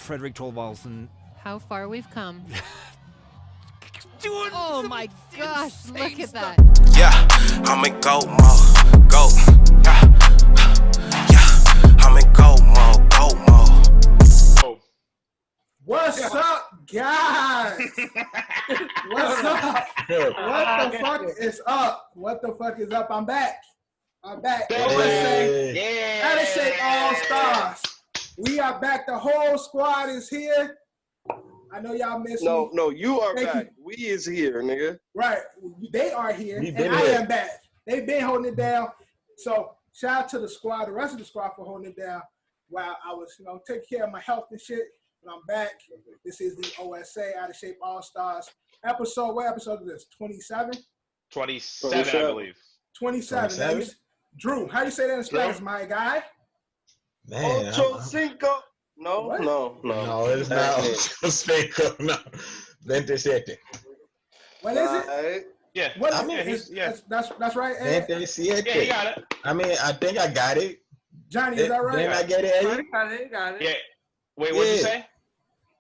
Frederick Tolbalson. How far we've come. Doing Oh my gosh, look at that. Yeah, I'm in go mode, go. Yeah, I'm in go mode. What's up, guys? What's up? What the fuck is up? What the fuck is up? I'm back. Hey. Out of shape Allstars. We are back. The whole squad is here. I know y'all miss me. No, you are Thank back. you. We is here, nigga. Right. They are here, and been I here. am back. They've been holding it down. So shout out to the squad, the rest of the squad for holding it down while I was, taking care of my health and shit. But I'm back. This is the OSA Out of Shape All-Stars episode. What episode is this? 27? 27, I believe. 27. Now Drew, how you say that in Spanish, my guy? Man, Ocho Cinco. No, What? no. no, it's not Ocho Cinco. No, 27. What is it? Alright. Yeah. What is I mean, it? That's right, Ed? 27. Yeah, you got it. I mean, I think I got it. Johnny, is that right? Didn't I get it, Eddie? Got it. Yeah. Wait, what did you say?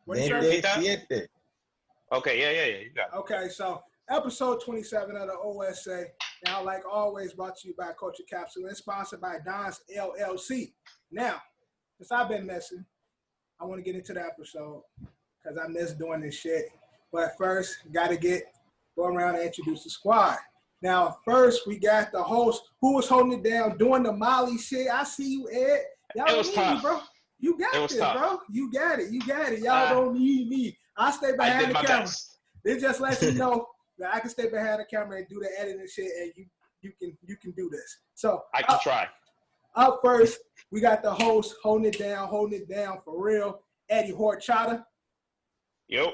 What'd you say? 27. Okay, yeah, you got it. Okay, so episode 27 of the OSA. Now, like always, brought to you by Culture Capsule and sponsored by Don's LLC. Now, since I've been messing, I want to get into the episode because I miss doing this shit. But first, got to go around and introduce the squad. Now, first, we got the host who was holding it down, doing the Molly shit. I see you, Ed. Y'all It don't was need tough. me, bro. You got It was this, tough. bro. You got it. Y'all don't need me. I stay I behind did the my camera. best. It just lets you know that I can stay behind the camera and do the editing shit, and you can do this. So I can try. up first, we got the host holding it down for real, Eddie Horchata. Yep.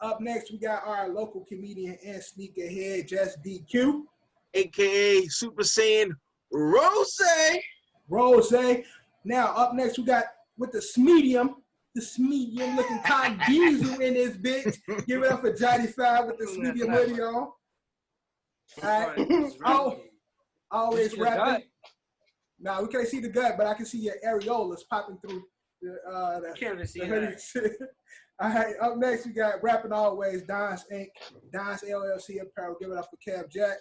Up next, we got our local comedian and sneakerhead, Just DQ. AKA Super Saiyan Rose. Rose. Now, up next, we got with the Smedium looking Tom Diesel in this bitch. Give it up for Johnny Five with the Smedium hoodie on. All right. Always rapping. Now, we can't see the gut, but I can see your areolas popping through the hoodie. All right, up next, we got rapping always, Don's Inc., Don's LLC Apparel. Give it up for Kev Jack.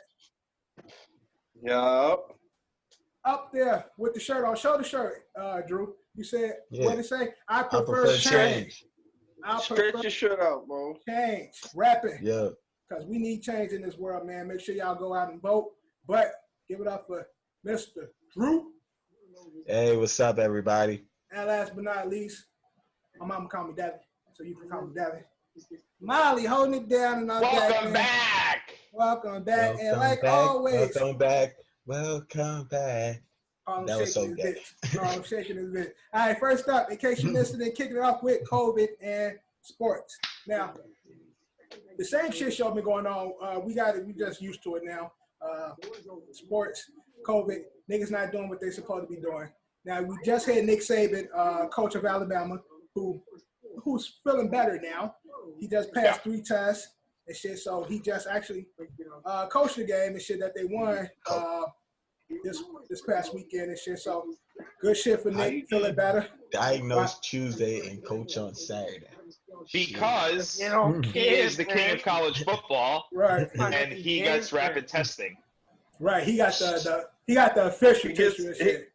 Yup. Up there with the shirt on. Show the shirt, Drew. You said, Yeah. what did it say? I I prefer prefer change. change. I Stretch prefer your shirt out, bro. change. Rapping. Yeah. Because we need change in this world, man. Make sure y'all go out and vote. But give it up for Mr. Drew. Hey, what's up, everybody? And last but not least, my mama called me Devin, so you can call me Devin. Molly holding it down and all that. Welcome back. Welcome back. And Welcome like back. always, Welcome back. I'm That was so shaking gay. this bitch. I'm shaking this bitch. All right, first up, in case you missed it, they're kicking it off with COVID and sports. Now, the same shit show been going on. We just used to it now. Sports, COVID, niggas not doing what they supposed to be doing. Now, we just had Nick Saban, coach of Alabama, who's feeling better now. He just passed 3 tests and shit, so he just actually coached the game and shit that they won this past weekend and shit. So good shit for Nick, feeling better. Diagnosed Tuesday and coach on Saturday. Because You don't he is the king of college football, Right, and he gets rapid testing. right. He got the official He gets- tissue and shit.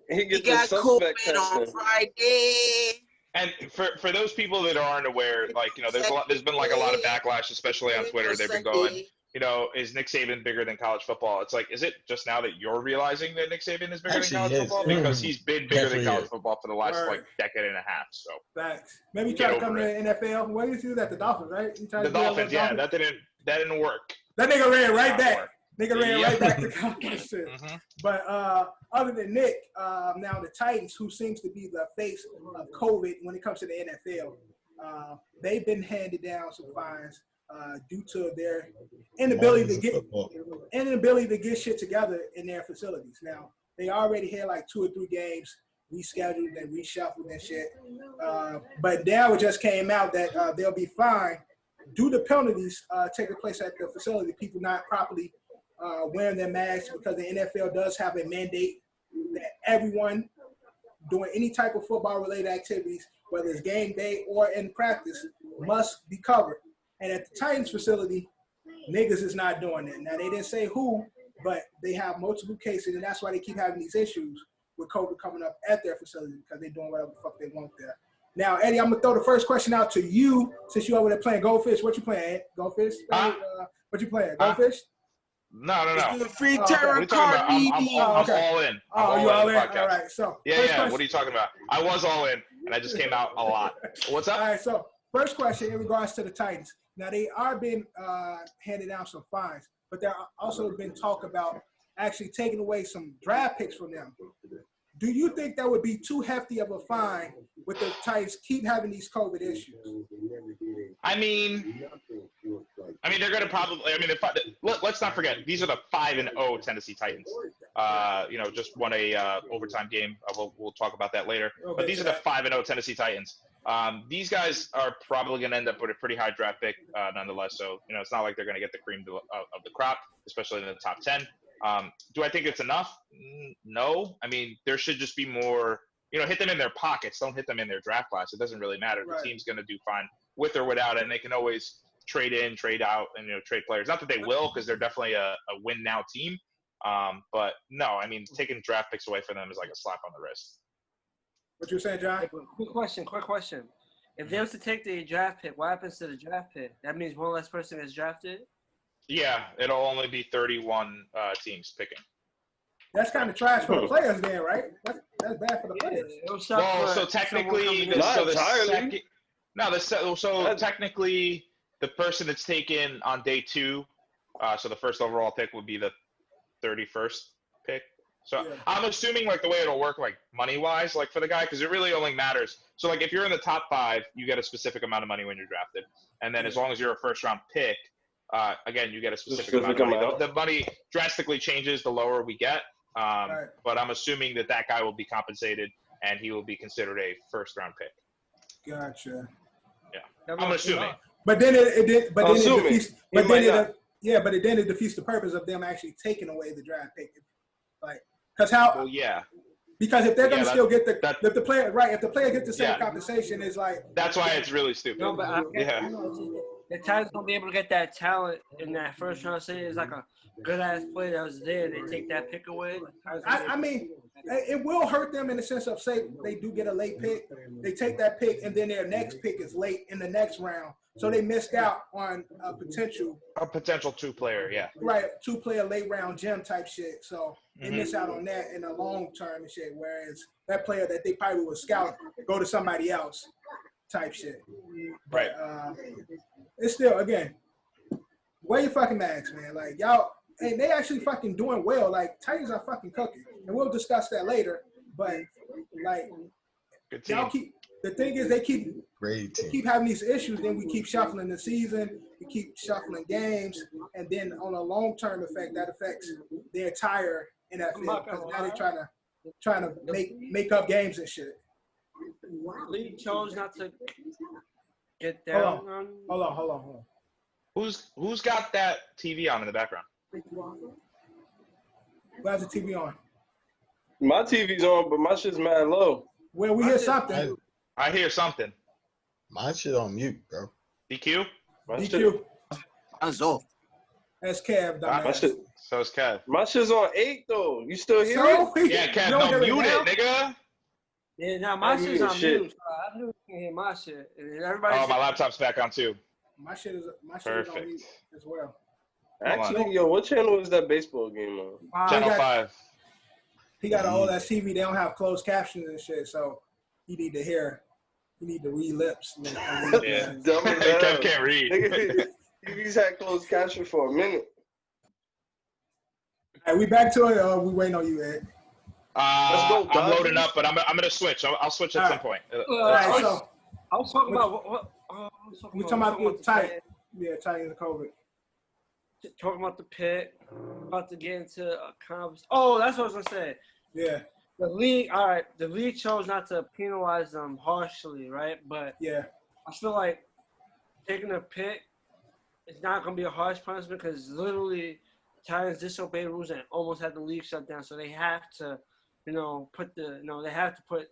He He gets the got suspect COVID on testing. Friday. And for those people that aren't aware, there's been like a lot of backlash, especially on Twitter. They've been going, is Nick Saban bigger than college football? It's like, is it just now that you're realizing that Nick Saban is bigger Actually, than college yes. football? Because he's been bigger than Definitely college is. football for the last Right. like decade and a half. So Facts. Maybe Get try to come over to the NFL. What did you do that? The Dolphins, right? You tried the to do that Dolphins, with yeah, Dolphins? that didn't work. That nigga ran right Not back. work. Nigga ran Yeah. right back to college shit. Mhm. But other than Nick, now the Titans, who seems to be the face of COVID when it comes to the NFL, they've been handed down some fines due to their inability to get shit together in their facilities. Now they already had like 2 or 3 games rescheduled and reshuffled and shit. But now it just came out that they'll be fined due to penalties taking place at the facility. People not properly wearing their masks because the NFL does have a mandate that everyone doing any type of football-related activities whether it's game day or in practice, must be covered. And at the Titans facility, niggas is not doing it. Now, they didn't say who, but they have multiple cases, and that's why they keep having these issues with COVID coming up at their facility because they're doing whatever the fuck they want there. Now, Eddie, I'm going to throw the first question out to you since you're over there playing Goldfish. What you playing, Ed? Goldfish? What you playing? Goldfish? No. The free Oh, okay. What are tarot you talking about? card I'm reading. all in. Oh, you all in? Podcast. All right. So, Yeah. question. What are you talking about? I was all in, and I just came out a lot. What's up? All right. So, first question in regards to the Titans. Now, they are being handed down some fines, but there are also been talk about actually taking away some draft picks from them. Do you think that would be too hefty of a fine with the Titans keep having these COVID issues? I mean, they're going to probably. Let's not forget these are the 5-0 Tennessee Titans. Just won a overtime game. We'll talk about that later. Okay, but these are the 5-0 Tennessee Titans. These guys are probably going to end up with a pretty high draft pick, nonetheless. So it's not like they're going to get the cream of the crop, especially in the top 10. Do I think it's enough? No. I mean, there should just be more. Hit them in their pockets. Don't hit them in their draft class. It doesn't really matter. Right. The team's going to do fine with or without it, and they can always trade in, trade out, and trade players. Not that they will, because they're definitely a win now team. But no, I mean, taking draft picks away from them is like a slap on the wrist. What you saying, John? Quick question. If they was to take the draft pick, what happens to the draft pick? That means one less person is drafted? Yeah, it'll only be 31 teams picking. That's kind of trash for the players then, right? That's bad for the players. So technically, technically, the person that's taken on day 2, so the first overall pick would be the 31st pick. So yeah. I'm assuming like the way it'll work, like money wise, like for the guy, because it really only matters. So like if you're in the top 5, you get a specific amount of money when you're drafted, and then as long as you're a first round pick, again you get a specific amount of money. The money drastically changes the lower we get. Right. But I'm assuming that guy will be compensated and he will be considered a first round pick. Gotcha. Yeah, I'm assuming. But then it defeats. But then it defeats the purpose of them actually taking away the draft pick. Like, because how? Well, yeah. Because if they're gonna still get if the player gets the same compensation, it's like that's why it's really stupid. No, but the Titans won't be able to get that talent in that first round. Say it's like a good ass player that was there. They take that pick away. I mean, it will hurt them in the sense of say they do get a late pick, they take that pick, and then their next pick is late in the next round, so they missed out on a potential 2-player, yeah, right, 2-player late round gem type shit. So they miss out on that in the long term and shit. Whereas that player that they probably would scout go to somebody else type shit. Right. But, it's still again, wear your fucking mags, man. Like y'all. And they actually fucking doing well. Like, Titans are fucking cooking. And we'll discuss that later. But, like, y'all keep – the thing is they keep having these issues. Then we keep shuffling the season. We keep shuffling games. And then on a long-term effect, that affects the entire NFL. Because now they're trying to make up games and shit. League chose not to get down. Hold on. Who's got that TV on in the background? Who has the TV on? My TV's on, but my shit's mad low. Well, we hear something. I hear something. My shit on mute, bro. DQ? DQ. That's off. That's Kev, So is Kev. My shit's on 8 though. You still hear it? Yeah, Kev, don't mute it, nigga. Yeah, now my shit's on mute. So I knew you can hear my shit. And everybody. My laptop's back on too. My shit is on mute as well. Actually, yo, what channel is that baseball game on? Channel 5. He got all that TV. They don't have closed captions and shit, so you need to read lips. Yeah. Kev can't read. TV's had closed caption for a minute. All right, we back to it, or we waiting on you, Ed? Let's go, I'm loading up, but I'm gonna switch. I'll switch at some point. All right, so I was talking about what we talking about the Titans. Yeah, Titans and COVID. Talking about the pick, about to get into a conversation. Oh, that's what I was gonna say. Yeah. The league chose not to penalize them harshly, right? But yeah, I feel like taking a pick is not gonna be a harsh punishment because literally Titans disobeyed rules and almost had the league shut down. So they have to, put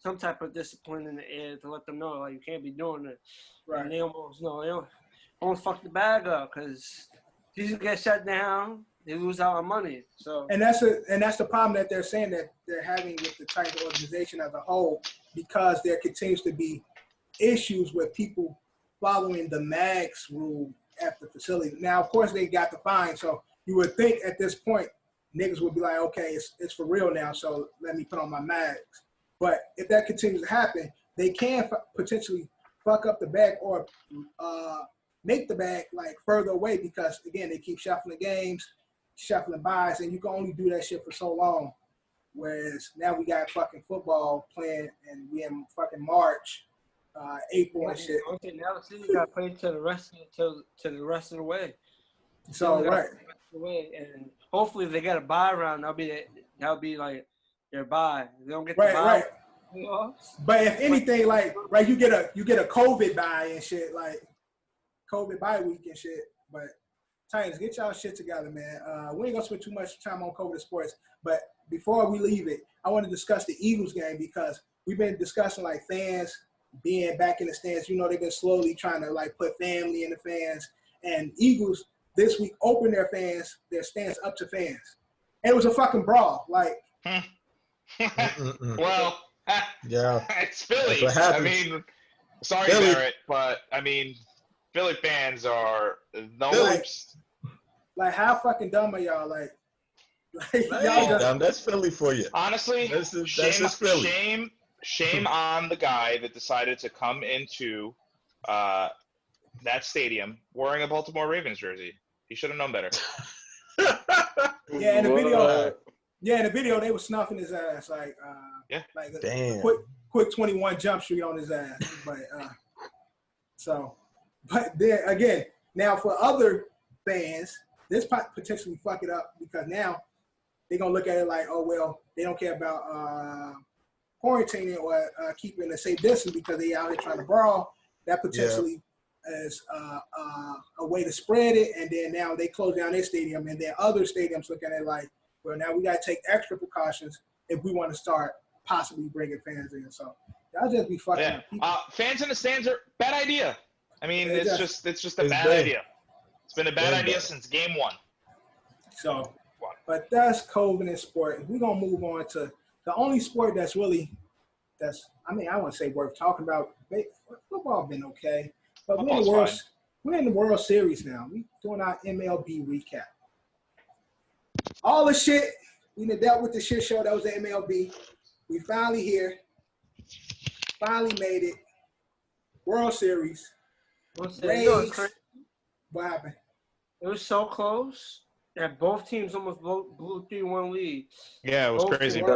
some type of discipline in the air to let them know like you can't be doing it. Right. And they almost fuck the bag up because season gets shut down, they lose out on money. So And that's the problem that they're saying that they're having with the Titan organization as a whole, because there continues to be issues with people following the max rule at the facility. Now, of course, they got the fine, so you would think at this point niggas would be like, okay, it's for real now, so let me put on my max. But if that continues to happen, they can potentially fuck up the bag or make the bag like further away because, again, they keep shuffling games, shuffling buys, and you can only do that shit for so long. Whereas now we got fucking football playing and we in fucking March, April and shit. Okay, now the season got played to the rest of the way. So right. And hopefully if they get a bye round, that'll be like their bye. If they don't get the Right, bye. right. You know? But if anything, like, right, you get a COVID bye and shit, like COVID bye week and shit. But Titans, get y'all shit together, man. We ain't gonna spend too much time on COVID sports, but before we leave it, I want to discuss the Eagles game because we've been discussing like fans being back in the stands. You know, they've been slowly trying to like put family in the fans. And Eagles this week opened their stands up to fans. And it was a fucking brawl. Like, Well, Yeah. it's Philly. That's what I happens. mean, sorry, Philly. Barrett, but I mean, Philly fans are the Philly. worst. like how fucking dumb are y'all? Like That y'all ain't just, dumb. That's Philly for you. Honestly, That's just Philly. shame on the guy that decided to come into that stadium wearing a Baltimore Ravens jersey. He should have known better. yeah, in the What? video. Yeah, in the video they were snuffing his ass like like a Damn. quick 21 jump street on his ass. But but then again, now for other fans, this potentially fuck it up because now they're gonna look at it like, oh well, they don't care about quarantining or keeping a safe distance because they out here trying to brawl. That potentially is a way to spread it, and then now they close down their stadium, and then other stadiums look at it like, well, now we got to take extra precautions if we want to start possibly bringing fans in. So y'all just be fucking up people. Fans in the stands are bad idea. I mean, Yeah, it's just a bad idea. It's been a bad idea since game one. So, but that's COVID and sport. We're gonna move on to the only sport I wouldn't say worth talking about. Football been okay, but we're in the World Series now. We doing our MLB recap. All the shit we done dealt with the shit show that was the MLB. We finally here. Finally made it. World Series. Rays. What happened? It was so close that both teams almost blew 3-1 leads. Yeah, it was Both crazy. teams.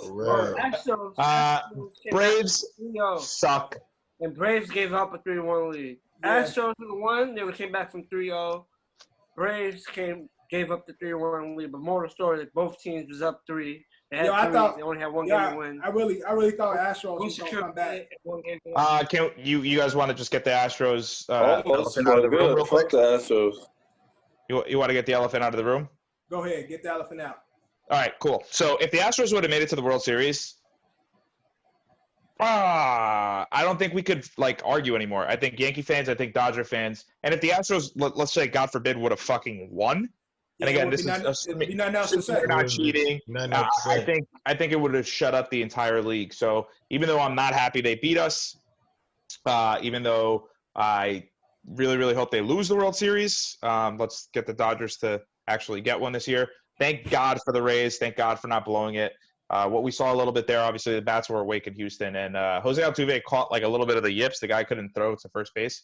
Right. Astros came Braves back 3-0, suck. and Braves gave up a 3-1 lead. Yeah. Astros won. They came back from 3-0. Braves gave up the 3-1 lead. But more of the story that both teams was up 3. They had they only had one game to win. I really thought Astros was gonna come back. Can you guys want to just get the Astros Almost elephant out of the room good. real quick? Fuck the Astros. You want to get the elephant out of the room? Go ahead, get the elephant out. All right, cool. So if the Astros would have made it to the World Series, I don't think we could argue anymore. I think Yankee fans, I think Dodger fans, and if the Astros, let's say, God forbid, would have fucking won. And again, this is be nothing else to say. they're not cheating. I think it would have shut up the entire league. So even though I'm not happy they beat us, even though I really, really hope they lose the World Series, let's get the Dodgers to actually get one this year. Thank God for the Rays. Thank God for not blowing it. What we saw a little bit there, obviously the bats were awake in Houston, and Jose Altuve caught a little bit of the yips. The guy couldn't throw to first base.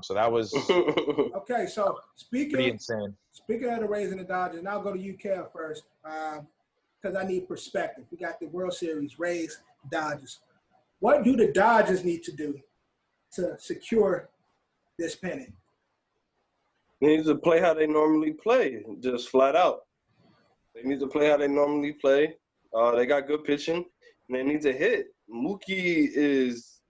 So that was Okay, so pretty speaking insane. of the Rays and the Dodgers, and I'll go to you, Kev, first, because I need perspective. We got the World Series, Rays, Dodgers. What do the Dodgers need to do to secure this pennant? They need to play how they normally play, just flat out. They need to play how they normally play. They got good pitching, and they need to hit. Mookie is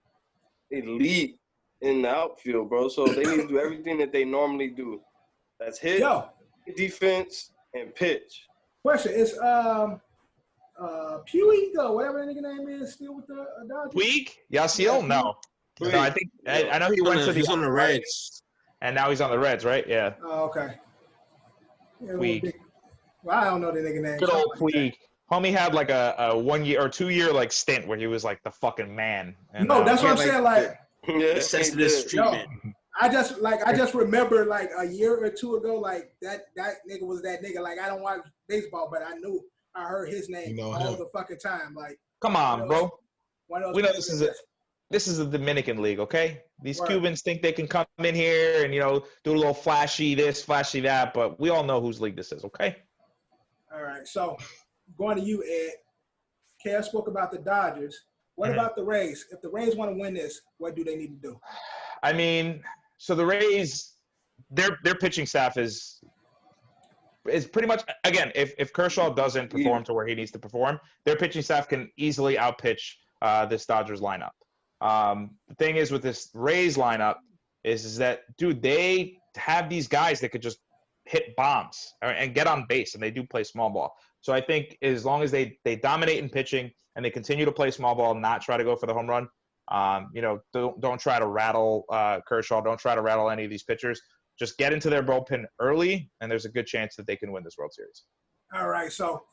elite in the outfield, bro. So they need to do everything that they normally do. That's hit, defense, and pitch. Question is Puig or whatever that nigga name is, still with the Dodgers. Puig? Yasiel? No. Puig. No, I know he went to the He's on the Reds. and now he's on the Reds, right? Yeah. Oh, okay. Yeah, Puig. Well, I don't know the nigga name. Good old Like Puig. Homie had like a 1 year or 2 year like stint where he was like the fucking man. And, no, that's what I'm like, saying. Like, Yeah, The sensitive treatment. I just remember like a year or two ago, like that nigga was that nigga. Like I don't watch baseball, but I heard his name all the fucking time. Like, come on, bro. We know this is a Dominican league, okay? These Word. Cubans think they can come in here and do a little flashy this, flashy that, but we all know whose league this is, okay? All right, so going to you, Ed. Kev spoke about the Dodgers. What about the Rays? If the Rays want to win this, what do they need to do? I mean, so the Rays, their pitching staff is pretty much, again, if Kershaw doesn't perform to where he needs to perform, their pitching staff can easily outpitch this Dodgers lineup. The thing is with this Rays lineup is that, dude, they have these guys that could just hit bombs and get on base, and they do play small ball. So I think as long as they dominate in pitching and they continue to play small ball, not try to go for the home run, don't try to rattle Kershaw, don't try to rattle any of these pitchers. Just get into their bullpen early, and there's a good chance that they can win this World Series. All right, so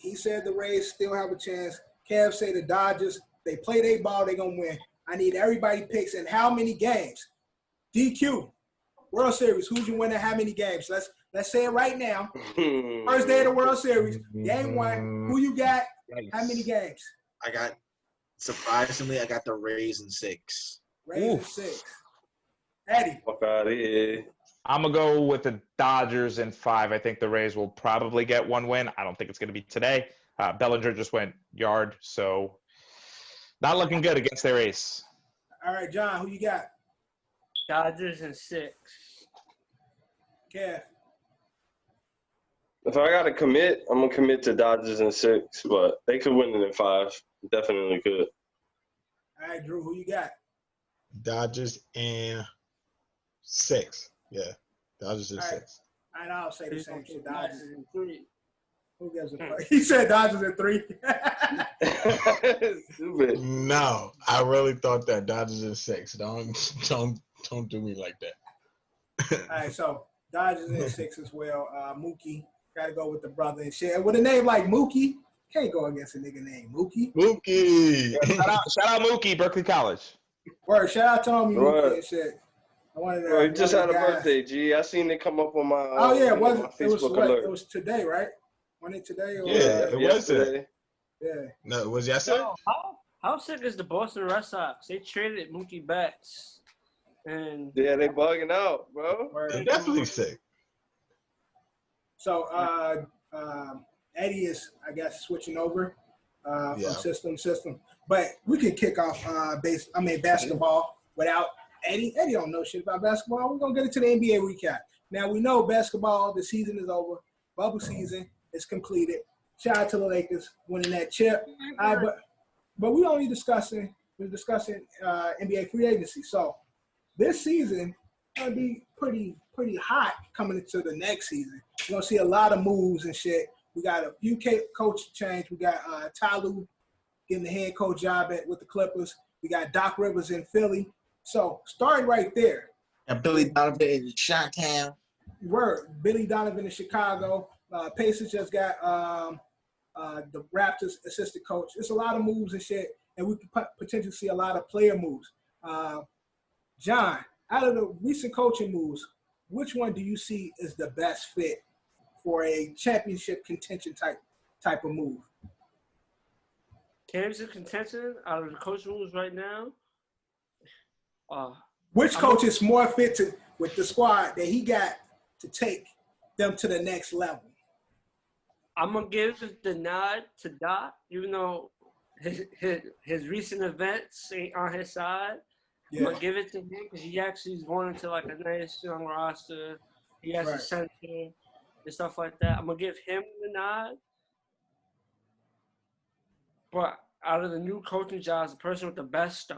he said the Rays still have a chance. Kev said the Dodgers, they play their ball, they're going to win. I need everybody picks in how many games. DQ, World Series, who's you winning how many games? Let's say it right now. First day of the World Series, game one, who you got, how many games? Surprisingly, I got the Rays in 6. Rays in 6. Eddie. Fuck out of here. I'm going to go with the Dodgers in 5. I think the Rays will probably get one win. I don't think it's going to be today. Bellinger just went yard, so not looking good against their ace. All right, John, who you got? Dodgers in 6. Kev. If I got to commit, I'm going to commit to Dodgers in 6, but they could win it in 5. Definitely could. All right, Drew, who you got? Dodgers in 6. Yeah, Dodgers in 6. All right, I'll say the same shit. Dodgers in 3. Who gives a fuck? He said Dodgers in 3. Stupid. No, I really thought that Dodgers in 6. Don't do me like that. All right, so Dodgers in 6 as well. Mookie, got to go with the brother and shit. With a name like Mookie, can't go against a nigga named Mookie. Mookie. Yeah, shout out Mookie, Berkeley College. Word, shout out to homie Mookie and shit. Bro, he just had a birthday, G. I seen it come up on my Facebook alert. It was today, right? Wasn't it today? Or Yeah, it was today. Yeah. No, it was yesterday? How sick is the Boston Red Sox? They traded Mookie Betts. And yeah, they bugging out, bro. They're definitely sick. So Eddie is, I guess, switching over from system. But we can kick off basketball without Eddie. Eddie don't know shit about basketball. We're gonna get into the NBA recap. Now we know basketball, the season is over. Bubble season is completed. Shout out to the Lakers winning that chip. But we're only discussing NBA free agency. So this season gonna be pretty hot coming into the next season. We're gonna see a lot of moves and shit. We got a few coach change. We got Ty Lue getting the head coach job with the Clippers. We got Doc Rivers in Philly. So starting right there. And Billy Donovan in Chi-Town. Word. Billy Donovan in Chicago. Pacers just got the Raptors assistant coach. It's a lot of moves and shit, and we could potentially see a lot of player moves. John, out of the recent coaching moves, which one do you see is the best fit for a championship contention type of move? Championship contention out of the coach moves right now. Which coach is more fit with the squad that he got to take them to the next level? I'm gonna give the nod to Doc, even though his recent events ain't on his side. Yeah. I'm gonna give it to him because he actually is going into like a nice young roster. He has a center and stuff like that. I'm gonna give him the nod. But out of the new coaching jobs, the person with the best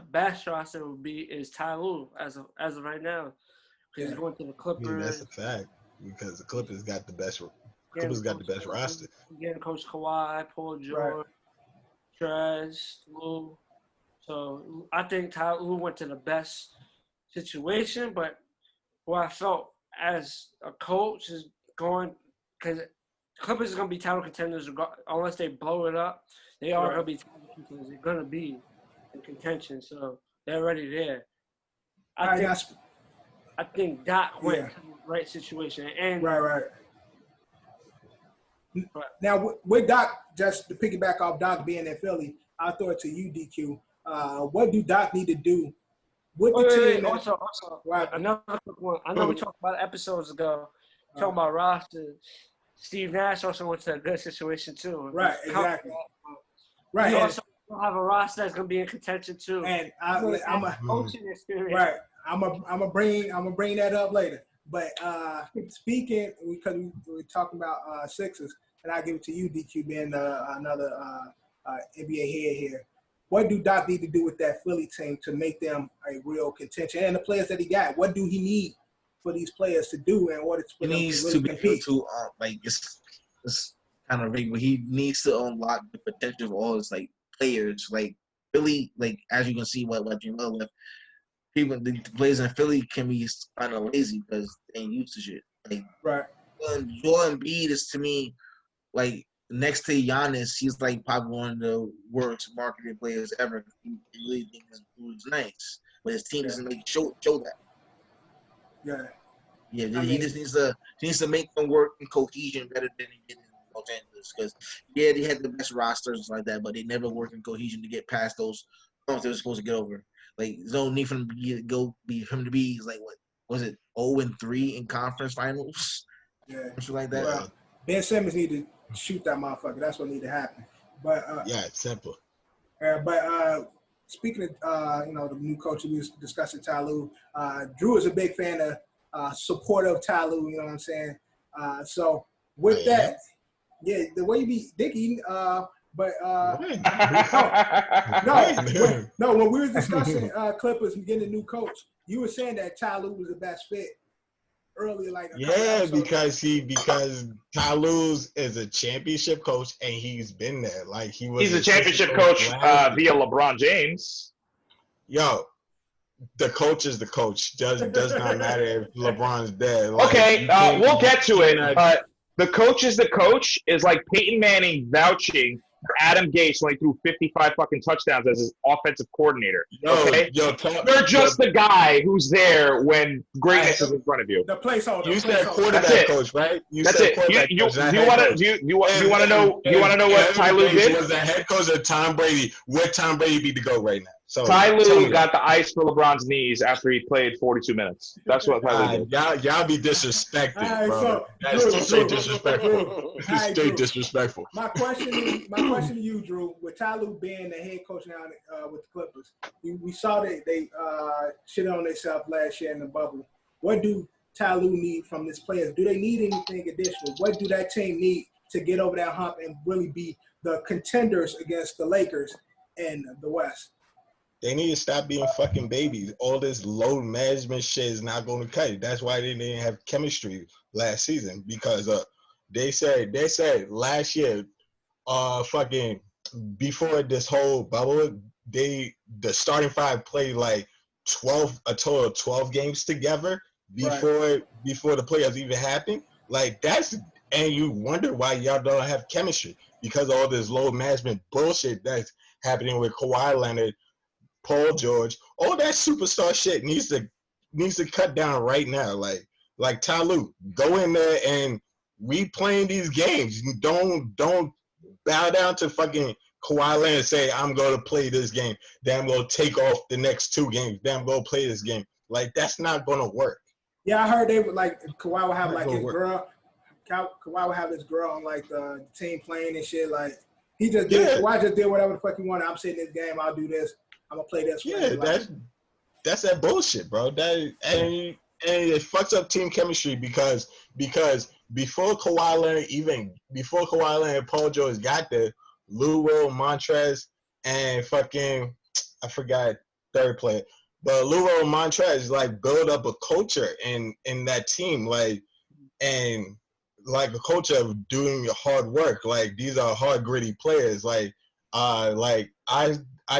roster is Ty Lue as of right now. Because he's going to the Clippers. Yeah, that's a fact. Because the Clippers got the best Clippers got the best roster. Again, Coach Kawhi, Paul George, Trez, Lou. So I think Lou went to the best situation, but what I felt as a coach is going because Clippers is going to be title contenders unless they blow it up. They are going to be title contenders. They're going to be in contention, so they're already there. I think Doc went to the right situation. And Right. Now, with Doc, just to piggyback off Doc being in Philly, I'll throw it to you, DQ. What do Doc need to do with the team? Also, another quick one. I know we talked about it episodes ago, talking about rosters. Steve Nash also went to a good situation, too. Right, exactly. Right. You also have a roster that's going to be in contention, too. And I'm a coaching experience. Right. I'm gonna bring that up later. But speaking, because we're talking about Sixers, and I'll give it to you, DQ, being another NBA head here. What do Doc need to do with that Philly team to make them a real contention? And the players that he got, what do he need for these players to do in order for them to really compete? It's kind of big, but he needs to unlock the potential of all his players. Philly, as you can see, what Jimi left. The players in Philly can be kind of lazy because they ain't used to shit. Joel Embiid is, to me, next to Giannis, he's probably one of the worst marketing players ever. He really thinks his dude's nice, but his team doesn't show that. He just needs to make them work in cohesion better than he did in Los Angeles. Because they had the best rosters like that, but they never worked in cohesion to get past those humps they were supposed to get over. There's no need for him to be 0-3 in conference finals. Something like that. Well, Ben Simmons need to shoot that motherfucker. That's what need to happen. But it's simple. But speaking of the new coach we was discussing, Ty Lue, Drew is a big fan of supporter of Ty Lue. You know what I'm saying? So with that, the way you be Dickie. But no. When we were discussing Clippers and getting a new coach, you were saying that Ty Lue was the best fit earlier. Because Ty Lue is a championship coach and he's been there. He's a championship coach via LeBron James. Yo, the coach is the coach. Does not matter if LeBron's dead. Okay, we'll get to it. But the coach is the coach is like Peyton Manning vouching for Adam Gase when he threw 55 fucking touchdowns as his offensive coordinator. Okay? They're just the guy who's there when greatness is in front of you. The placeholder. You said quarterback coach, right? That's it. You want to know what Ty Lue did? Was the head coach of Tom Brady? Would Tom Brady be the GOAT right now? So Ty Lue got the ice for LeBron's knees after he played 42 minutes. That's what Ty Lue did. Y'all be disrespected, bro. That's straight disrespectful. Straight disrespectful. My question to you, Drew, with Ty Lue being the head coach now with the Clippers, we saw that they shit on themselves last year in the bubble. What do Ty Lue need from his players? Do they need anything additional? What do that team need to get over that hump and really be the contenders against the Lakers and the West? They need to stop being fucking babies. All this load management shit is not going to cut it. That's why they didn't have chemistry last season because they said last year, fucking before this whole bubble, the starting five played a total of 12 games together before the playoffs even happened. And you wonder why y'all don't have chemistry because of all this load management bullshit that's happening with Kawhi Leonard, Paul George, all that superstar shit needs to cut down right now. Like Ty Lue, go in there and we playing these games. Don't bow down to fucking Kawhi Leonard and say I'm going to play this game. Then I'm going to take off the next 2 games. Then I'm going to play this game. That's not going to work. Yeah, I heard they would Kawhi would have his girl. Kawhi would have his girl on the team playing and shit. He just did. Kawhi just did whatever the fuck he wanted. I'm sitting in this game. I'll do this. I'm gonna play this. Yeah, that's that bullshit, bro. And it fucks up team chemistry because before Kawhi Leonard and Paul George got there, Lou Will, Montrez, and fucking I forgot third player, but Lou Will and Montrez build up a culture in that team and like a culture of doing your hard work. Like these are hard, gritty players. Like I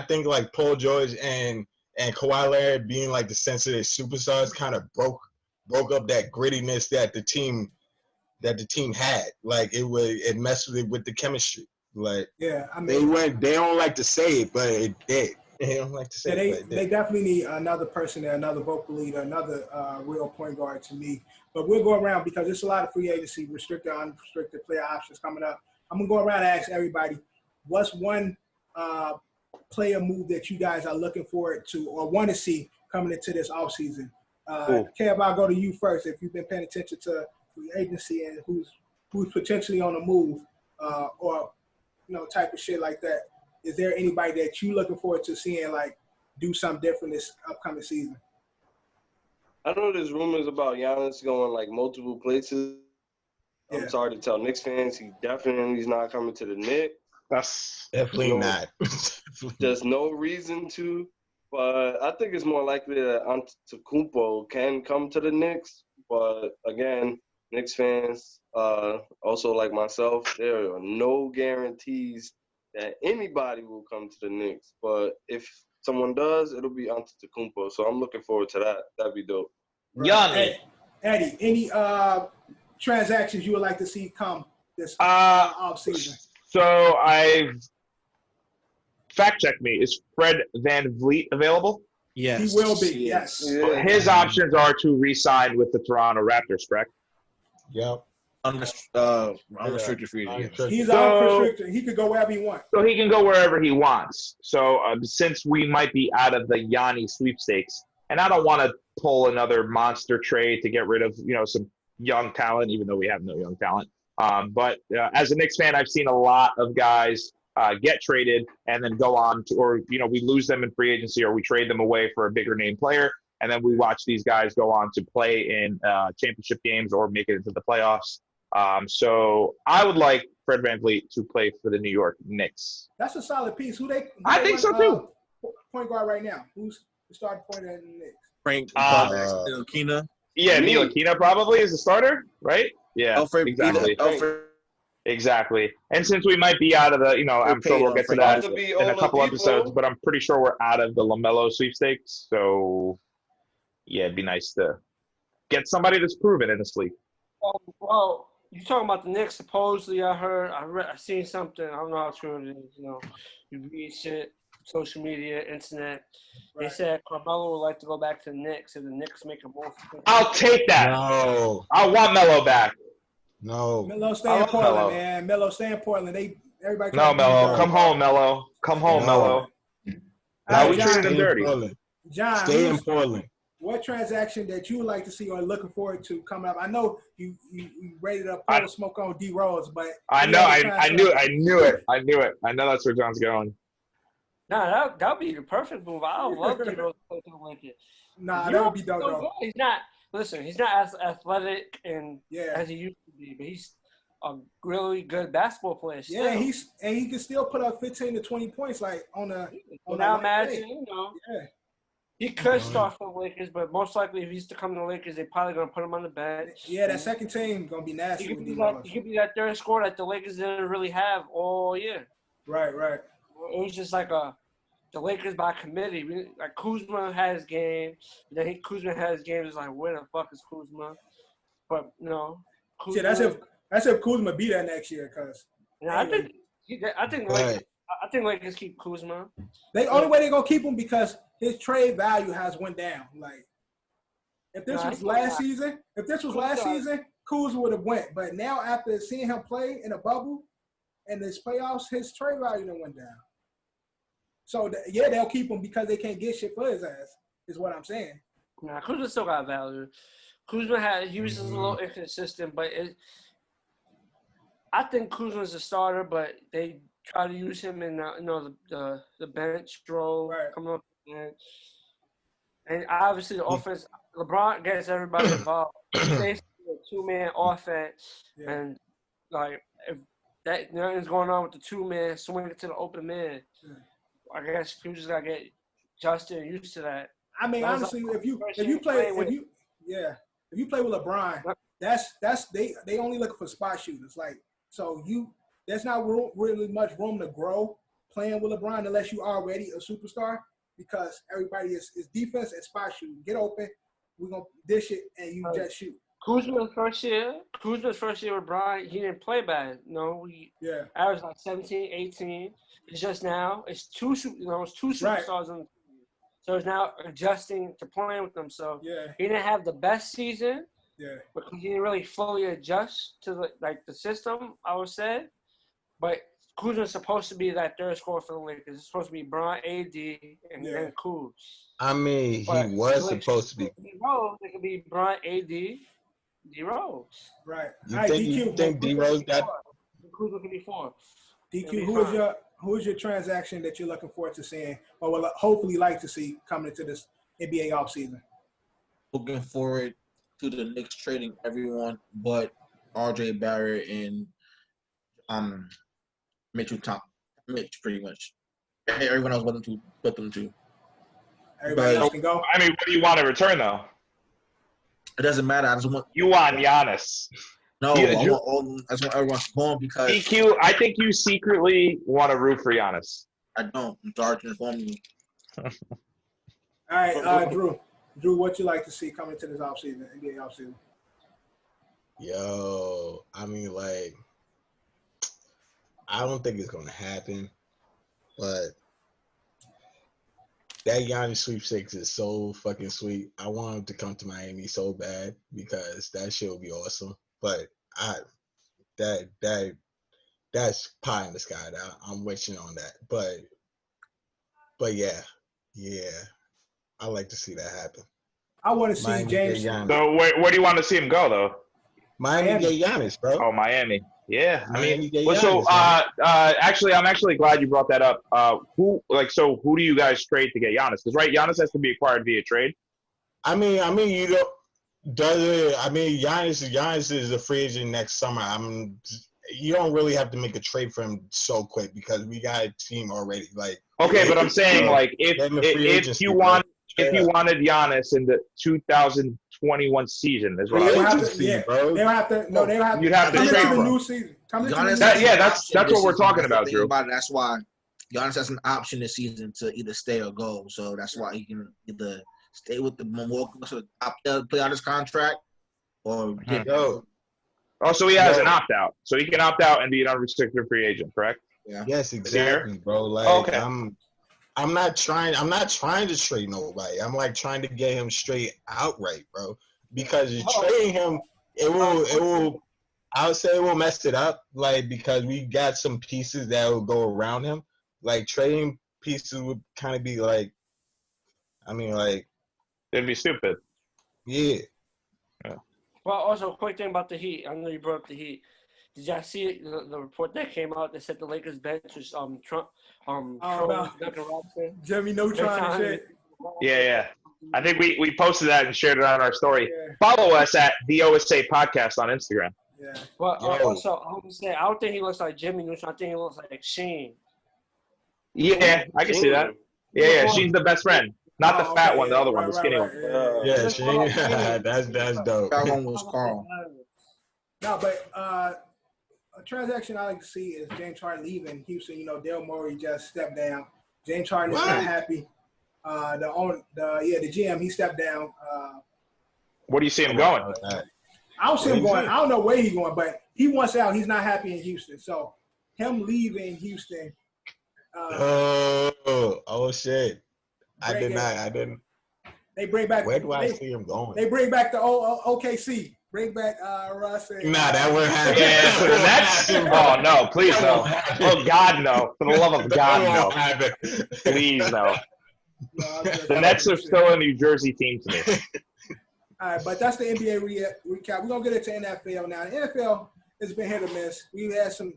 think like Paul George and Kawhi Leonard being like the sensitive superstars kind of broke up that grittiness that the team had. Like it messed with the chemistry. Like Yeah, I mean, they don't like to say it, but it did. They don't like to say it, but it did. They definitely need another person there, another vocal leader, another real point guard to me. But we'll go around because there's a lot of free agency, restricted, unrestricted player options coming up. I'm going to go around and ask everybody, what's one player move that you guys are looking forward to or want to see coming into this offseason? Kev, I'll go to you first. If you've been paying attention to free agency and who's potentially on the move or type of shit like that, is there anybody that you looking forward to seeing like do something different this upcoming season? I know there's rumors about Giannis going like multiple places. I'm sorry to tell Knicks fans, he definitely is not coming to the Knicks. That's definitely not. There's no reason to, but I think it's more likely that Antetokounmpo can come to the Knicks. But again, Knicks fans, also like myself, there are no guarantees that anybody will come to the Knicks. But if someone does, it'll be Antetokounmpo. So I'm looking forward to that. That'd be dope. Yanni. Eddie, any transactions you would like to see come this offseason? So fact check me. Is Fred VanVleet available? Yes. He will be, yes. Yeah. His options are to re-sign with the Toronto Raptors, correct? Yep. Unrestricted free agent. He's unrestricted. He could go wherever he wants. So he can go wherever he wants. So since we might be out of the Yanni sweepstakes, and I don't want to pull another monster trade to get rid of some young talent, even though we have no young talent. But as a Knicks fan, I've seen a lot of guys get traded and then go on to, or we lose them in free agency, or we trade them away for a bigger name player, and then we watch these guys go on to play in championship games or make it into the playoffs. So I would like Fred VanVleet to play for the New York Knicks. That's a solid piece. I think so too. Point guard right now. Who's the starting point at the Knicks? Frank Ntilikina. Yeah, Ntilikina probably is the starter, right? Yeah, Alfred, exactly. Alfred. Exactly. And since we might be out of the, I'm sure we'll get to that in a couple episodes, but I'm pretty sure we're out of the LaMelo sweepstakes. So, yeah, it'd be nice to get somebody that's proven in this league. Well, you talking about the Knicks? Supposedly, I seen something. I don't know how true it is. You read shit, social media, internet. They said Carmelo would like to go back to the Knicks if the Knicks make a move. I'll take that. No. I want Melo back. No. Melo stay in Portland, man. Melo stay in Portland. Everybody. No, Melo. Come home, Melo. Come home, Melo. Now we treated him dirty. John, stay in Portland. What transaction that you would like to see or looking forward to coming up? I know you rated up Polo Smoke on D Rose, but I know. I knew it. I know that's where John's going. Nah, that'd be the perfect move. I would love to play for the Lakers. Nah, that would be dope, though. He's not. Listen, he's not as athletic and yeah, as he used to be, but he's a really good basketball player. Still. Yeah, he can still put up 15 to 20 points like on a. Now imagine, yeah, he could start for the Lakers, but most likely if he's to come to the Lakers, they're probably gonna put him on the bench. Yeah, that second team gonna be nasty. He could be that third scorer that the Lakers didn't really have all year. Right. It was just like the Lakers by committee. Like Kuzma had his game. Then Kuzma had his game. It's like, where the fuck is Kuzma? But Kuzma, yeah, that's if Kuzma be there next year, cause. I think Lakers keep Kuzma. The only way they're gonna keep him because his trade value has went down. Like, if this was last season, Kuzma would have went. But now after seeing him play in a bubble and his playoffs, his trade value done went down. So, they'll keep him because they can't get shit for his ass, is what I'm saying. Nah, Kuzma still got value. Kuzma he was just a little inconsistent, but I think Kuzma's a starter, but they try to use him in the bench role, coming up the bench. And obviously the offense, LeBron gets everybody involved. It's basically a two-man offense, and like if nothing's going on with the two-man, swing it to the open man. I guess you just gotta get Justin used to that. I mean, honestly, if you play with LeBron, they only looking for spot shooters. Like, so there's not really much room to grow playing with LeBron unless you already a superstar, because everybody is defense and spot shooting. Get open, we're gonna dish it, and you just shoot. Kuzma's first year with Brian, he didn't play bad. No, he averaged like 17, 18. It's just now it's two superstars on the team. So he's now adjusting to playing with them. So he didn't have the best season. Yeah. Because he didn't really fully adjust to the system, I would say. But Kuzma's supposed to be that third scorer for the Lakers. It's supposed to be Brian, AD, and Kuz. I mean, he was supposed to be. It could be Brian, AD, D-Rose. Right. You think D-Rose got – Kuzma could be 4. DQ, who is your transaction that you're looking forward to seeing, or will hopefully like to see coming into this NBA offseason? Looking forward to the Knicks trading everyone but RJ Barrett and Mitch, pretty much. Everyone else but them two. Everybody else can go. I mean, what do you want to return though? It doesn't matter. I just want Giannis. No, I just want everyone to go because DQ. I think you secretly want to root for Giannis. I don't. I'm sorry to inform you. All right, Drew. Drew, what you like to see coming to this offseason, NBA offseason? Yo, I mean, like, I don't think it's going to happen, but that Giannis sweepstakes is so fucking sweet. I want him to come to Miami so bad because that shit would be awesome. But that's pie in the sky. I'm wishing on that. But yeah, I like to see that happen. I want to see James. So where do you want to see him go though? Miami get Giannis, bro. Oh, Miami. Yeah, Miami get Giannis, Giannis, I'm actually glad you brought that up. Who do you guys trade to get Giannis? Because Giannis has to be acquired via trade. I mean, you don't. Giannis is a free agent next summer. You don't really have to make a trade for him so quick because we got a team already. Like, okay, but I'm saying like if you wanted Giannis in the 2021 season as well, they don't have to. You'd have to trade the for new season. That's what we're talking about, Drew. That's why Giannis has an option this season to either stay or go. So that's why he can either stay with the Milwaukee, play out his contract, or go. Oh, so he has an opt-out. So he can opt out and be an unrestricted free agent, correct? Yeah. Yes, exactly, bro. Like, okay. I'm not trying to trade nobody. I'm like trying to get him straight outright, bro. Because trading him, it will. I would say it will mess it up, like because we got some pieces that will go around him. Like trading pieces would kind of be like, it'd be stupid. Yeah. Well, also, quick thing about the Heat. I know you brought up the Heat. Did y'all see the report that came out that said the Lakers bench was Trump, Jimmy Neutron and shit. Yeah. I think we posted that and shared it on our story. Yeah. Follow us at the OSA Podcast on Instagram. Yeah. Well, also, I would say I don't think he looks like Jimmy Neutron. I think he looks like Sheen. Yeah, I can see that. Yeah. She's the best friend. Not the fat one, the other one, the skinny one. Yeah, that's dope. That one was Carl. No, but a transaction I like to see is James Harden leaving Houston. You know, Dale Morey just stepped down. James Harden is not happy. The GM, he stepped down. Where do you see him going? I don't see him going. I don't know where he's going, but he wants out. He's not happy in Houston. So him leaving Houston. Oh shit. I didn't. They bring back. Where do I see him going? They bring back the OKC. Bring back Russ. Nah, that wouldn't happen. Yeah, oh no, please no. Oh God, no. For the love of God, no. Please no. The Nets are still a New Jersey team to me. All right, but that's the NBA recap. We're gonna get into NFL now. The NFL has been hit or miss. We've had some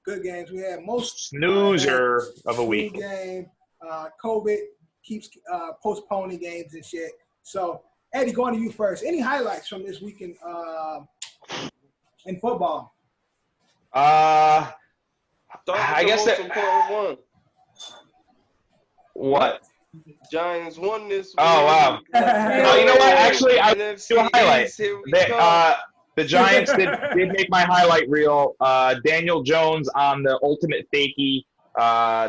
good games. We had most snoozer of a week. Game. COVID keeps postponing games and shit. So, Eddie, going to you first. Any highlights from this week in football? I guess that important one. What? Giants won this week. Oh wow! Oh, you know what? Actually, I do a highlight. The Giants did make my highlight reel. Daniel Jones on the ultimate fakie.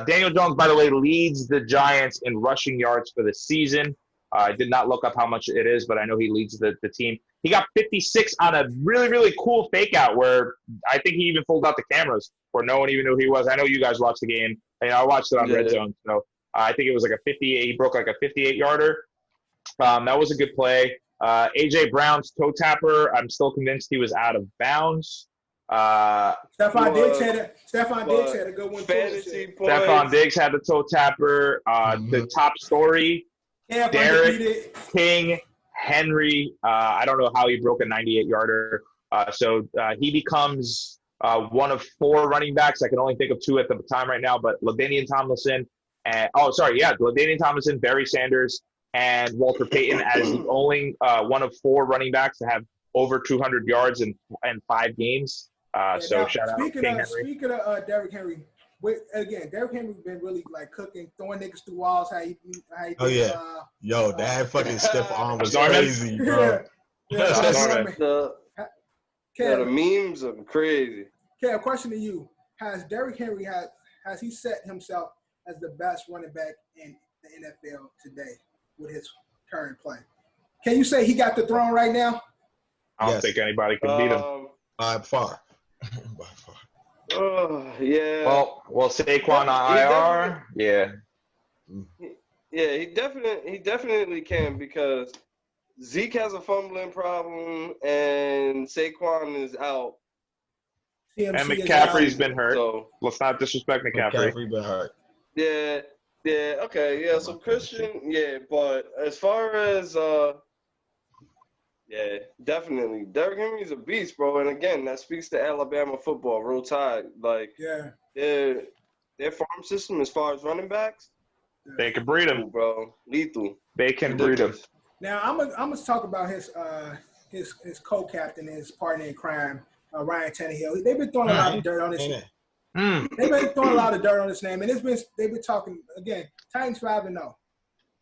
Daniel Jones, by the way, leads the Giants in rushing yards for the season. I did not look up how much it is, but I know he leads the team. He got 56 on a really, really cool fake out where I think he even pulled out the cameras where no one even knew who he was. I know you guys watched the game. I watched it on Red Zone. So I think it was like a 58. He broke like a 58-yarder. That was a good play. A.J. Brown's toe tapper, I'm still convinced he was out of bounds. Stephon Diggs had a good one. Stephon Diggs had the toe tapper. The top story, Derek King Henry. I don't know how he broke a 98-yarder. So he becomes one of 4 running backs. I can only think of 2 at the time right now, but LaDainian Tomlinson LaDainian Tomlinson, Barry Sanders, and Walter Payton as the only one of 4 running backs to have over 200 yards in 5 games. So shout out King Henry. Speaking of Derrick Henry, Derrick Henry's been really like cooking, throwing niggas through walls. How he did, Yo, that fucking stiff arm was crazy, bro. The memes are crazy. Okay, a question to you: has Derrick Henry has he set himself as the best running back in the NFL today with his current play? Can you say he got the throne right now? I don't think anybody can beat him. By far. Yeah. Well, Saquon on IR. Yeah. Yeah, he definitely can because Zeke has a fumbling problem and Saquon is out. And McCaffrey's been hurt. So let's not disrespect McCaffrey. McCaffrey been hurt. Yeah, okay, yeah. So Christian, yeah, but as far as yeah, definitely. Derrick Henry's a beast, bro. And again, that speaks to Alabama football, Roll Tide. Like, their farm system as far as running backs, they can breed them, bro. Lethal. They can breed them. Now I'm gonna talk about his co-captain, his partner in crime, Ryan Tannehill. They've been throwing a lot of dirt on his name. They've been throwing a lot of dirt on his name, and they've been talking again. Titans 5-0.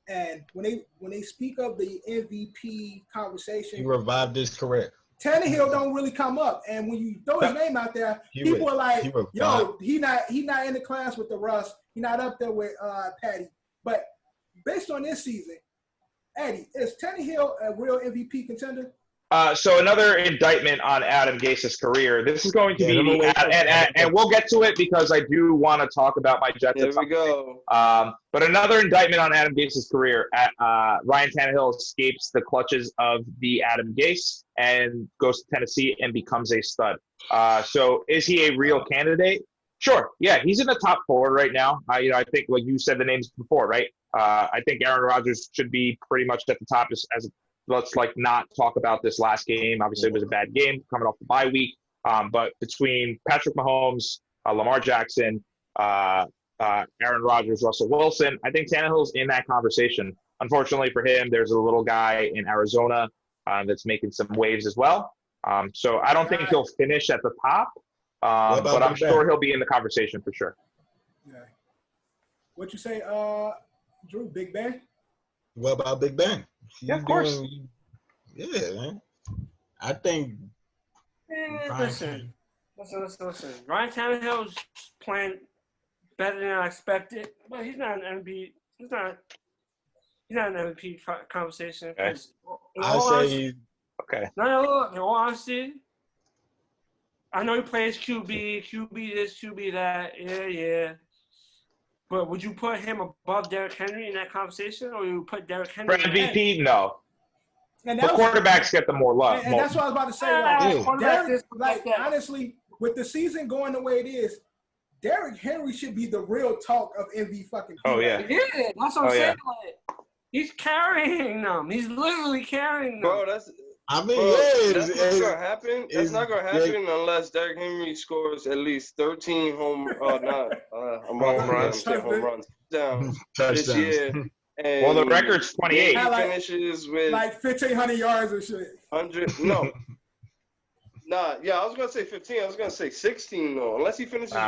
And when they speak of the MVP conversation, he revived his career. Tannehill don't really come up, and when you throw his name out there, people are like, "Yo, he not in the class with the Russ. He not up there with Patty." But based on this season, Eddie, is Tannehill a real MVP contender? So another indictment on Adam Gase's career. This is going to be, and we'll get to it because I do want to talk about my Jets. There we go. But another indictment on Adam Gase's career. Ryan Tannehill escapes the clutches of the Adam Gase and goes to Tennessee and becomes a stud. So is he a real candidate? Sure. Yeah, he's in the top 4 right now. I think, like you said the names before, right? I think Aaron Rodgers should be pretty much at the top as let's not talk about this last game. Obviously, it was a bad game coming off the bye week. But between Patrick Mahomes, Lamar Jackson, Aaron Rodgers, Russell Wilson, I think Tannehill's in that conversation. Unfortunately for him, there's a little guy in Arizona that's making some waves as well. So I don't think he'll finish at the top, but I'm sure he'll be in the conversation for sure. Yeah. What you say, Drew? Big Ben? What about Big Ben? Yeah, of course. Yeah, man. I think. Listen. Ryan Tannehill's playing better than I expected, but he's not an MVP. He's not an MVP conversation. Okay. I say okay. No, in all honesty, I know he plays QB this, QB that. Yeah. But would you put him above Derrick Henry in that conversation, or you put Derrick Henry for MVP? No. And the quarterbacks get the more love. And that's what I was about to say. Derrick, honestly, with the season going the way it is, Derrick Henry should be the real talk of MVP fucking. Oh yeah. Yeah, that's what I'm saying. Like, he's carrying them. He's literally carrying them. Bro, that's not gonna happen. That's not gonna happen unless Derrick Henry scores at least 13 home runs down this year. And well, the record's 28. He finishes with 1,500 yards or shit. 100. No. Nah, yeah, I was gonna say 15. I was gonna say 16 though. Unless he finishes with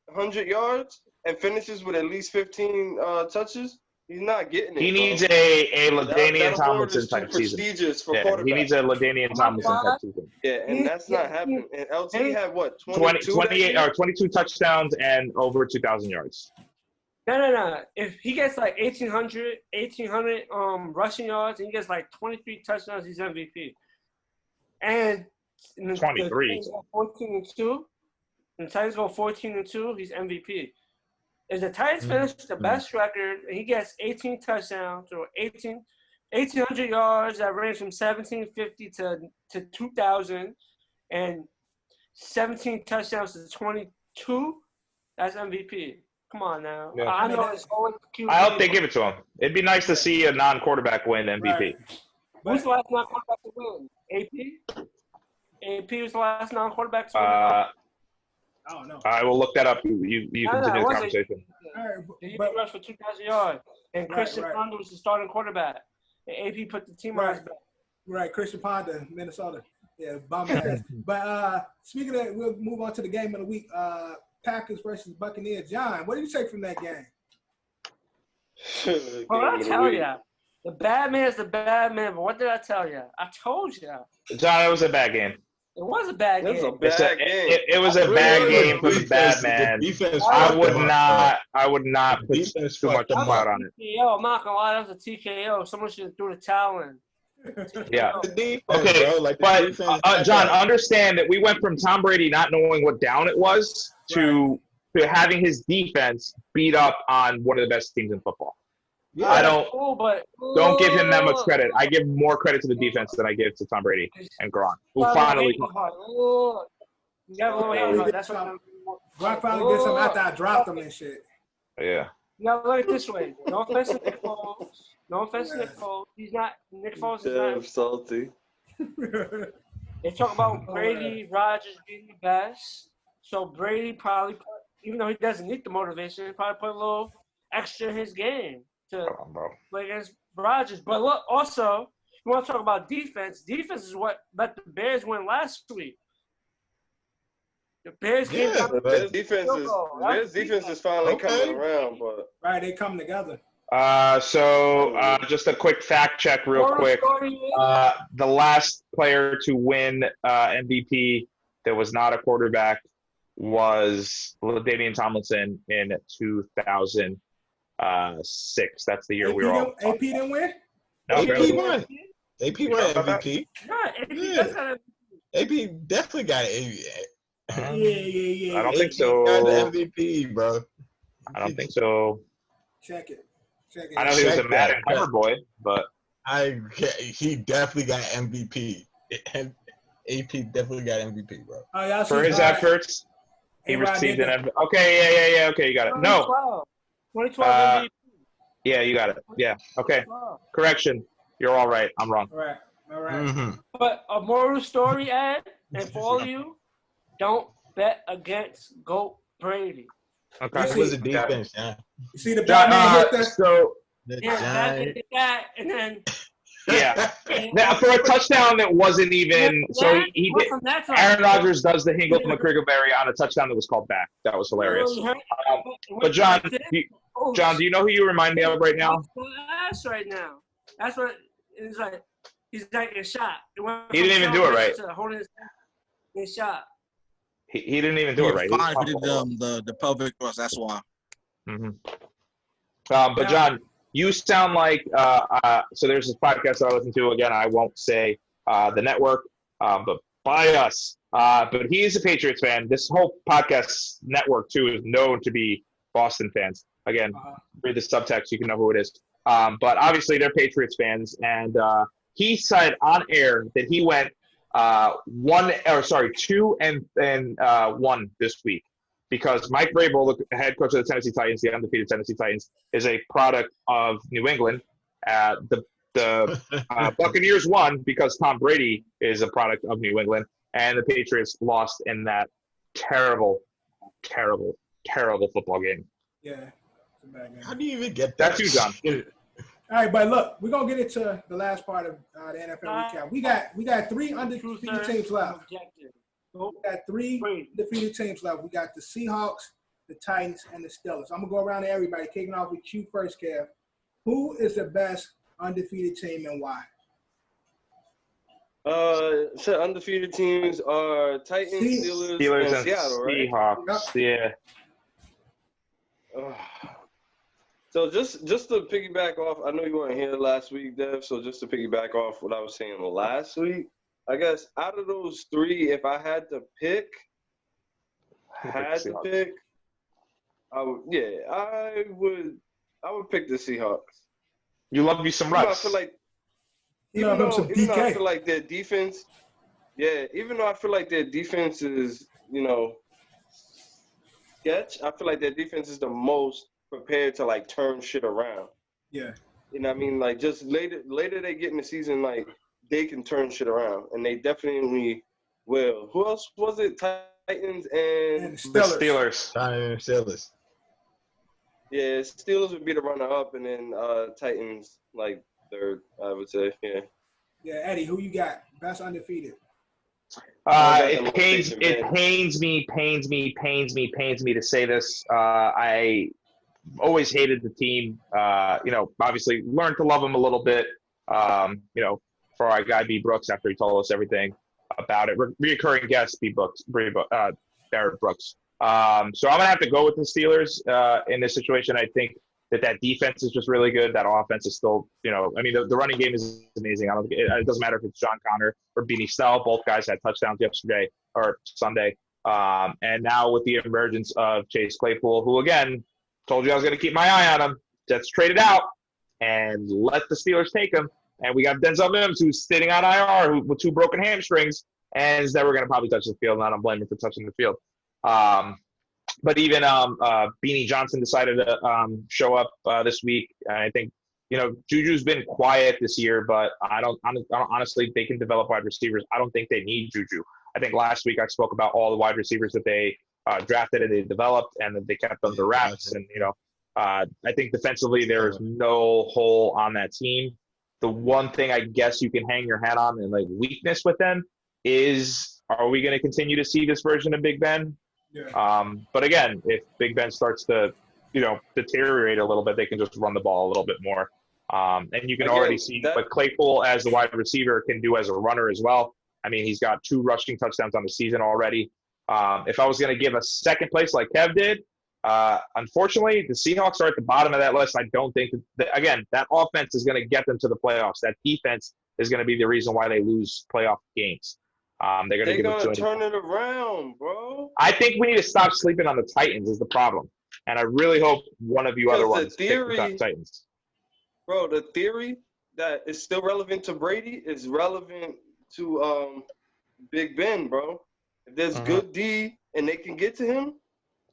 100 yards and finishes with at least 15 touches. He's not getting it. He needs bro. a That LaDainian award Tomlinson is too type season. prestigious for Yeah, quarterbacks. he needs a LaDainian Tomlinson type season. Yeah, and that's not happening. And LT had what, 22 28 or 22 touchdowns and over 2,000 yards. No. If he gets like 1,800 rushing yards and he gets like 23 touchdowns, he's MVP. And 23. 14-2. And the Titans go 14-2, he's MVP. If the Titans finish the best record and he gets 18 touchdowns or 1,800 yards that range from 1,750 to 2,000 and 17 touchdowns to 22, that's MVP. Come on now. Yeah. I know it's always cute. I hope they give it to him. It'd be nice to see a non-quarterback win MVP. Right. Who's the last non-quarterback to win? AP? AP was the last non-quarterback to win. I don't know. I will look that up. You continue the conversation. All right, He but rushed for 2,000 yards. And Christian right. Ponder was the starting quarterback. And AP put the team on his back. right, Christian Ponder, Minnesota. Yeah, bum ass. But speaking of, we'll move on to the game of the week. Packers versus Buccaneers. John, what do you take from that game? Well, I tell you, the bad man is the bad man. But what did I tell you? I told you. John, it was a bad game. It was a bad game. It was a bad game. It was a bad game for the bad man. I would not put too much thought on it. TKO. I'm not gonna lie, that was a TKO. Someone should have threw the towel in. Yeah. The defense, Okay, bro. Like the but defense, John, understand that we went from Tom Brady not knowing what down it was to having his defense beat up on one of the best teams in football. Yeah. I don't give him that much credit. I give more credit to the defense than I give to Tom Brady and Gronk, who finally. That's what Gronk finally did something after I dropped him and shit. Yeah. Now look at it this way. No offense to Nick Foles. No offense to Nick Foles. Nick Foles is not. Salty. They talk about Brady, Rodgers being the best. So Brady probably, even though he doesn't need the motivation, he probably put a little extra in his game to play against Rodgers. But look, also, you want to talk about defense. Defense is what let the Bears win last week. The Bears came down. Bears defense is finally coming around, but right, they come together. So just a quick fact check real quick. The last player to win MVP that was not a quarterback was LaDainian Tomlinson in 2006. That's the year we were all AP didn't win? No, AP won. AP won MVP. Yeah, AP definitely got it. Yeah. I don't think so. Got the MVP, bro. I don't think so. Check it. I know he was a Madden cover boy, but he definitely got MVP. And AP definitely got MVP, bro. For his efforts, he received an MVP. Okay, yeah. Okay, you got it. No. 2012 MVP. Yeah, you got it. Yeah. Okay. Correction. You're all right. I'm wrong. All right. Mm-hmm. But a moral story, Ed, and for all of you, don't bet against GOAT Brady. Okay. It was a defense, yeah. You see the Batman hit that? So that, and then now, for a touchdown that wasn't even he did. Aaron Rodgers does the Hingle to McGregorberry on a touchdown that was called back. That was hilarious. But John, do you know who you remind me of right now? Right now. That's what it's like. He's like a shot. He didn't even do it right. Holding his shot. He didn't even do it right. The pelvic thrust. That's why. Mm-hmm. But John, you sound like so there's this podcast that I listen to. Again, I won't say the network, but by us. But he is a Patriots fan. This whole podcast network too is known to be Boston fans. Again, read the subtext, you can know who it is. But obviously they're Patriots fans, and he said on air that he went 2 and 1 this week because Mike Vrabel, the head coach of the Tennessee Titans, the undefeated Tennessee Titans, is a product of New England. The Buccaneers won because Tom Brady is a product of New England, and the Patriots lost in that terrible football game. Yeah, it's a bad game. How do you even get that? That's you, John. All right, but look, we're gonna get into the last part of the NFL recap. We got 3 undefeated teams left. We got 3 undefeated teams left. We got the Seahawks, the Titans, and the Steelers. I'm gonna go around to everybody, kicking off with you first, Kev. Who is the best undefeated team and why? So undefeated teams are Titans, Steelers, Steelers and and Seattle, right? Seahawks. Yeah. So just to piggyback off, I know you weren't here last week, Dev. So just to piggyback off what I was saying last week, I guess out of those three, if I had to pick, I would pick the Seahawks. You love me some Even though I Russ. feel like, Even though I feel like their defense, even though I feel like their defense is, sketch, I feel like their defense is the most prepared to like turn shit around. Yeah. You know what I mean? Like just later they get in the season, like they can turn shit around, and they definitely will. Who else was it? Titans and The Steelers. Steelers. Yeah, Steelers would be the runner-up, and then Titans like third, I would say. Yeah. Yeah, Eddie, who you got? Best undefeated. It pains me to say this. I always hated the team. Obviously learned to love them a little bit. For our guy B Brooks after he told us everything about it. Reoccurring guest B Brooks, Barrett Brooks. So I'm gonna have to go with the Steelers in this situation. I think that defense is just really good. That offense is still, the running game is amazing. It doesn't matter if it's John Connor or Beanie Snell. Both guys had touchdowns yesterday or Sunday. And now with the emergence of Chase Claypool, who again told you I was going to keep my eye on him, just traded out and let the Steelers take him. And we got Denzel Mims, who's sitting on IR with 2 broken hamstrings, and is never going to probably touch the field. And I don't blame him for touching the field. But even Beanie Johnson decided to show up this week. And I think, Juju's been quiet this year, but I don't honestly, they can develop wide receivers. I don't think they need Juju. I think last week I spoke about all the wide receivers that they drafted and they developed and that they kept under wraps. And, I think defensively there's no hole on that team. The one thing I guess you can hang your hat on and like weakness with them is, are we going to continue to see this version of Big Ben? Yeah. But again, if Big Ben starts to, deteriorate a little bit, they can just run the ball a little bit more. And you can already see what Claypool as the wide receiver can do as a runner as well. I mean, he's got 2 rushing touchdowns on the season already. If I was going to give a second place like Kev did, unfortunately, the Seahawks are at the bottom of that list. I don't think that offense is going to get them to the playoffs. That defense is going to be the reason why they lose playoff games. They're going to turn it around, bro. I think we need to stop sleeping on the Titans is the problem. And I really hope one of you other ones pick the Titans. Bro, the theory that is still relevant to Brady is relevant to Big Ben, bro. If there's good D and they can get to him,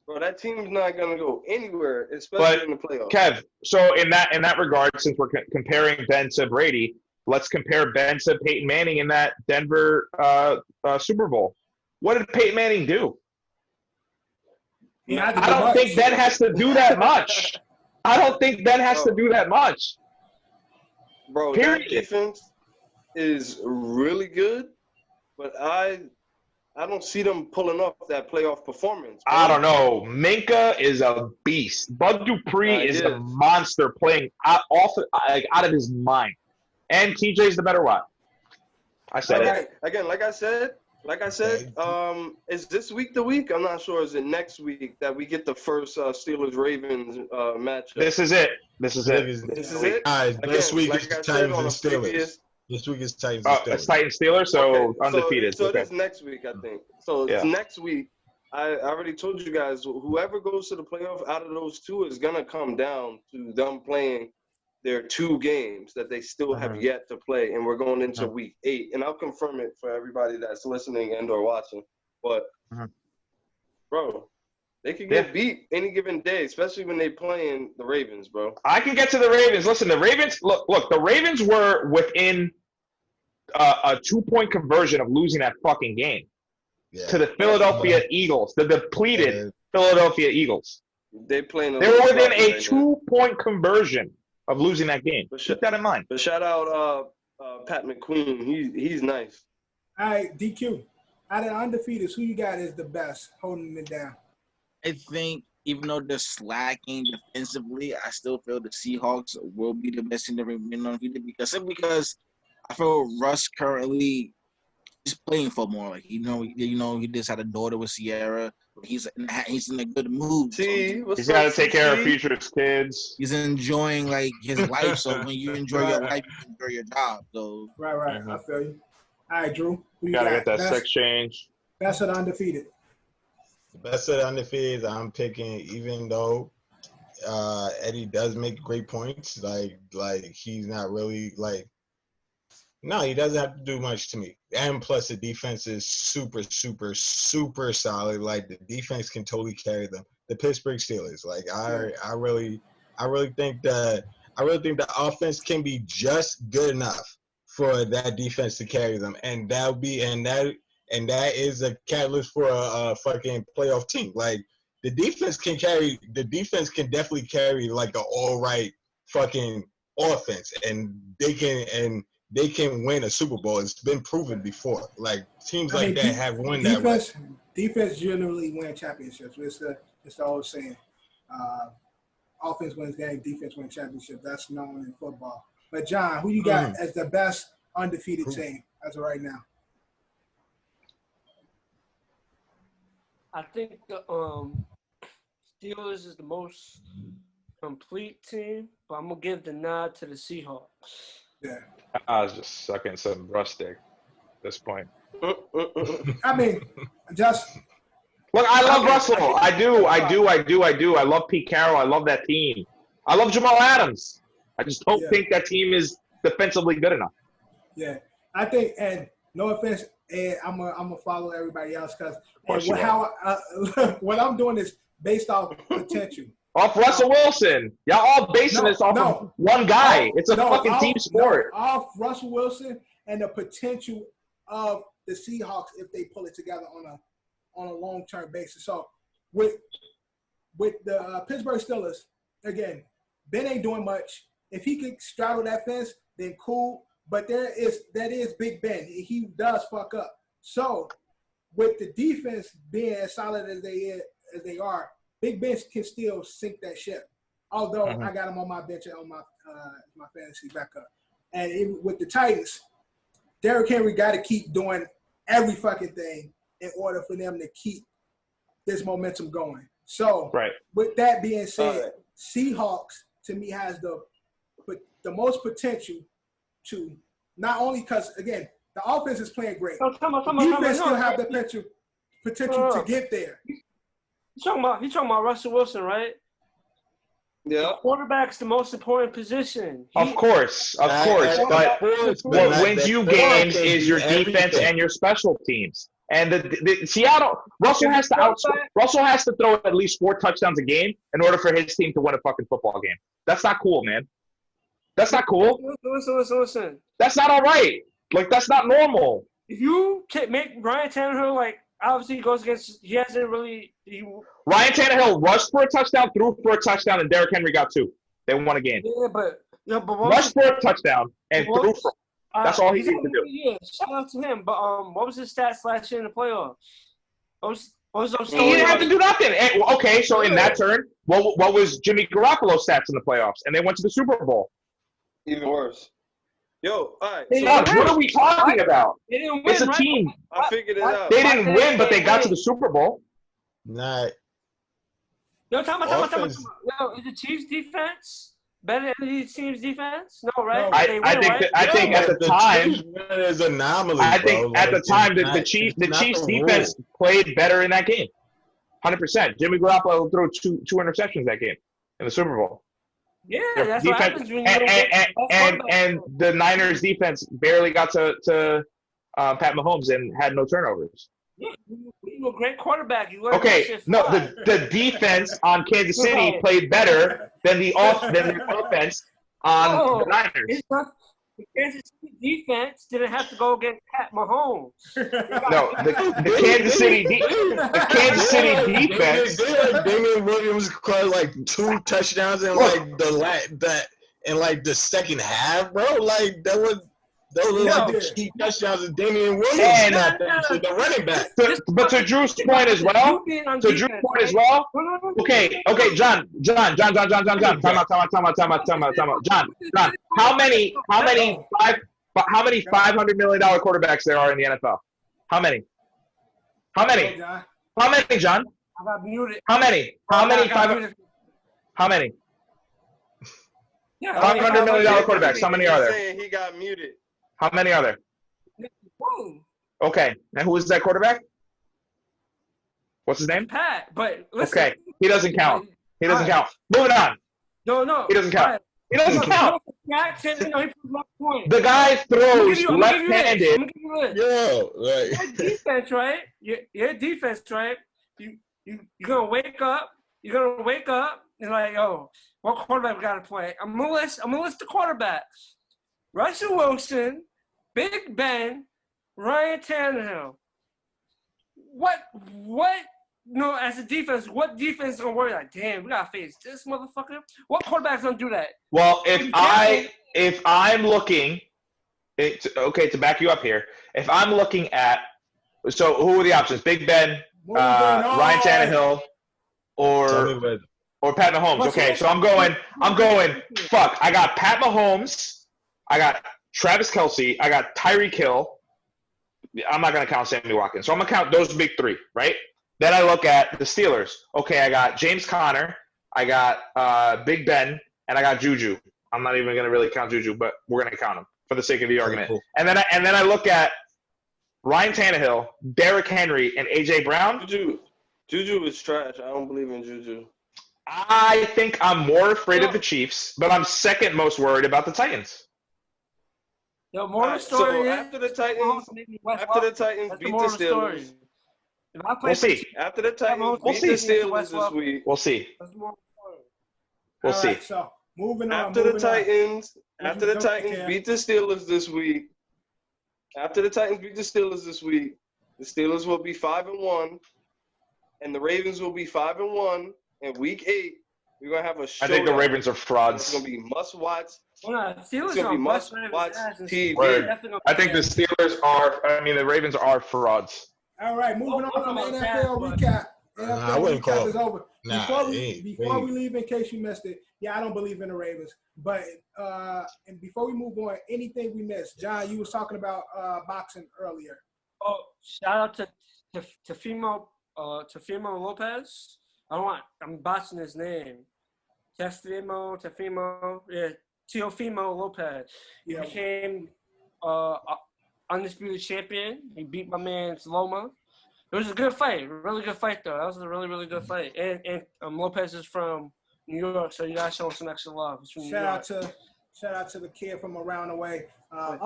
bro, that team's not going to go anywhere, especially in the playoffs. Kev, so in that regard, since we're comparing Ben to Brady, let's compare Ben to Peyton Manning in that Denver Super Bowl. What did Peyton Manning do? I don't think Ben has to do that much. Bro, that defense is really good, but I don't see them pulling off that playoff performance. Bro. I don't know. Minka is a beast. Bud Dupree is a monster playing out of his mind. And TJ's the better one. I said it. Again, like I said, is this week the week? I'm not sure. Is it next week that we get the first Steelers-Ravens matchup? This is it. This is it? This week is Titans and Steelers. This week is Titans and Steelers. It's Titans Steelers, so undefeated. So it is next week, I think. So it's next week. I already told you guys, whoever goes to the playoff out of those 2 is going to come down to them playing their 2 games that they still have yet to play, and we're going into week 8. And I'll confirm it for everybody that's listening and or watching. But, bro, they could get beat any given day, especially when they playing the Ravens, bro. I can get to the Ravens. Listen, the Ravens – look, the Ravens were within a 2-point conversion of losing that fucking game to the Philadelphia Eagles, the depleted Philadelphia Eagles. They were within a 2-point conversion of losing that game. Keep that in mind. But shout out Pat McQueen. He's nice. All right, DQ. Out of the undefeateds, who you got is the best holding it down? I think even though they're slacking defensively, I still feel the Seahawks will be the best team to remain undefeated because I feel Russ currently is playing for more. Like he just had a daughter with Sierra. He's in a good mood. See, So He's got to take care of Future's kids. he's enjoying like his life. So when you enjoy your life, you enjoy your job. So Right. I feel you. All right, Drew. Who you Got to got? get that sex change. Best of the undefeated. Best of the undefeated, I'm picking, even though Eddie does make great points. Like he's not really like. No, he doesn't have to do much to me. And plus, the defense is super, super, super solid. Like the defense can totally carry them. The Pittsburgh Steelers. Like I really think the offense can be just good enough for that defense to carry them, and that is a catalyst for a fucking playoff team. Like the defense can definitely carry like an all right fucking offense, and they can win a Super Bowl. It's been proven before. Like teams like that have won that way. Defense generally win championships. It's the old saying. Offense wins game, defense wins championship. That's known in football. But John, who you got as the best undefeated team as of right now? I think the Steelers is the most complete team, but I'm gonna give the nod to the Seahawks. Yeah. I was just sucking some rustic at this point. I mean, just look. I love Russell. I do. I love Pete Carroll. I love that team. I love Jamal Adams. I just don't think that team is defensively good enough. Yeah, I think, and no offense, and I'm gonna follow everybody else because what I'm doing is based off potential. Off Russell Wilson. Y'all all basing this off of one guy. It's a fucking team sport. Off Russell Wilson and the potential of the Seahawks if they pull it together on a long-term basis. So with the Pittsburgh Steelers, again, Ben ain't doing much. If he could straddle that fence, then cool. But that is Big Ben. He does fuck up. So with the defense being as solid as they are, Big Ben can still sink that ship. Although I got him on my bench and on my fantasy backup. And with the Titans, Derrick Henry got to keep doing every fucking thing in order for them to keep this momentum going. So with that being said, Seahawks to me has the most potential to not only because again the offense is playing great, defense still have the potential to get there. He's talking about Russell Wilson, right? Yeah. The quarterback's the most important position. Of course. But what wins you games is your defense and your special teams. And the Seattle Russell has to throw at least 4 touchdowns a game in order for his team to win a fucking football game. That's not cool, man. That's not cool. Listen. That's not all right. Like that's not normal. If you make Ryan Tannehill like obviously goes against Ryan Tannehill rushed for a touchdown, threw for a touchdown, and Derrick Henry got 2. They won a game. Yeah, but rushed for a touchdown and threw for. That's all he needed to do. Yeah, shout out to him. But what was his stats last year in the playoffs? He didn't have to do nothing. Okay, so in that turn, what was Jimmy Garoppolo's stats in the playoffs? And they went to the Super Bowl. Even worse. Yo, all right. What are we talking about? They didn't win, it's a team. I figured it out. They didn't win, but they got to the Super Bowl. Nah. Yo, time. Yo, is the Chiefs' defense better than these teams' defense? No, right? I think at the time is anomaly. I think at the time the Chiefs defense played better in that game. 100%. Jimmy Garoppolo threw two interceptions that game in the Super Bowl. Yeah, that's what happens when you and the Niners defense barely got to Pat Mahomes and had no turnovers. Yeah, you're a great quarterback. The defense on Kansas City played better than the offense on the Niners. The Kansas City defense didn't have to go against Pat Mahomes. No, the Kansas City defense. Damian Williams caught like 2 touchdowns in like the second half, bro. Like that was Those are like the key touchdowns of Damian Williams. The running back. But to Drew's point as well. Okay, John. Time out. John, how many $500 million quarterbacks there are in the NFL? How many, John? I got muted. How many? Yeah, $500 million quarterbacks. How many are there? Saying he got muted. How many are there? Okay, and who is that quarterback? What's his name? Pat, but listen. Okay, he doesn't count. Moving on. No. He doesn't count. He doesn't count. The guy throws left-handed. Yo, right. Defense, right? Your defense, right? You're gonna wake up. And like, oh, what quarterback we gotta play? I'm gonna list the quarterbacks: Russell Wilson, Big Ben, Ryan Tannehill. What? No, as a defense, what defense is gonna worry? Like, damn, we gotta face this motherfucker. What quarterback's gonna do that? Well, if I'm looking, to back you up here, if I'm looking at, so who are the options? Big Ben, Ryan Tannehill, or Pat Mahomes. Okay, so I'm going. Fuck, I got Pat Mahomes, I got Travis Kelce, I got Tyreek Hill. I'm not gonna count Sammy Watkins, so I'm gonna count those big three, right? Then I look at the Steelers. Okay, I got James Conner, I got Big Ben, and I got Juju. I'm not even gonna really count Juju, but we're gonna count him for the sake of the argument. Cool. And then I look at Ryan Tannehill, Derrick Henry, and AJ Brown. Juju is trash. I don't believe in Juju. I think I'm more afraid of the Chiefs, but I'm second most worried about the Titans. The moral story is after the Titans beat the Steelers. We'll see. After the Titans beat the Steelers this week. We'll see. We'll see. Right, so moving on. After the Titans beat the Steelers this week. The Steelers will be 5-1, and the Ravens will be 5-1. In week 8, we're gonna have a show. I think the Ravens are frauds. It's gonna be must-watch. Steelers it's gonna be must-watch TV. I think the Steelers are. I mean, the Ravens are frauds. All right, moving on from the NFL recap. I wouldn't call it. Is over. Before we leave, in case you missed it, I don't believe in the Ravens. But and before we move on, anything we missed, John, you was talking about boxing earlier. Oh, shout out to Teofimo Lopez. I'm botching his name. Teofimo Lopez. He became undisputed champion. He beat my man Loma. It was a good fight, really good fight though. That was a really, really good fight. And Lopez is from New York, so you gotta show him some extra love. Shout out to the kid from around the way. But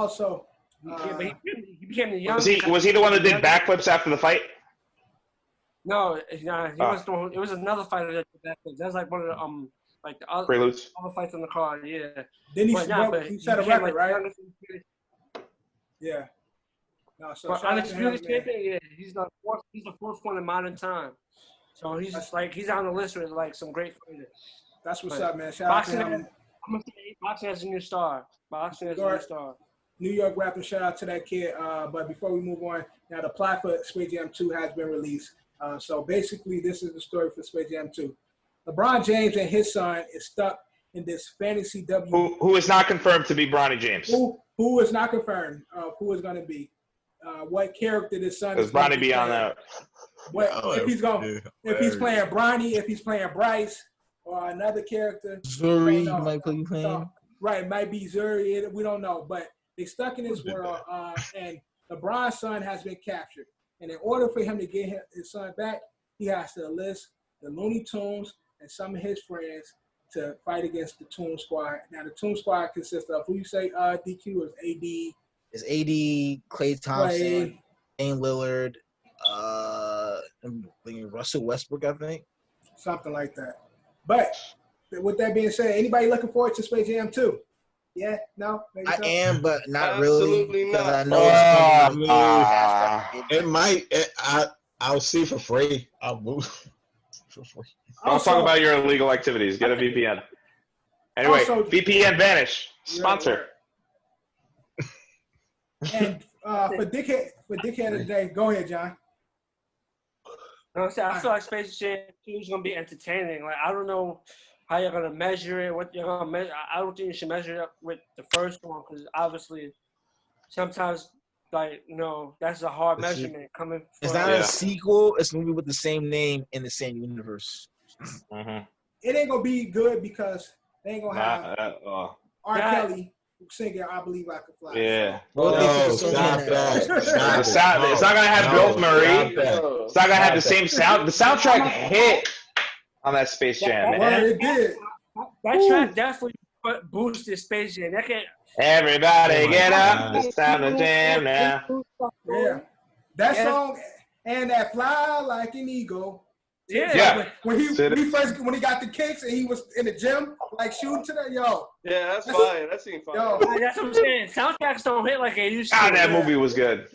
he became the young. Was he the one that did backflips after the fight? No, he was the one. It was another fighter that did backflips. That was like one of the like the other preludes. Other fights on the card. Yeah. Then he set a record, right? Yeah. No, so undisputed champion. Yeah, he's the fourth one in modern time. So he's just like he's on the list with like some great fighters. That's what's up, man. Shout out to him. I'm gonna say boxing has a new star. New York rapping. Shout out to that kid. But before we move on, now the plot for Space Jam 2 has been released. So basically, this is the story for Space Jam 2. LeBron James and his son is stuck in this fantasy W. Who is not confirmed to be Bronny James? Who is not confirmed? Who is going to be? What character this son is? Does Bronny be on that? If he's playing Bronny, if he's playing Bryce or another character. Zuri might be playing. Right, might be Zuri. We don't know, but they're stuck in this world, and LeBron's son has been captured. And in order for him to get his son back, he has to enlist the Looney Tunes and some of his friends to fight against the Toon Squad. Now, the Toon Squad consists of who you say DQ is AD. It's AD, Klay Thompson, Dame Lillard, Russell Westbrook, I think. Something like that. But with that being said, anybody looking forward to Space Jam 2? Yeah? No? Maybe I am, but not Absolutely really. Not. I know it might. I'll see for free. I'll move for free. Don't talk about your illegal activities. Get a VPN. Anyway, VPN Vanish. Sponsor. And for dickhead of the day, go ahead, John. No, I feel like Space Jam 2 is gonna be entertaining. Like I don't know how you're gonna measure it, what you're gonna measure. I don't think you should measure it up with the first one because obviously sometimes that's a hard measurement coming. It's not a sequel. It's a movie with the same name in the same universe. It ain't gonna be good because they ain't gonna have R. Kelly singing "I Believe I Can Fly." Yeah. Stop that. It's not gonna have Bill Murray. It's not gonna have the same sound. The soundtrack hit on that Space Jam. Well, it did. That track definitely boosted Space Jam. Everybody get up. It's time to jam now. Yeah. That song and that "Fly Like an Eagle." Yeah. When he got the kicks and he was in the gym, like shooting to that, Yeah, that's fine. That seemed fine. That's what I'm saying. Soundtracks don't hit like they used to. That movie was good.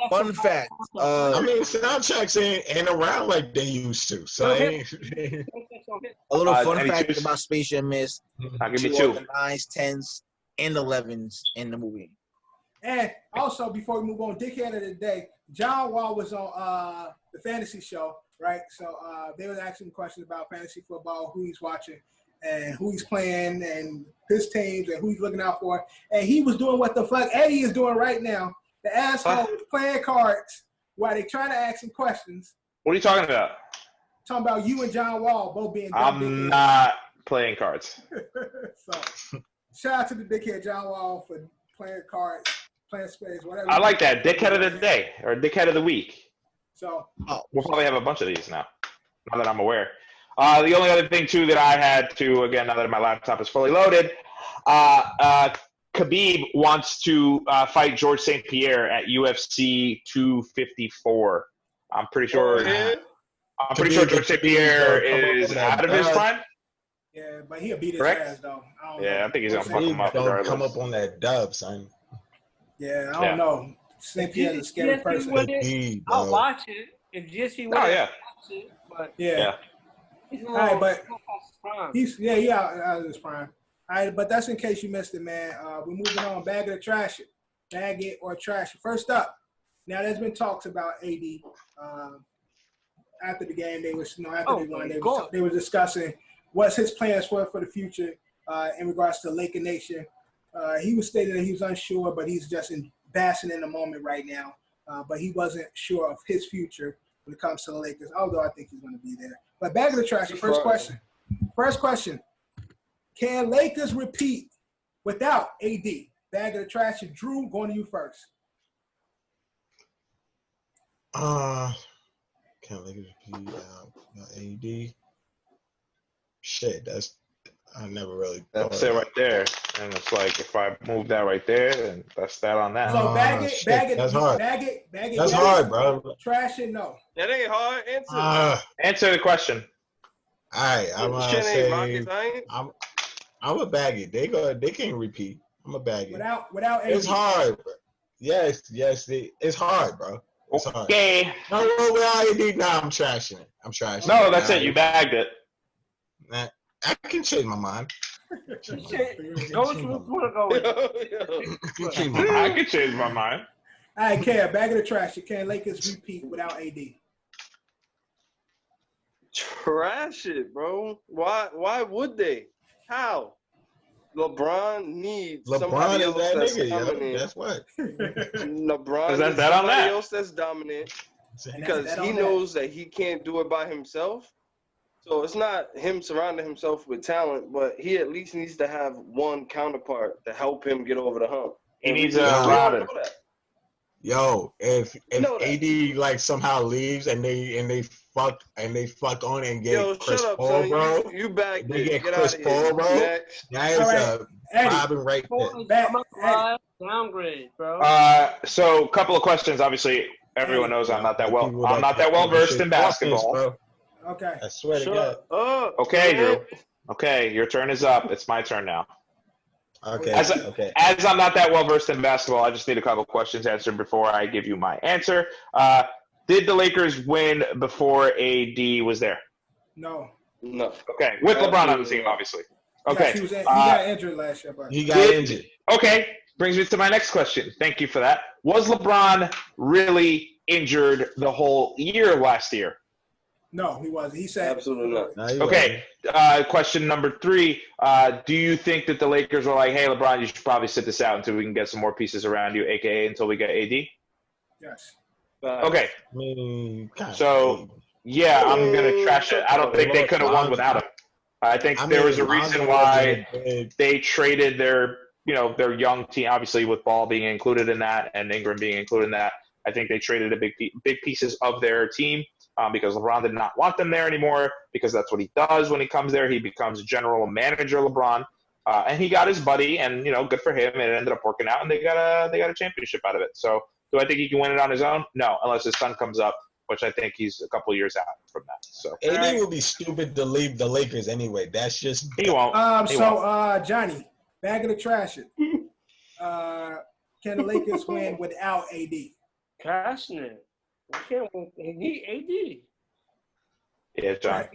Fun fact. Soundtracks ain't around like they used to. So a little fun fact about Space Jam is I'll give you 2. The 9s, 10s, and 11s in the movie. And also, before we move on, Dickhead of the Day, John Wall was on the fantasy show, right? So they were asking questions about fantasy football, who he's watching, and who he's playing, and his teams, and who he's looking out for. And he was doing what the fuck Eddie is doing right now. The asshole is playing cards while they trying to ask him questions. What are you talking about? Talking about you and John Wall both being I'm not playing cards. So, shout out to the dickhead John Wall for playing cards, playing space, whatever. I like that. Dickhead of the day or dickhead of the week. So we'll probably have a bunch of these now that I'm aware. The only other thing, too, that I had to, again, now that my laptop is fully loaded, Khabib wants to fight George St. Pierre at UFC 254. I'm pretty sure George St. Pierre is out of his prime. Yeah, but he'll beat his ass, though. I think he's going to fuck him up regardless. Come up on that dub, son. Yeah, I don't know. St. Pierre's a scary person. I'll watch it. If GSP wins, I'll watch it. But he's all right, but he's out of his prime. All right, but that's in case you missed it, man. We're moving on. Bag it or trash it. Bag it or trash it. First up, now there's been talks about AD. After the game, they was after they won, they were discussing what's his plans for the future in regards to Laker Nation. He was stating that he was unsure, but he's just basking in the moment right now. But he wasn't sure of his future when it comes to the Lakers, although I think he's going to be there. But back to the trash. First question. Can Lakers repeat without AD? Bag of the trash. Drew, going to you first. Can Lakers repeat without AD? Shit, I never really. That's it right there. And it's like, if I move that right there, then that's that on that. So bag it. That's hard. Bag it. That's hard, bro. Trash it, no. That ain't hard. Answer. Answer the question. All right, I'm gonna say I'm a bag it. They can't repeat. I'm a bag it. Without AD. It's hard, bro. Yes, it's hard, bro. It's hard. Okay. No, without AD, nah, I'm trashing it. No, that's it. You bagged it. Nah, I can change my mind. Go with you want to go with. I can change my mind. All right, Kev, bag of the trash. Can Lakers repeat without AD? Trash it, bro. Why would they? How? LeBron needs somebody else that's dominant. That's what. LeBron needs somebody else that's dominant because he knows that he can't do it by himself. So it's not him surrounding himself with talent, but he at least needs to have one counterpart to help him get over the hump. He needs a Robin. Yo, if AD like somehow leaves and they fuck on and get Chris Paul, bro. You back they get Chris Paul, bro. That is a Robin right there. Downgrade, bro. So a couple of questions. Obviously, everyone knows I'm not that well versed in basketball. Bro. Okay. I swear to God. Okay, Drew. Okay, your turn is up. It's my turn now. Okay. As I'm not that well versed in basketball, I just need a couple questions answered before I give you my answer. Did the Lakers win before AD was there? No. Okay, with LeBron on the team, obviously. Okay. He got injured last year, but he got injured. Okay. Brings me to my next question. Thank you for that. Was LeBron really injured the whole year last year? No, he wasn't. He said Absolutely not. No, he Okay. Question number 3. Do you think that the Lakers were like, hey, LeBron, you should probably sit this out until we can get some more pieces around you, a.k.a. until we get AD? yes. Okay. I mean, So, yeah, I'm going to trash it. I don't think they could have won without him. I think there was a reason why they traded their young team, obviously with Ball being included in that and Ingram being included in that. I think they traded big pieces of their team because LeBron did not want them there anymore because that's what he does when he comes there. He becomes general manager LeBron. And he got his buddy, and, good for him. It ended up working out, and they got a championship out of it. So do I think he can win it on his own? No, unless his son comes up, which I think he's a couple of years out from that. So AD would be stupid to leave the Lakers anyway. That's just he won't. Johnny, bag of the trash it. Can the Lakers win without AD? Trashing it. We can't win. They need AD. Yeah, John.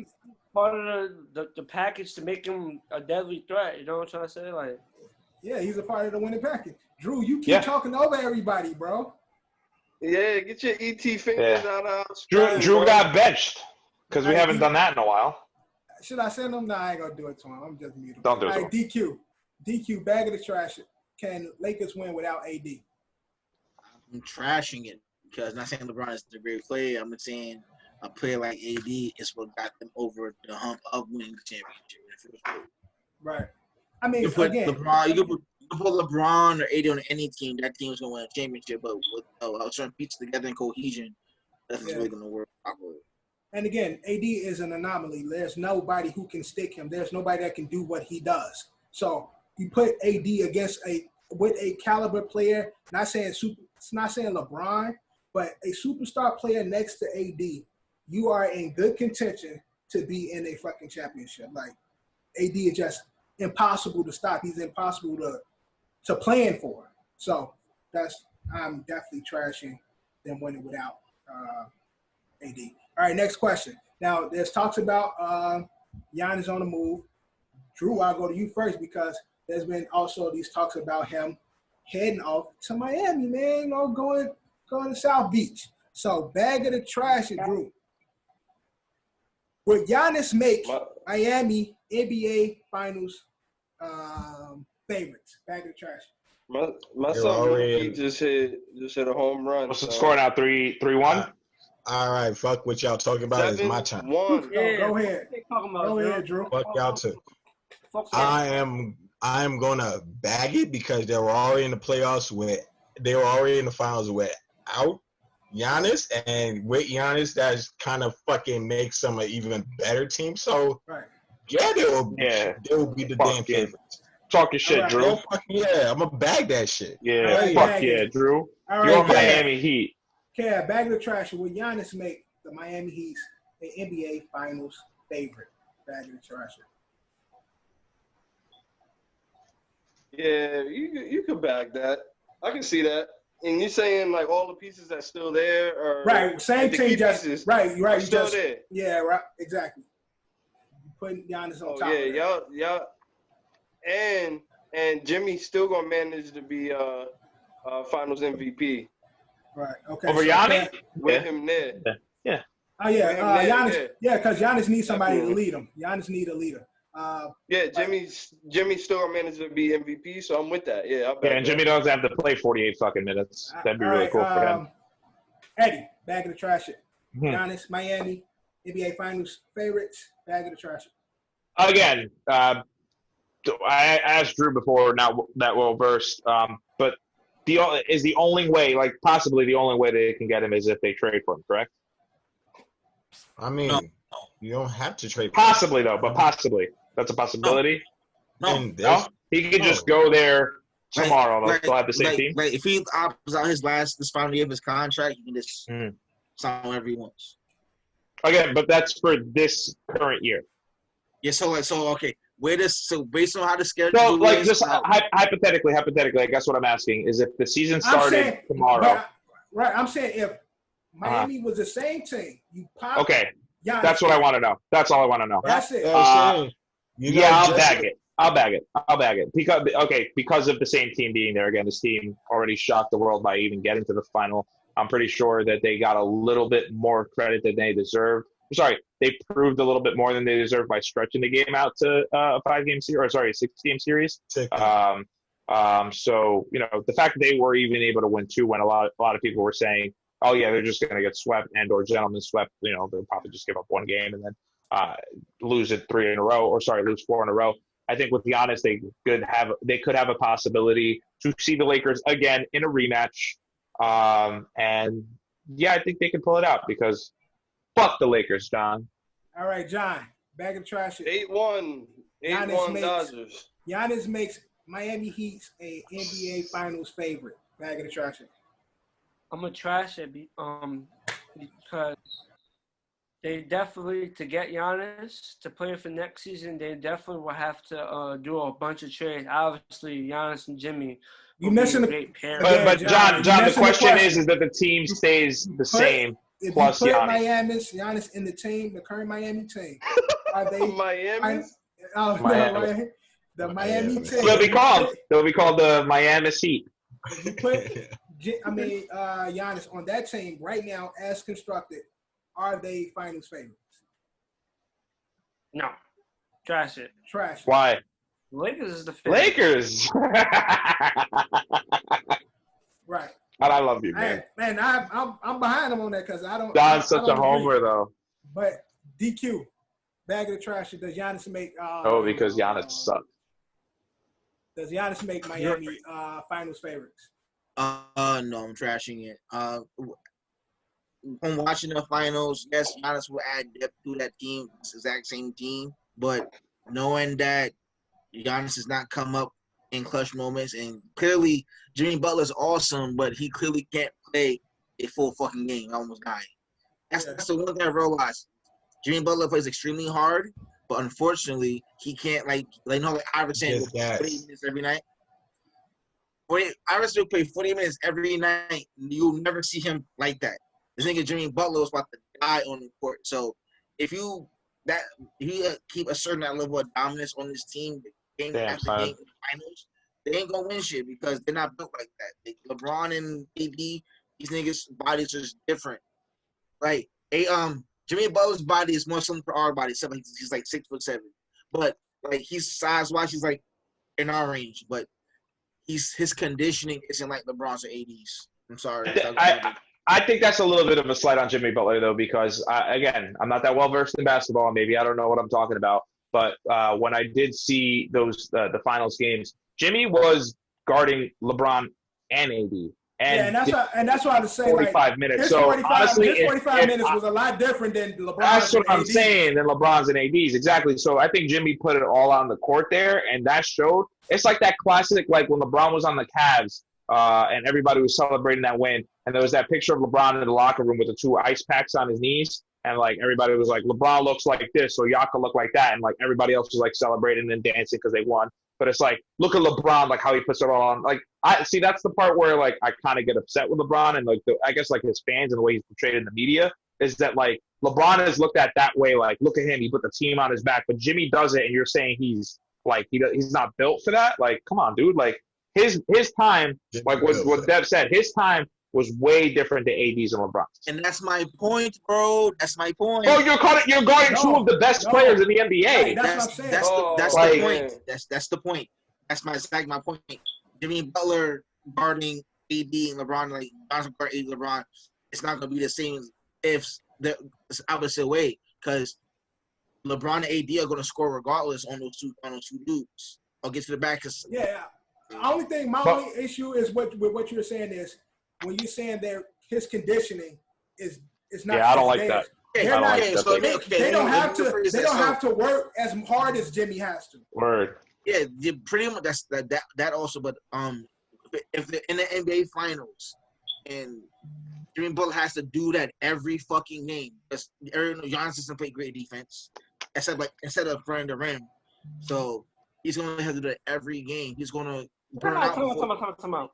Part of the package to make him a deadly threat. You know what I'm trying to say? Like, yeah, he's a part of the winning package. Drew, you keep talking over everybody, bro. Yeah, get your ET fingers out of Drew got benched because we haven't done that in a while. Should I send him? Nah, I ain't gonna do it to him. I'm just muted. Don't do it All to right, DQ, bag of the trash. Can Lakers win without AD? I'm trashing it because I'm not saying LeBron is a great player. I'm saying a player like AD is what got them over the hump of winning the championship in the first place. Right. I mean, You put again, LeBron, you could put LeBron or AD on any team. That team is going to win a championship, but with certain pieces together in cohesion, that's really going to work properly. And again, AD is an anomaly. There's nobody who can stick him. There's nobody that can do what he does. So you put AD against with a caliber player. Not saying LeBron, but a superstar player next to AD. You are in good contention to be in a fucking championship. Like, AD is just impossible to stop. He's impossible to plan for. So I'm definitely trashing them winning without AD. All right, next question. Now, there's talks about Giannis on the move. Drew, I'll go to you first because there's been also these talks about him heading off to Miami, man, going to South Beach. So, bag of the trash, and Drew. Would Giannis make Miami NBA Finals favorites? Bag of the trash. My son Mookie just hit a home run. What's the score now? 3-1? all right, fuck what y'all talking about. It's my turn. 7-1. Yeah, Go ahead. Go ahead, Drew. Fuck y'all too. I am gonna bag it because they were already in the playoffs they were already in the finals without Giannis, and with Giannis, that's kind of fucking makes them an even better team. So yeah, they will be the damn favorites. Talk your shit, Drew. Yeah, I'm gonna bag that shit. Yeah, fuck yeah, Drew. You're Miami Heat. Yeah, bag of the trash. Will Giannis make the Miami Heat the NBA Finals favorite? Bag of the trash. Yeah, you could bag that. I can see that. And you're saying like all the pieces that's still there are right. Same like team, just right. You still just there. Yeah, right. Exactly. Putting Giannis on top. Yeah, y'all, and Jimmy still gonna manage to be Finals MVP. Right. Okay. Over Giannis? With him there. Yeah. Oh yeah, Giannis. Yeah, because Giannis needs somebody to lead him. Giannis need a leader. Yeah, Jimmy's still gonna manage to be MVP, so I'm with that. Yeah, and Jimmy doesn't have to play 48 fucking minutes. That'd be really cool for him. Eddie, bag of the trash. Giannis, Miami, NBA Finals favorites. Bag of the trash. Again, I asked Drew before, not that well versed, but the only way, like possibly the only way they can get him is if they trade for him, correct? I mean, you don't have to trade. Possibly though, but possibly that's a possibility. No, he could just go there tomorrow. They'll still have the same team. Like if he opts out this final year of his contract, he can just sign whenever he wants. Again, but that's for this current year. Yeah. So okay. So based on how the schedule So like is, just hypothetically, I guess what I'm asking is if the season started tomorrow. I'm saying if Miami was the same team, you pop. Okay. Giannis. That's what I want to know. That's all I want to know. That's it. I'll bag it. I'll bag it because of the same team being there again. This team already shocked the world by even getting to the final. I'm pretty sure that they got a little bit more credit than they deserved. Sorry, they proved a little bit more than they deserved by stretching the game out to a 6-game series. So the fact that they were even able to win 2 when a lot of people were saying, oh yeah, they're just going to get swept or gentlemen swept. They'll probably just give up 1 game and then lose 4 in a row. I think with Giannis, they could have a possibility to see the Lakers again in a rematch. And yeah, I think they can pull it out because fuck the Lakers, John. All right, John, bag of trash. 8-1 Dodgers. Giannis makes Miami Heat a NBA Finals favorite. Bag of the trash. I'm gonna trash it because they definitely, to get Giannis to play for next season, they definitely will have to do a bunch of trades. Obviously, Giannis and Jimmy. You missing a the great pair. But John, the question is that the team stays the same. If plus you put Giannis. Giannis in the current Miami team, are they Miami? Miami. The Miami team. They'll be called the Miami Heat. If you put, Giannis on that team right now, as constructed, are they Finals favorites? No, trash it. Trash. Why? Lakers is the favorite. Lakers. Right. But I love you, man. I'm behind him on that because I don't. John's such I don't a homer, agree. though. But DQ, bag of the trash. Does Giannis make? Because Giannis sucks. Does Giannis make Miami Finals favorites? No, I'm trashing it. From watching the finals, yes, Giannis will add depth to that team, this exact same team. But knowing that Giannis has not come up in clutch moments, and clearly Jimmy Butler's awesome, but he clearly can't play a full fucking game. I almost died. That's the one thing I realized. Jimmy Butler plays extremely hard, but unfortunately, he can't like Iverson 40 minutes every night. Iverson will play 40 minutes every night. You'll never see him like that. This nigga Jimmy Butler was about to die on the court. So if you keep asserting that level of dominance on this team, game after game in the finals, they ain't gonna win shit because they're not built like that. LeBron and AD, these niggas' bodies are just different. Like Jimmy Butler's body is more similar to our body, except he's like 6'7", but like he's size-wise, he's like in our range, but his conditioning isn't like LeBron's or AD's. I'm sorry. I think that's a little bit of a slight on Jimmy Butler, though, because, again, I'm not that well-versed in basketball. Maybe I don't know what I'm talking about. But when I did see those the finals games, Jimmy was guarding LeBron and AD. And that's why I was saying 45 minutes. So honestly, his 45 minutes was a lot different than LeBron's. That's what I'm AD's. saying, than LeBron's and AD's. Exactly. So I think Jimmy put it all on the court there, and that showed. It's like that classic, like when LeBron was on the Cavs, and everybody was celebrating that win, and there was that picture of LeBron in the locker room with the 2 ice packs on his knees, and like everybody was like, LeBron looks like this, so Yaka look like that, and like everybody else was like celebrating and dancing because they won. But it's like, look at LeBron, like how he puts it all on. Like I see, that's the part where like I kind of get upset with LeBron, and like I guess like his fans and the way he's portrayed in the media is that like LeBron is looked at that way. Like, look at him, he put the team on his back, but Jimmy does it, and you're saying he's like he's not built for that. Like, come on, dude. Like his time, like what Dev said, his time was way different than AD's and LeBron's. And that's my point, bro. That's my point. Oh, you're guarding 2 of the best players in the NBA. Right, that's what I'm saying. That's the point. That's the point. That's my point. Jimmy Butler guarding AD and LeBron, like Johnson guarding AD and LeBron, it's not gonna be the same if the opposite way, because LeBron and AD are gonna score regardless on those two dudes. I'll get to the back. My only issue is with what you're saying is when you're saying that his conditioning is not. Yeah, I don't like that. They don't have to work as hard as Jimmy has to. Word. Yeah, pretty much. That's that also. But if they're in the NBA Finals and Jimmy Butler has to do that every fucking game, because Giannis doesn't play great defense, instead of running the rim, so he's gonna have to do that every game. He's gonna burn out. Come out.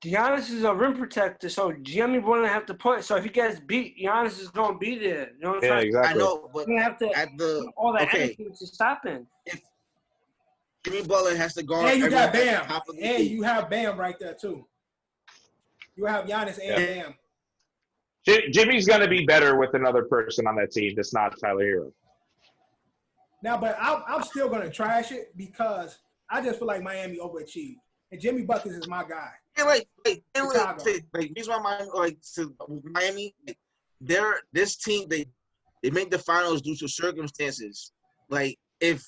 Giannis is a rim protector, so Jimmy wouldn't have to put. So if he gets beat, Giannis is gonna be there. You know what I'm Yeah, saying? exactly. I know, but You have to at the do all the okay, energy to stop him. if Jimmy Butler has to guard And you everyone got at the Bam. top of the And league. you have Bam right there, too. You have Giannis and Bam. Jimmy's going to be better with another person on that team that's not Tyler Hero. Now, but I'm still going to trash it because I just feel like Miami overachieved. And Jimmy Buckets is my guy. Yeah, Chicago. here's why Miami, this team they make the finals due to circumstances. Like if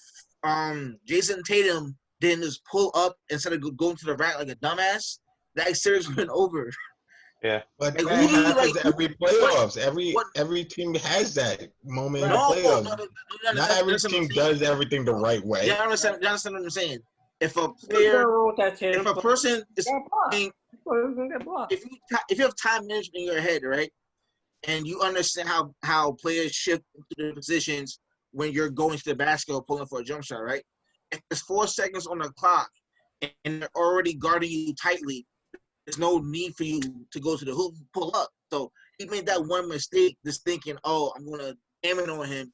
Jason Tatum didn't just pull up instead of going to the rack like a dumbass, that series went over. Yeah, but Like, that who do you, happens like, every playoffs. what- Every team has that moment No, in the playoffs. no, Not every that's what I'm team saying. does everything the right way. You understand what I'm saying? If a What's player, wrong with that, Tatum? if a person is Get blocked. playing, He's gonna get blocked. if you have time management in your head, right, and you understand how players shift into their positions when you're going to the basket or pulling for a jump shot, right? If there's 4 seconds on the clock and they're already guarding you tightly, there's no need for you to go to the hoop and pull up. So he made that one mistake, just thinking, "Oh, I'm gonna jam it on him.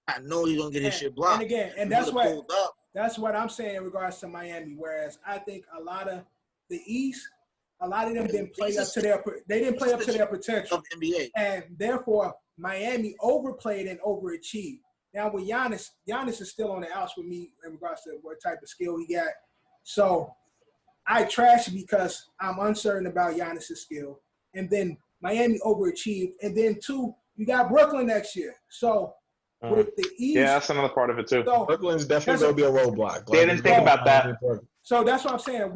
I know he's gonna get his shit blocked." And again, and He that's would've what pulled up. that's what I'm saying in regards to Miami. Whereas I think a lot of the East, a lot of them didn't play up to their potential, Of the NBA. and therefore Miami overplayed and overachieved. Now with Giannis is still on the outs with me in regards to what type of skill he got. So I trash it because I'm uncertain about Giannis' skill. And then Miami overachieved. And then, two, you got Brooklyn next year. So with the East. yeah, that's another part of it too. So, Brooklyn's definitely going to be a roadblock. They didn't think about that. so that's what I'm saying.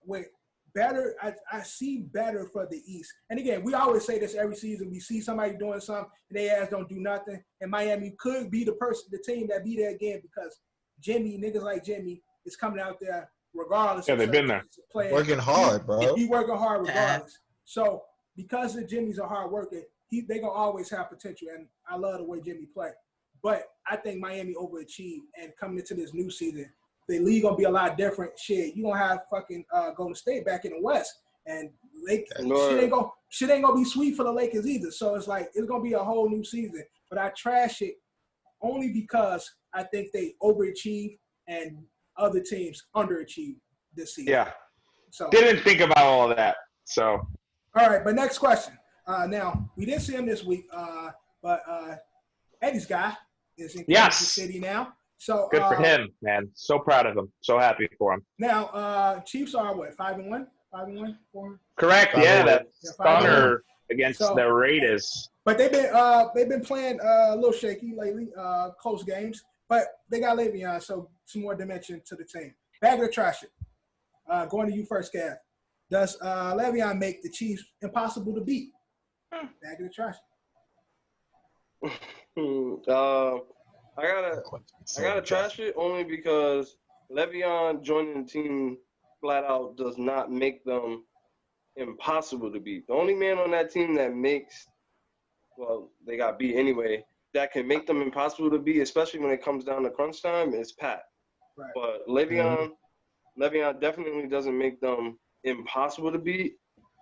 With better, I see better for the East. And again, we always say this every season. We see somebody doing something, and they ass don't do nothing. And Miami could be the team that be there again because niggas like Jimmy is coming out there regardless. Yeah, they've been there. Working hard, bro. He working hard regardless. So because the Jimmy's a hard worker, they gonna always have potential, and I love the way Jimmy play. But I think Miami overachieved, and coming into this new season, the league gonna be a lot different. Shit, you gonna have fucking Golden State back in the West, and shit ain't gonna be sweet for the Lakers either. So it's like it's gonna be a whole new season. But I trash it only because I think they overachieved and other teams underachieved this season. Yeah. So Didn't think about all of that. So all right, but next question. Now we didn't see him this week, but Eddie's guy is in Kansas City now. So good for him, man. So proud of him. So happy for him. Now Chiefs are what, 5-1? 5-1? 4? Correct. Yeah, that stunner against So- the Raiders. But they've been playing a little shaky lately, close games. But they got Le'Veon, so some more dimension to the team. Bag or trash it. Going to you first, Cav. Does Le'Veon make the Chiefs impossible to beat? Bag or trash it. I gotta trash it only because Le'Veon joining the team flat out does not make them impossible to beat. The only man on that team that makes, well, they got beat anyway, that can make them impossible to beat, especially when it comes down to crunch time, is Pat. Right. But Le'Veon definitely doesn't make them impossible to beat.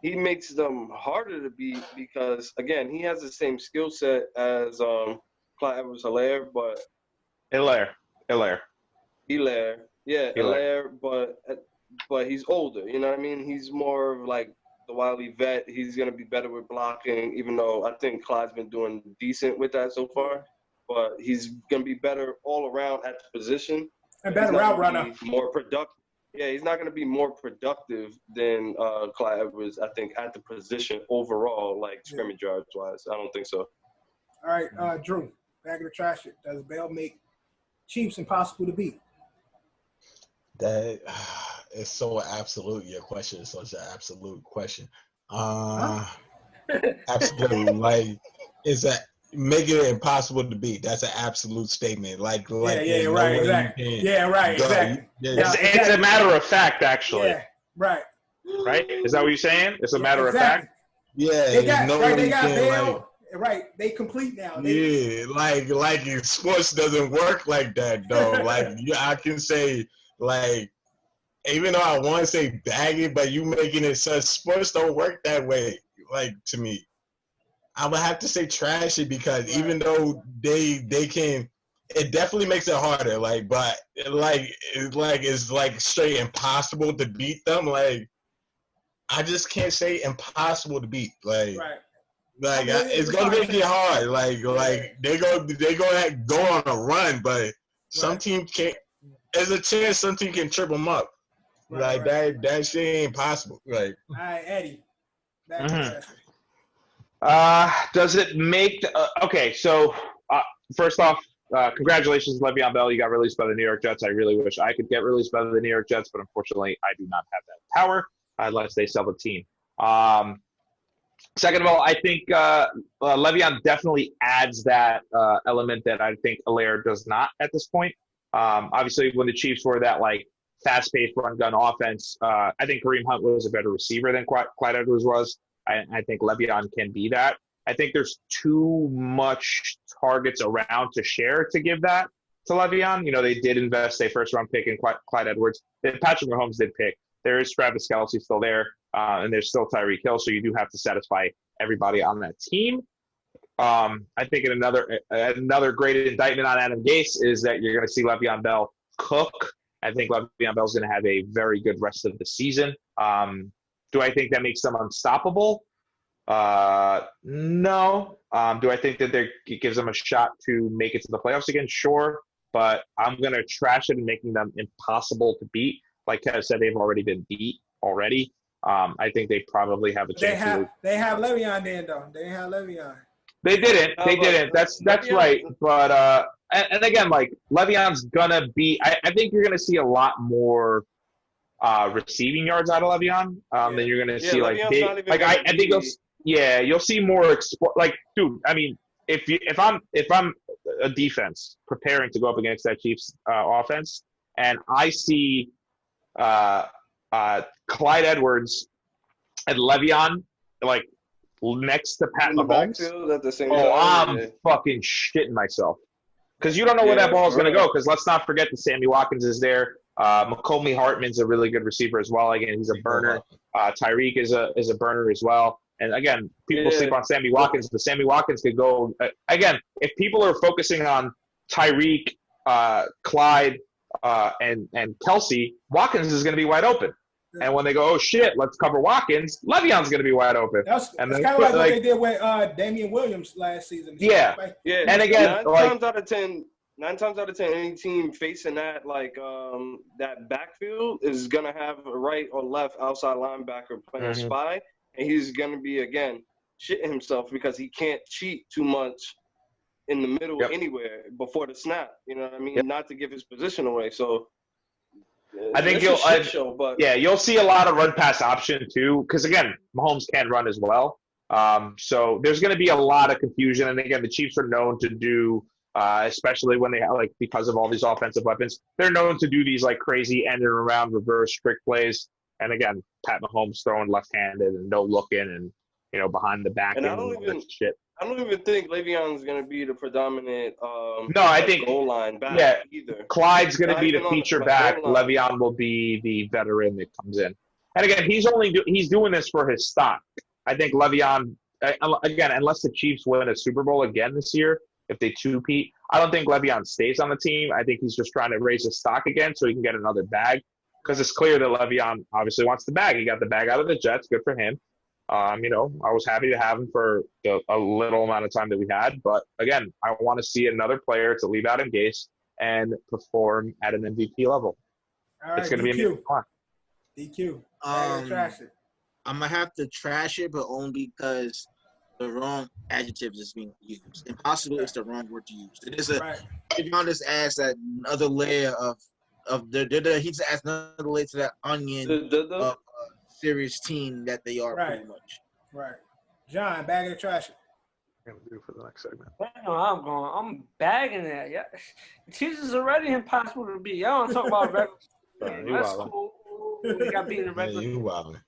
He makes them harder to beat because, again, he has the same skill set as Clyde Edwards-Helaire, but Hilaire. Yeah, Hilaire, but he's older. You know what I mean? He's more of like the wily vet. He's gonna be better with blocking, even though I think Clyde's been doing decent with that so far. But he's gonna be better all around at the position. And better route runner. More productive. Yeah, he's not gonna be more productive than Clyde Edwards, I think, at the position overall, like scrimmage yards wise. I don't think so. All right, Drew, bag or trash it. Does Bell make Chiefs impossible to beat? That is so absolute. Your question is such an absolute question. Absolutely. Like, it's making it impossible to beat. That's an absolute statement. Like Yeah, right, exactly. Yeah, right, exactly. It's a matter of fact, actually. Yeah, right. Right? Is that what you're saying? It's a matter of fact? Yeah, They got Bell. Like, Right, they complete now. like sports doesn't work like that though. Like I can say, like even though I want to say bag it, but you making it so sports don't work that way. Like to me, I would have to say trash it because even though they can, it definitely makes it harder. Like, but it's like straight impossible to beat them. Like, I just can't say impossible to beat. Like. Like it's gonna make it hard. Like they gonna go on a run, but some team can't. There's a chance some team can trip them up. That shit ain't possible. Like, all right, Eddie. Does it make okay? So first off, congratulations, Le'Veon Bell. You got released by the New York Jets. I really wish I could get released by the New York Jets, but unfortunately, I do not have that power unless they sell the team. Second of all, I think Le'Veon definitely adds that element that I think Allaire does not at this point. Obviously, when the Chiefs were that like fast-paced run-gun offense, I think Kareem Hunt was a better receiver than Clyde Edwards was. I think Le'Veon can be that. I think there's too much targets around to share to give that to Le'Veon. You know, they did invest a first-round pick in Clyde Edwards. Patrick Mahomes did pick. There is Travis Kelce still there, and there's still Tyreek Hill, so you do have to satisfy everybody on that team. I think another great indictment on Adam Gase is that you're going to see Le'Veon Bell cook. I think Le'Veon Bell's going to have a very good rest of the season. Do I think that makes them unstoppable? No. Do I think that it gives them a shot to make it to the playoffs again? Sure. But I'm going to trash it and making them impossible to beat. Like Kev said, they've already been beat already. I think they probably have a chance. They have Le'Veon then, though. They have Le'Veon. They didn't. That's right. But and again, like Le'Veon's gonna be. I think you're gonna see a lot more receiving yards out of Le'Veon than you're gonna see like I think you'll see more like dude. I mean, if I'm a defense preparing to go up against that Chiefs offense, and I see Clyde Edwards and Le'Veon like next to Pat Mahomes, I'm fucking shitting myself because you don't know where that ball is going to go. Because let's not forget that Sammy Watkins is there. McComey Hartman's a really good receiver as well. Again, he's a burner. Tyreek is a burner as well. And again, people sleep on Sammy Watkins, but Sammy Watkins could go again. If people are focusing on Tyreek, Clyde, and Kelce, Watkins is going to be wide open. And when they go, oh shit, let's cover Watkins, Le'Veon's going to be wide open. That's kind of like what they did with Damian Williams last season. Yeah. And again, nine times out of 10, any team facing that that backfield is going to have a right or left outside linebacker playing spy, and he's going to be again shitting himself because he can't cheat too much in the middle anywhere before the snap. You know what I mean? Not to give his position away. So. I think you'll see a lot of run pass option too, because again, Mahomes can run as well. So there's going to be a lot of confusion, and again, the Chiefs are known to do, especially when they have because of all these offensive weapons, they're known to do these crazy end and around reverse trick plays. And again, Pat Mahomes throwing left-handed and no looking and behind the back and all that shit. I don't even think Le'Veon's going to be the predominant I think goal line back either. Clyde's going to be the feature back. Le'Veon will be the veteran that comes in. And again, he's doing this for his stock. I think Le'Veon, again, unless the Chiefs win a Super Bowl again this year, if they two-peat, I don't think Le'Veon stays on the team. I think he's just trying to raise his stock again so he can get another bag. Because it's clear that Le'Veon obviously wants the bag. He got the bag out of the Jets. Good for him. I was happy to have him for a little amount of time that we had. But, again, I want to see another player to leave out in Gase and perform at an MVP level. All right, it's going to be amazing. DQ. I'm going to have to trash it, but only because the wrong adjectives is being used. Impossible is the wrong word to use. It is Le'Veon just adds that another layer he just adds another layer to that onion of serious team that they are pretty much. Right. John, bag of the trash. I'm going to do for the next segment. I'm bagging that. Yeah. The Chiefs is already impossible to beat. Y'all don't talk about regular. That's cool. We got beaten in regular.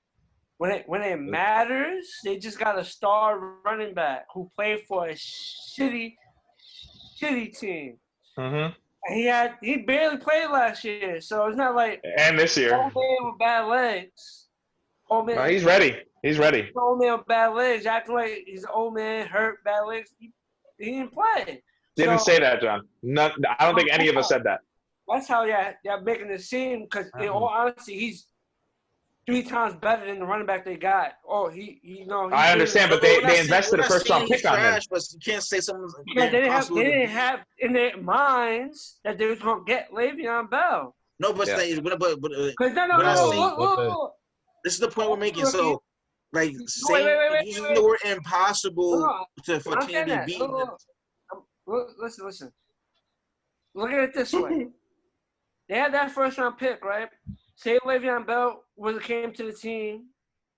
When it matters, they just got a star running back who played for a shitty team. Mm-hmm. He barely played last year, so it's not like And this year. old man with bad legs. Old man, No, he's ready. He's ready. old man with bad legs, acting like he's an old man, hurt, bad legs. He didn't play. Didn't So, say that, John. No, I don't think any of us said that. That's how y'all making it seem, because in all honesty, he's 3 times better than the running back they got. Oh, I understand, but they invested a We're not first round saying pick on him. trash, but you can't say someone's Yeah, they impossible to didn't beat. have in their minds that they was gonna get Le'Veon Bell. No, but Yeah. but Because no, But I see- look. this is the point we're making. So, like, saying wait, using the word impossible for I'm team saying to that. beat. Listen. Look at it this way. They had that first round pick, right? Say Le'Veon Bell came to the team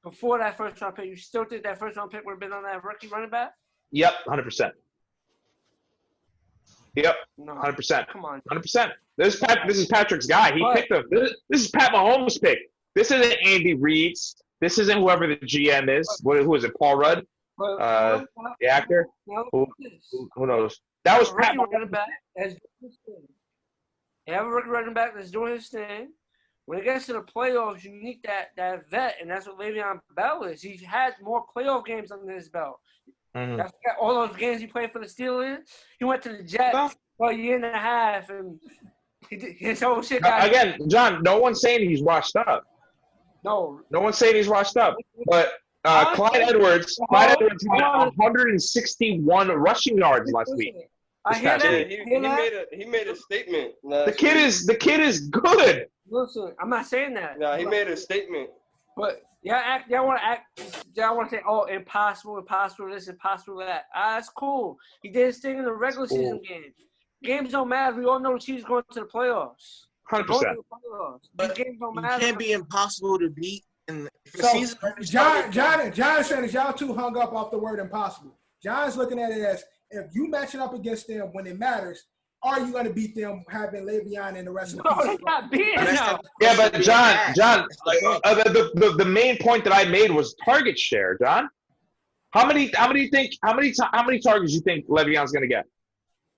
before that first round pick. You still think that first round pick would have been on that rookie running back? Yep, 100%. Yep, No. 100%. Come on. 100%. This is Patrick's guy. He picked him. This is Pat Mahomes' pick. This isn't Andy Reid's. This isn't whoever the GM is. Who is it? Paul Rudd, the actor. Who knows? That was Pat rookie running Mahomes. back that's doing his thing. They have a rookie running back that's doing his thing. When it gets to the playoffs, you need that vet, and that's what Le'Veon Bell is. He's had more playoff games under his belt. Mhm. That's all those games he played for the Steelers. He went to the Jets for a year and a half, and his whole shit got Again, John, no one's saying he's washed up. No one's saying he's washed up. But Clyde Edwards had 161 rushing yards last week. I hear that. He made a statement. The kid is good. Listen, I'm not saying that. No, he made a statement. But y'all want to say, oh, impossible this, impossible that. That's cool. He did his thing in the regular season game. Games don't matter. We all know the Chiefs going to the playoffs. 100%. But games don't you matter. can't be impossible to beat in the So, season. John is saying that y'all too hung up off the word impossible. John's looking at it as if you matching up against them when it matters, are you going to beat them having Le'Veon and the rest of the No, pieces? they not beating them. Yeah, but John, the main point that I made was target share. John, how many targets you think Le'Veon's going to get?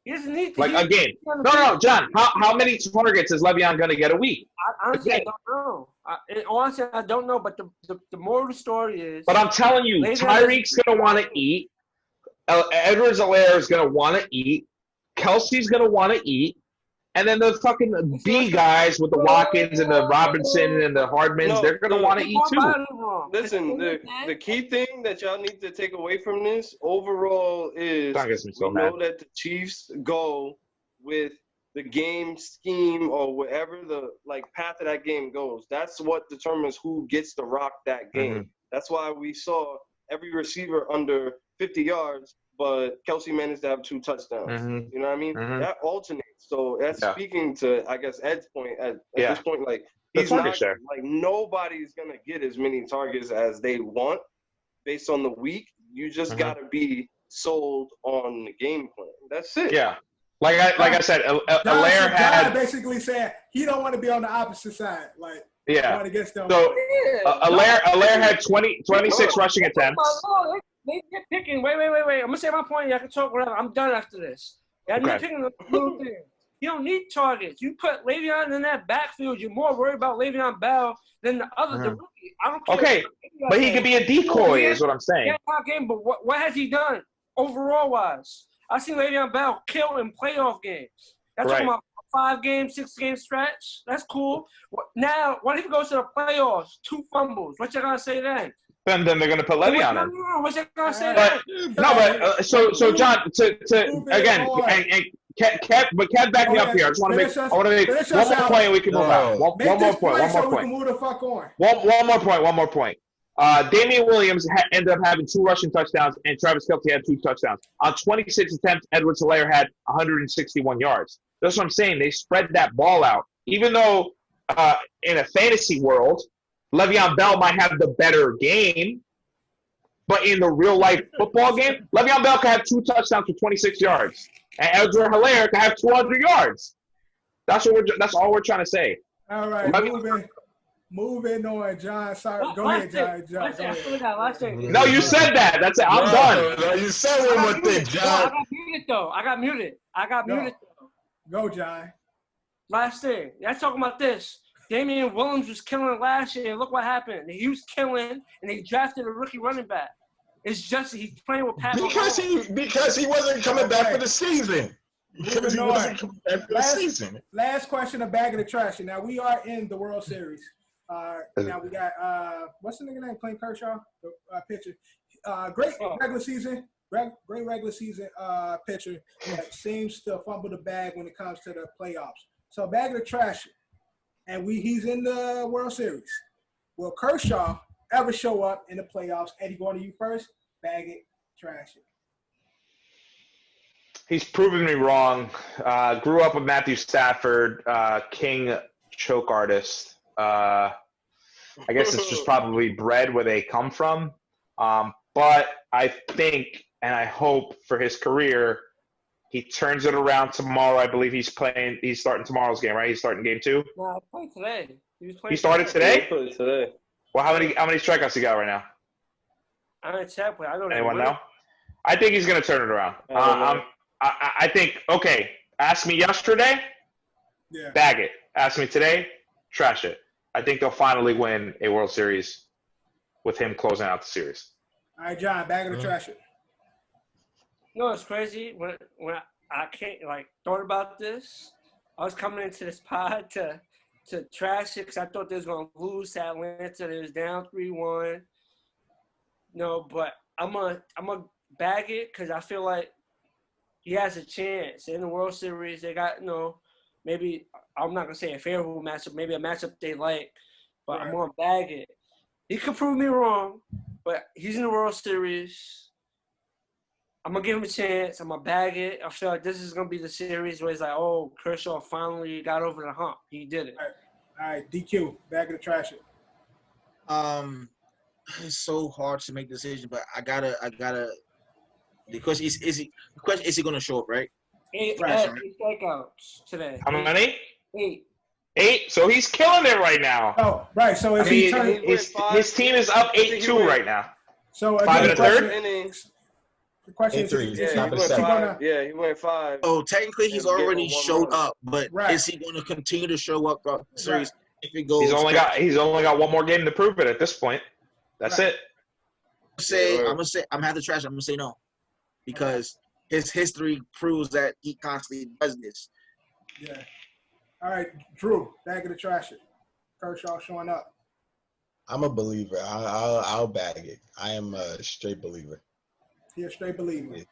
He doesn't need to. Like a game? No, John. How many targets is Le'Veon going to get a week? Honestly, I don't know. Honestly, I don't know. But the moral of the story is. But I'm telling you, Tyreek's going to want to eat. Edwards-Helaire is going to want to eat. Kelsey's going to want to eat. And then the fucking B guys with the Watkins and the Robinson and the Hardmans, they're going to want to eat too. Listen, the key thing that y'all need to take away from this overall is we know that the Chiefs go with the game scheme or whatever the path of that game goes. That's what determines who gets to rock that game. Mm-hmm. That's why we saw every receiver under 50 yards, but Kelsey managed to have 2 touchdowns. Mm-hmm. You know what I mean? Mm-hmm. That alternates. So that's speaking to, I guess, Ed's point. At this point, he's target not share. Nobody's gonna get as many targets as they want based on the week. You just gotta be sold on the game plan. That's it. Yeah. Like I said, Helaire had basically saying he don't want to be on the opposite side. Going against them. So Helaire had 26 rushing attempts. They picking. Wait. I'm gonna say my point. I can talk whatever. I'm done after this. They're picking the little thing. You don't need targets. You put Le'Veon in that backfield. You're more worried about Le'Veon Bell than the other the rookie. I don't care. Okay, but he could be a decoy, is what I'm saying. Game, but what has he done overall wise? I've seen Le'Veon Bell kill in playoff games. That's talking about a 5-game, 6-game stretch. That's cool. Now, what if he goes to the playoffs? 2 fumbles. What you gonna say then? Then they're gonna put Le'Veon in. No, what you gonna say then? So John, to again, but Kev, back me up here. I just want to make one more point, and we can move on. One more point. Move the fuck on. One more point. Damian Williams ended up having 2 rushing touchdowns, and Travis Kelce had 2 touchdowns. On 26 attempts, Edwards-Helaire had 161 yards. That's what I'm saying. They spread that ball out. Even though in a fantasy world, Le'Veon Bell might have the better game, but in the real-life football game, Le'Veon Bell can have 2 touchdowns for 26 yards, and Edwards-Helaire can have 200 yards. That's all we're trying to say. All right, moving on, John. Sorry, go ahead, John. No, you said that. That's it. I'm done. No, you said one more thing, John. I got muted. Go, John. last thing. Y'all talking about this. Damian Williams was killing last year. Look what happened. He was killing, and they drafted a rookie running back. It's just he's playing with Pat Mahomes. Because he wasn't coming back for the season. Because he wasn't coming back for the season. Last question, a bag of the trash. Now, we are in the World Series. Now, we got, what's the nigga name? Clayton Kershaw, pitcher. Great regular season. Great regular season pitcher that seems to fumble the bag when it comes to the playoffs. So, bag of the trash. And he's in the World Series. Will Kershaw ever show up in the playoffs? Eddie, going to you first. Bag it, trash it. He's proven me wrong. Grew up with Matthew Stafford, king choke artist. I guess it's just probably bred where they come from. But I think and I hope for his career he turns it around tomorrow. I believe he's starting tomorrow's game, right? He's starting game 2? No, he played today. He started today? He played today. Well, how many strikeouts he got right now? I'm going to check, but I don't know. Anyone know? I think he's going to turn it around. I think, okay, ask me yesterday, bag it. Ask me today, trash it. I think they'll finally win a World Series with him closing out the series. All right, John, bag it or trash it. No, it's crazy. When I thought about this, I was coming into this pod to trash it because I thought they was going to lose to Atlanta. They was down 3-1. No, but I'm gonna bag it because I feel like he has a chance in the World Series. They got, maybe I'm not gonna say a favorable matchup, maybe a matchup they like, but I'm gonna bag it. He could prove me wrong, but he's in the World Series. I'm gonna give him a chance. I'm gonna bag it. I feel like this is gonna be the series where it's like, oh, Kershaw finally got over the hump. He did it. All right, DQ, bag it or trash it. It's so hard to make a decision, but I gotta. The question is he gonna show up, right? 8 strikeouts today. How many? 8. 8. So he's killing it right now. Oh, right. So is he turning? His team is up 8-2 right now. So 5 1/3. The question is, he went 5. Oh, technically he's already showed up, but is he going to continue to show up throughout the series if it goes? He's only got one more game to prove it at this point. That's it. I'm gonna say I'm having to trash. I'm gonna say no, because his history proves that he constantly does this. Yeah. All right, Drew, bag it or trash it. Kershaw showing up. I'm a believer. I'll bag it. I am a straight believer. You're a straight believer. Yeah.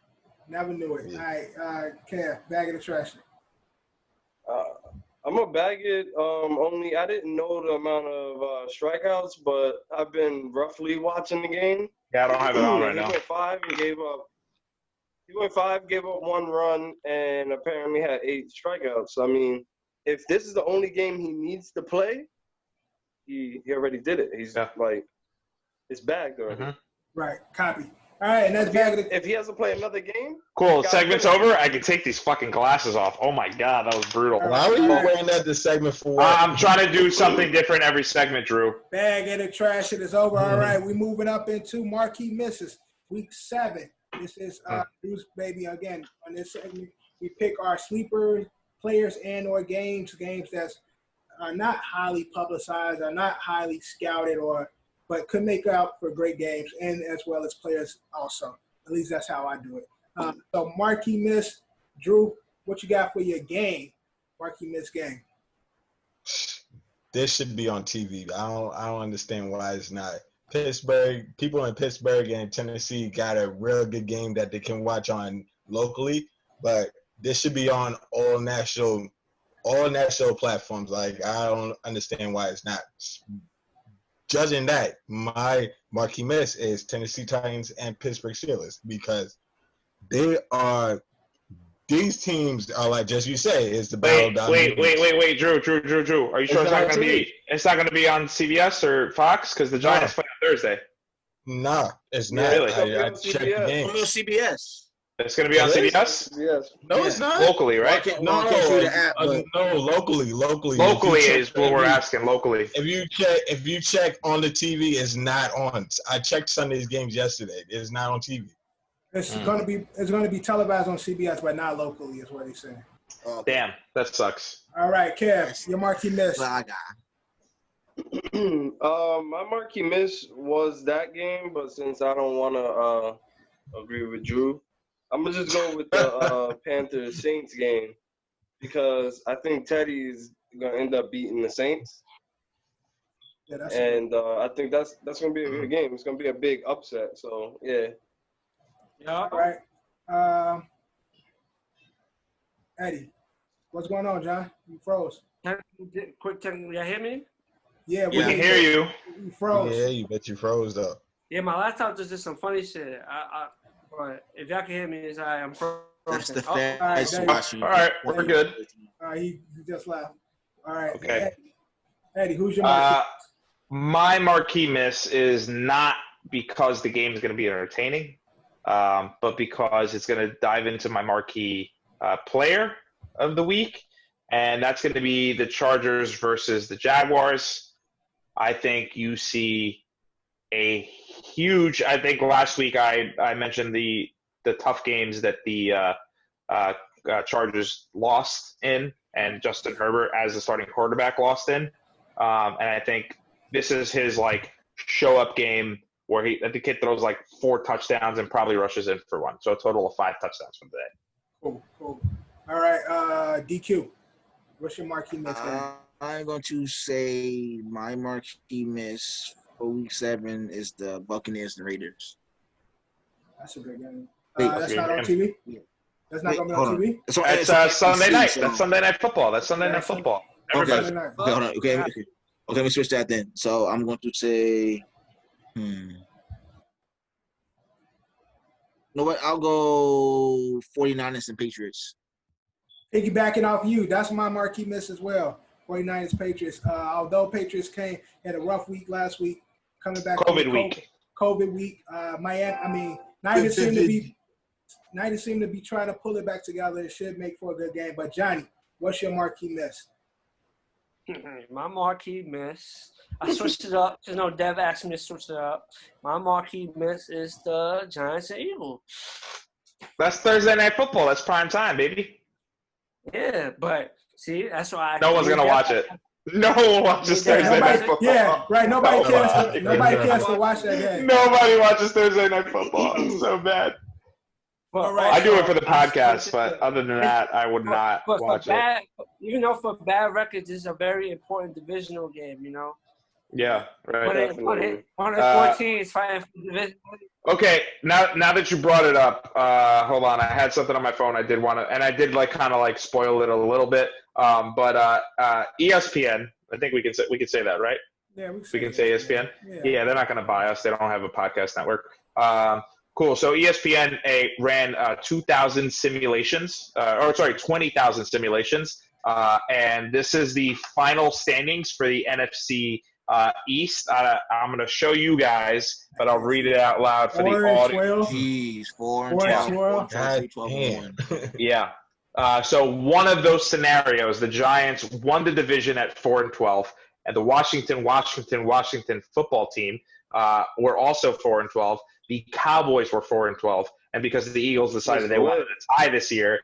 Never knew it. Yeah. All right, Kev, bag it or trash it. I'm gonna bag it. Only I didn't know the amount of strikeouts, but I've been roughly watching the game. Yeah, I don't have it on right now. He went 5 and gave up. He went 5, gave up 1 run, and apparently had 8 strikeouts. I mean, if this is the only game he needs to play, he already did it. He's it's bagged already. Mm-hmm. Right, copy. All right, and that's bagged. If he has to play another game, cool. Segment's over. I can take these fucking glasses off. Oh my god, that was brutal. Why were you wearing that this segment for? I'm trying to do something different every segment, Drew. Bag it or trash it is over. All right, we're moving up into Marquee Misses, week 7. This is Bruce Baby again. On this segment, we pick our sleeper players and or games that's are not highly publicized, are not highly scouted, but could make out for great games and as well as players also. At least that's how I do it. So Marquee Miss, Drew, what you got for your game? Marquee Miss game. This should be on TV. I don't understand why it's not. Pittsburgh, people in Pittsburgh and Tennessee got a real good game that they can watch on locally, but this should be on all national platforms. Like, I don't understand why it's not. Judging that, my Marquee Miss is Tennessee Titans and Pittsburgh Steelers because these teams are like, just you say, is the battle down. Wait, Drew. Are you sure it's not going to be on CBS or Fox? Because the Giants play on Thursday. Nah, it's not. Really? I checked the game. On CBS. It's going to be on CBS? Yes. No, it's not. Locally, right? No, locally. Locally is what we're asking. Locally. If you check on the TV, it's not on. I checked Sunday's games yesterday. It's not on TV. It's gonna be televised on CBS, but not locally, is what he's saying. Okay. Damn, that sucks. All right, Kev, your marquee miss. Well, I got. My marquee miss was that game, but since I don't want to agree with Drew, I'm gonna just go with the Panthers Saints game because I think Teddy's gonna end up beating the Saints, Yeah, that's and I think that's gonna be a good game. It's gonna be a big upset. So yeah. Yeah. all right. Eddie, what's going on, John? You froze. Quick technical, y'all hear me? Yeah, Yeah. I can hear you. You froze. Yeah, you bet you froze up. Yeah, my laptop just did some funny shit. But if y'all can hear me, it's all right. I'm frozen. That's the Oh, fact. all right, That's there you watching. All right, we're good. He just left. All right. Okay. Eddie, who's your marquee? My marquee miss is not because the game is going to be entertaining, but because it's going to dive into my marquee player of the week, and that's going to be the Chargers versus the Jaguars. I think you see a huge. I think last week I mentioned the tough games that the Chargers lost in, and Justin Herbert as the starting quarterback lost in. And I think this is his like show up game where the kid throws like 4 touchdowns and probably rushes in for 1. So a total of 5 touchdowns for the day. Cool. All right, DQ. What's your marquee miss? I'm going to say my marquee miss for Week 7 is the Buccaneers and Raiders. That's a good game. Wait, That's not on TV? Yeah. That's not going to be hold on on. TV? That's Sunday night. So- That's Sunday night football. That's Sunday night football. Okay. Everybody. Sunday night. Okay, hold on. Okay, let me switch that then. So I'm going to say, you know what? I'll go 49ers and Patriots. Piggybacking off you, that's my marquee miss as well. 49ers Patriots. Although Patriots had a rough week last week, coming back. COVID week. COVID week. Miami. Niners seem to be trying to pull it back together. It should make for a good game. But Johnny, what's your marquee miss? My marquee miss. I switched it up. Dev asked me to switch it up. My marquee miss is the Giants and Eagles. That's Thursday night football. That's prime time, baby. Yeah, but see, that's why No one's gonna watch it. No one watches Thursday night football. Yeah, right. Nobody cares to watch that game. Nobody watches Thursday night football. It's so bad. But All right. I do it for the podcast, but other than that, I would not but watch it. Even though for bad records, this is a very important divisional game, Yeah, right. One of the 14 is fighting for the division. Okay, now that you brought it up, hold on. I had something on my phone. I did want to, and I did kind of spoil it a little bit. But ESPN, I think we can say that, right? Yeah, we can say ESPN. Yeah, they're not going to buy us. They don't have a podcast network. Cool. So ESPN ran 2,000 simulations, 20,000 simulations, and this is the final standings for the NFC East. I'm going to show you guys, but I'll read it out loud for the audience. Jeez, 4-12. Yeah. So one of those scenarios, the Giants won the division at 4-12, and the Washington football team were also 4-12. The Cowboys were 4-12, and because the Eagles decided they wanted to tie this year,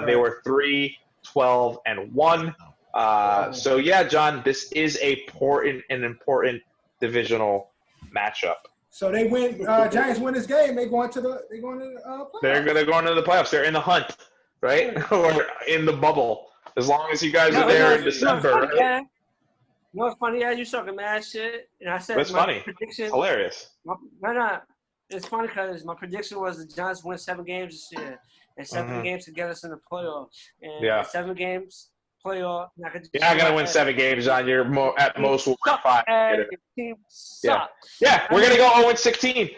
they were 3-12-1. So yeah, John, this is an important divisional matchup. So they win. Giants win this game. They're going to the playoffs. They're going to go into the playoffs. They're in the hunt, right? Or in the bubble. As long as you guys are there in December, right? It's funny, you talking mad shit, and I said it's funny. Prediction, it's hilarious. It's funny because my prediction was the Giants win 7 games this year, and 7 games to get us in the playoffs. And 7 games playoff. You're not gonna win 7 games, John. You're at most will win 5. Team sucks. Yeah, we're gonna go 0-16.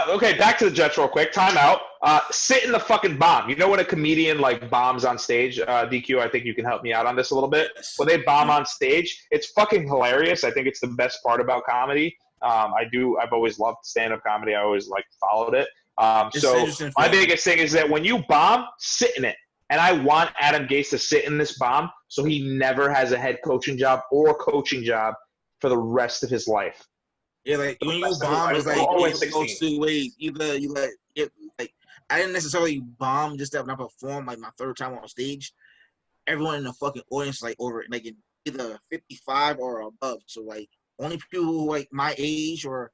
Okay, back to the Jets real quick. Timeout. Sit in the fucking bomb. You know when a comedian bombs on stage? DQ, I think you can help me out on this a little bit. When they bomb on stage, it's fucking hilarious. I think it's the best part about comedy. I've always loved stand-up comedy. I always followed it. So my biggest thing is that when you bomb, sit in it. And I want Adam Gase to sit in this bomb so he never has a head coaching job or coaching job for the rest of his life. Yeah, when you bomb, it's it goes 2 ways. Either you I didn't necessarily bomb just to not perform my 3rd time on stage. everyone in the fucking audience is like over like either 55 or above. So like only people who like my age or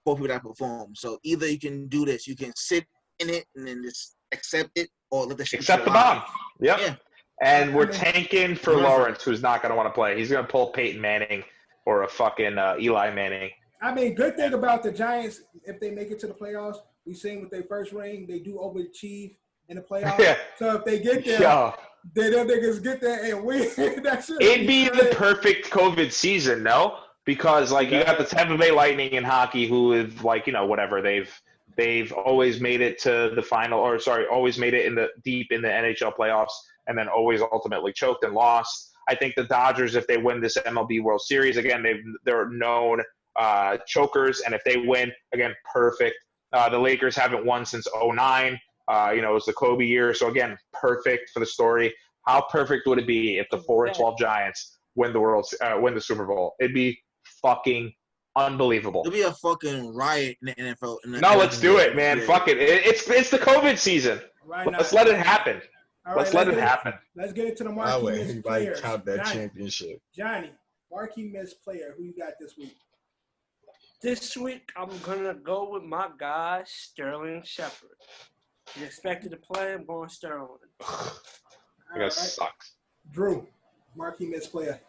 poor people that perform. So either you can do this, you can sit in it and then just accept it, or let the shit Accept the go out. bomb. Yep. Yeah. And we're tanking for Lawrence, who's not going to want to play. He's going to pull Peyton Manning or a fucking Eli Manning. I mean, good thing about the Giants, if they make it to the playoffs, we seen with their first ring, they do overachieve in the playoffs. Yeah. So if they get there, Yeah. then them niggas get there and win. It'd be the perfect COVID season, no? Because like you got the Tampa Bay Lightning in hockey, who is like, you know, whatever, they've always made it to the final, or sorry, always made it in the deep in the NHL playoffs, and then always ultimately choked and lost. I think the Dodgers, if they win this MLB World Series again, they're known chokers, and if they win again, perfect. The Lakers haven't won since '09. You know, it was the Kobe year, so again, perfect for the story. How perfect would it be if the 4-12 Giants win the Super Bowl? It'd be fucking unbelievable. It'll be a fucking riot in the NFL. No, let's do it, man. Fuck it. It's the COVID season. Let's let it happen. Let's let it happen. Let's get into the Marquee Miss players. Count that championship. Johnny, Marquee Miss player. Who you got this week? This week, I'm going to go with my guy, Sterling Shepard. He's expected to play. I'm going Sterling. That guy sucks. Drew, Marquee Miss player.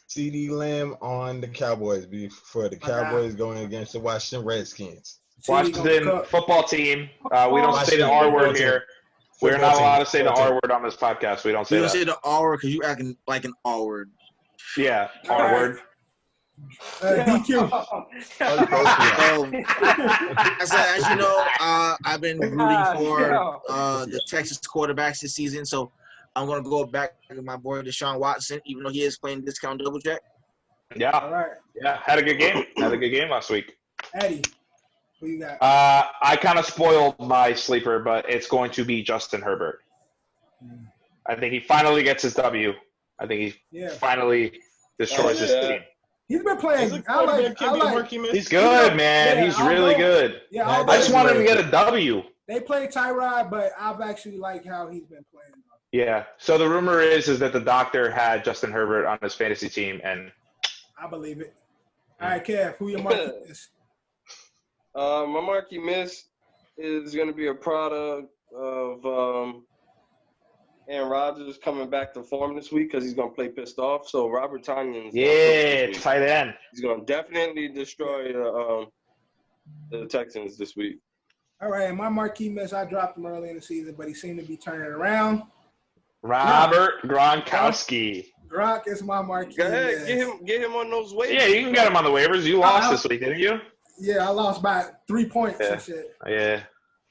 CD Lamb on the Cowboys before the Cowboys going against the Washington Redskins. Washington football team. We don't say the R word here. We're not allowed to say the R word on this podcast. We don't say that. You don't say the R word because you acting like an R word. Yeah, R word. DQ. As you know, I've been rooting for the Texas quarterbacks this season, so I'm going to go back to my boy Deshaun Watson, even though he is playing discount double check. Yeah. All right. Yeah, had a good game. Had a good game last week. Eddie, who you got? I kind of spoiled my sleeper, but it's going to be Justin Herbert. I think he finally gets his W. I think he finally destroys his team. He's been playing. He's good, man. Yeah, he's really good. Yeah, I just want him to get a W. They play Tyrod, but I've actually liked how he's been playing. Yeah. So the rumor is that the doctor had Justin Herbert on his fantasy team, and I believe it. All right, Kev, who your Marquee Miss? My Marquee Miss is going to be a product of Aaron Rodgers coming back to form this week because he's going to play pissed off. So Robert Tonyan's tight end. He's going to definitely destroy the Texans this week. All right, my Marquee Miss, I dropped him early in the season, but he seemed to be turning it around. Robert Gronkowski. Gronk is my Marquee Go ahead, Miss. get him on those waivers. Yeah, you can get him on the waivers. You lost this week, didn't you? Yeah, I lost by 3 points and shit. Yeah.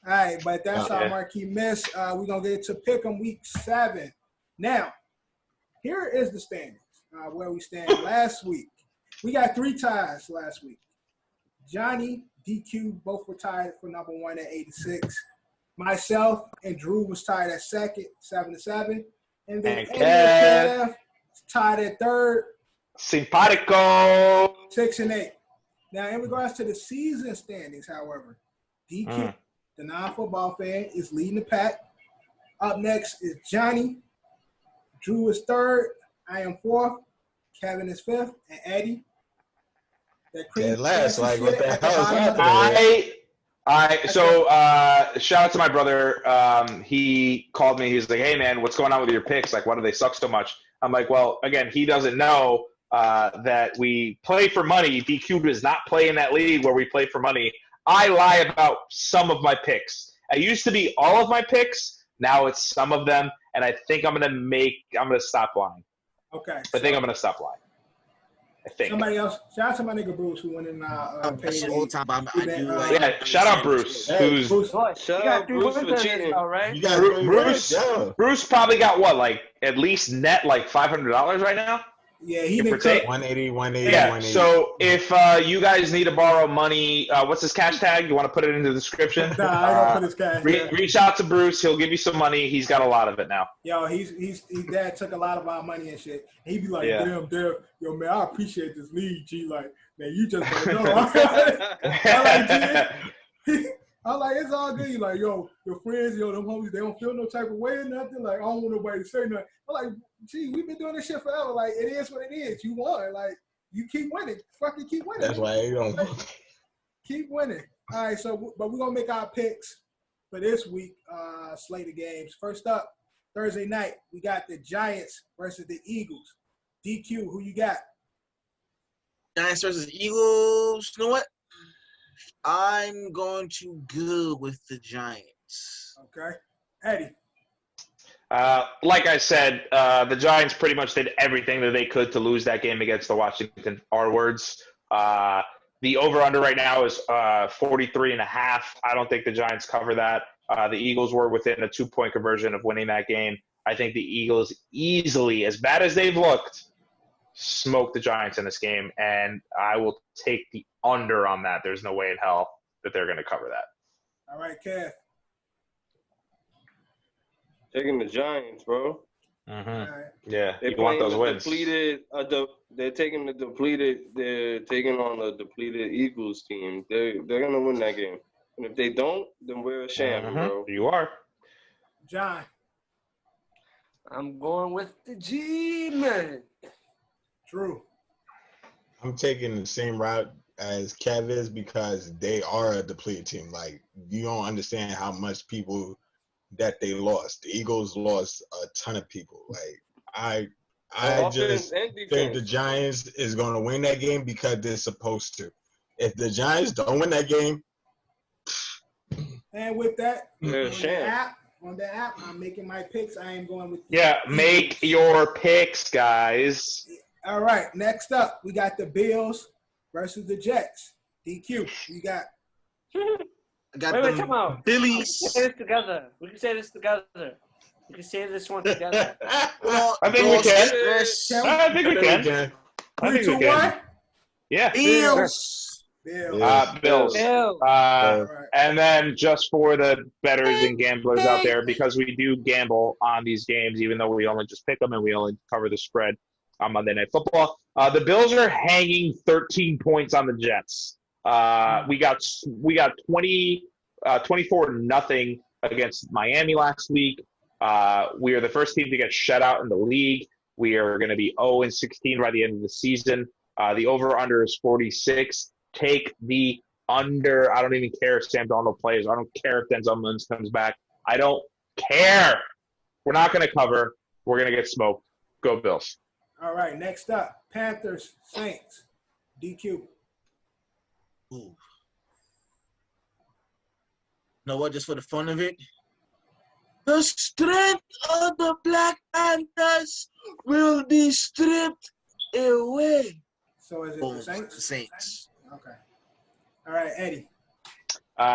All right, but that's our Marquee Miss. We're going to get to Pick'em Week 7. Now, here is the standings, where we stand last week. We got 3 ties last week. Johnny, DQ, both were tied for number 1 at 86. Myself and Drew was tied at second, 7-7. And then Kev tied at third. Simpatico. 6-8. Now, in regards to the season standings, however, DQ, the non-football fan, is leading the pack. Up next is Johnny. Drew is third. I am fourth. Kevin is fifth. And Eddie. Last, like, what the hell is happening? So shout out to my brother. He called me. He's like, hey, man, what's going on with your picks? Like, why do they suck so much? I'm like, well, again, he doesn't know that we play for money. DQ does not play in that league where we play for money. I lie about some of my picks. It used to be all of my picks. Now it's some of them. And I think I'm going to stop lying. Okay. I think I'm going to stop lying. I think. Somebody else. Shout out to my nigga Bruce who went in shout out Bruce. Shout out Bruce for cheating. Bruce probably got what, like at least net like $500 right now? Yeah, he did 180. Yeah. 180. So if you guys need to borrow money, what's his cash tag? You want to put it in the description? Nah, I don't put his cash. Reach out to Bruce. He'll give you some money. He's got a lot of it now. Yo, his dad took a lot of our money and shit. He'd be like, damn, yo, man, I appreciate this league, G. Like, man, you just don't know. I'm like, it's it's all good. You like, yo, your friends, yo, them homies, they don't feel no type of way or nothing. Like, I don't want nobody to say nothing. I'm like, gee, we've been doing this shit forever. Like, it is what it is. You won. Like, you keep winning. Fucking keep winning. That's why they don't. Keep winning. All right, so, but we're going to make our picks for this week, slate of games. First up, Thursday night, we got the Giants versus the Eagles. DQ, who you got? Giants versus Eagles. You know what? I'm going to go with the Giants. Okay. Eddie. Like I said, the Giants pretty much did everything that they could to lose that game against the Washington R-words. The over-under right now is 43.5. I don't think the Giants cover that. The Eagles were within a 2-point conversion of winning that game. I think the Eagles easily, as bad as they've looked, smoked the Giants in this game, and I will take the under on that. There's no way in hell that they're going to cover that. All right, Kev. Taking the Giants, bro. Mm-hmm. Right. Yeah, They you want those wins. They're taking on the depleted Eagles team. They're gonna win that game. And if they don't, then we're a sham, bro. You are. John. I'm going with the G-Man. Drew. I'm taking the same route as Kev is because they are a depleted team. Like, you don't understand how much people that they lost. The Eagles lost a ton of people. Like, I just think the Giants is going to win that game because they're supposed to. If the Giants don't win that game, and with that, on the app, I'm making my picks. I am going with make your picks, guys. All right, next up, we got the Bills versus the Jets. DQ, you got. I got Wait, come on. Phillies. We can say this together. We can say this together. We can say this one together. I think we can. I think we can. I think we can. Yeah. Bills. Bills. Right. And then just for the bettors and gamblers out there, because we do gamble on these games, even though we only just pick them and we only cover the spread on Monday Night Football, the Bills are hanging 13 points on the Jets. We got 24-0 against Miami last week. We are the first team to get shut out in the league. We are going to be 0-16 by the end of the season. The over-under is 46. Take the under. I don't even care if Sam Darnold plays. I don't care if Denzel Mims comes back. I don't care. We're not going to cover. We're going to get smoked. Go Bills. All right, next up, Panthers, Saints. DQ. Ooh. You know what? Just for the fun of it, the strength of the Black Panthers will be stripped away. So is it the Saints? Saints. Okay. All right, Eddie.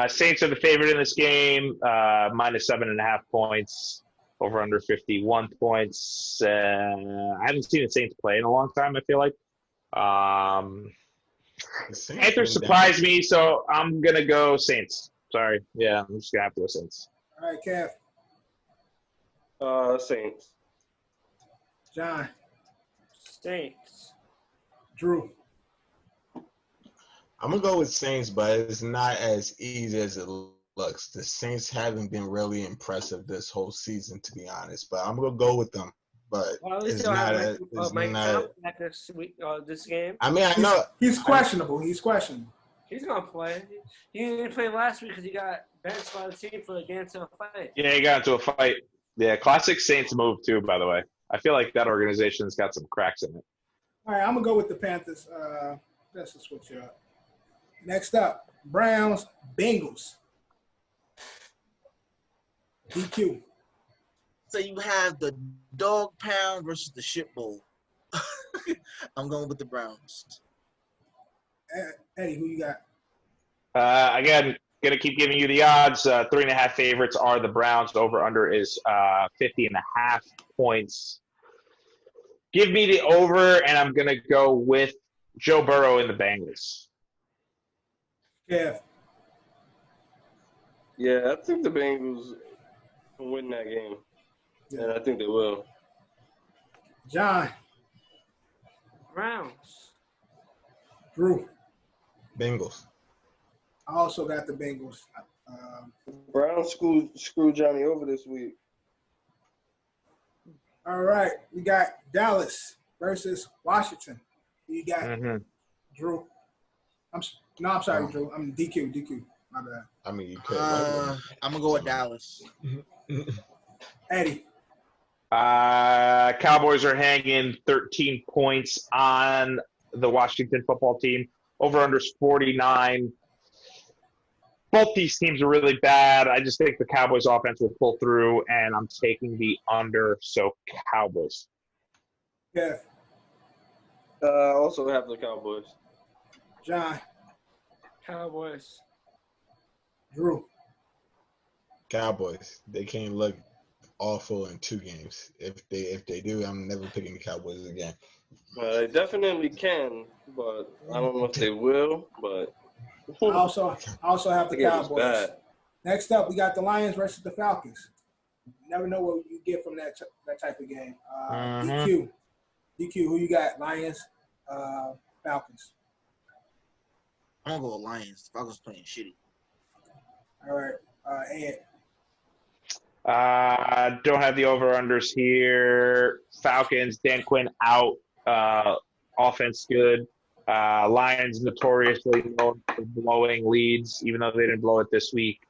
Saints are the favorite in this game, minus 7.5 points, over under 51 points. I haven't seen the Saints play in a long time, I feel like. Panthers surprised me, so I'm going to go Saints. Sorry. Yeah, I'm just going to have to go Saints. All right, Kev. Saints. John. Saints. Drew. I'm going to go with Saints, but it's not as easy as it looks. The Saints haven't been really impressive this whole season, to be honest. But I'm going to go with them. But it's not this game. I mean, I know. He's questionable. He's questionable. He's going to play. He didn't play last week because he got benched by the team for getting into a fight. Yeah, he got into a fight. Yeah, classic Saints move, too, by the way. I feel like that organization's got some cracks in it. All right, I'm going to go with the Panthers. Let's just switch it up. Next up, Browns, Bengals. DQ. So you have the dog pound versus the shit bowl. I'm going with the Browns. Eddie, who you got? Again, going to keep giving you the odds. 3.5 favorites are the Browns. The over-under is 50.5 points. Give me the over, and I'm going to go with Joe Burrow in the Bengals. Yeah. Yeah, I think the Bengals will win that game. Yeah. And I think they will. John. Browns. Drew. Bengals. I also got the Bengals. Brown screwed Johnny over this week. All right, we got Dallas versus Washington. Who you got, Drew? I'm sorry, Drew. I'm DQ. My bad. I mean, you could. I'm gonna go with Dallas. Eddie. Cowboys are hanging 13 points on the Washington football team. Over under 49. Both these teams are really bad. I just think the Cowboys offense will pull through, and I'm taking the under, so Cowboys. Yeah. Also have the Cowboys. John. Cowboys. Drew. Cowboys. They can't look awful in 2 games. If they do, I'm never picking the Cowboys again. They definitely can, but I don't know if they will. But I also have the Cowboys. Bad. Next up, we got the Lions versus the Falcons. You never know what you get from that type of game. DQ, who you got? Lions, Falcons. I'm gonna go with Lions. Falcons playing shitty. All right, Ed. Don't have the over-unders here. Falcons, Dan Quinn out. Offense good. Lions notoriously known for blowing leads, even though they didn't blow it this week.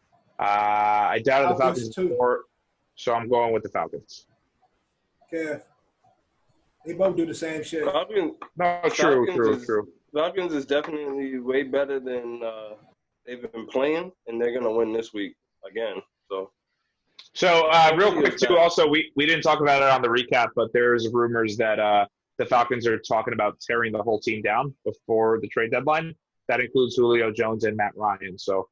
I doubted the Falcons before, so I'm going with the Falcons. Okay. They both do the same shit. True. Falcons is definitely way better than they've been playing, and they're gonna win this week again. So real quick too, also we didn't talk about it on the recap, but there's rumors that the Falcons are talking about tearing the whole team down before the trade deadline. That includes Julio Jones and Matt Ryan. So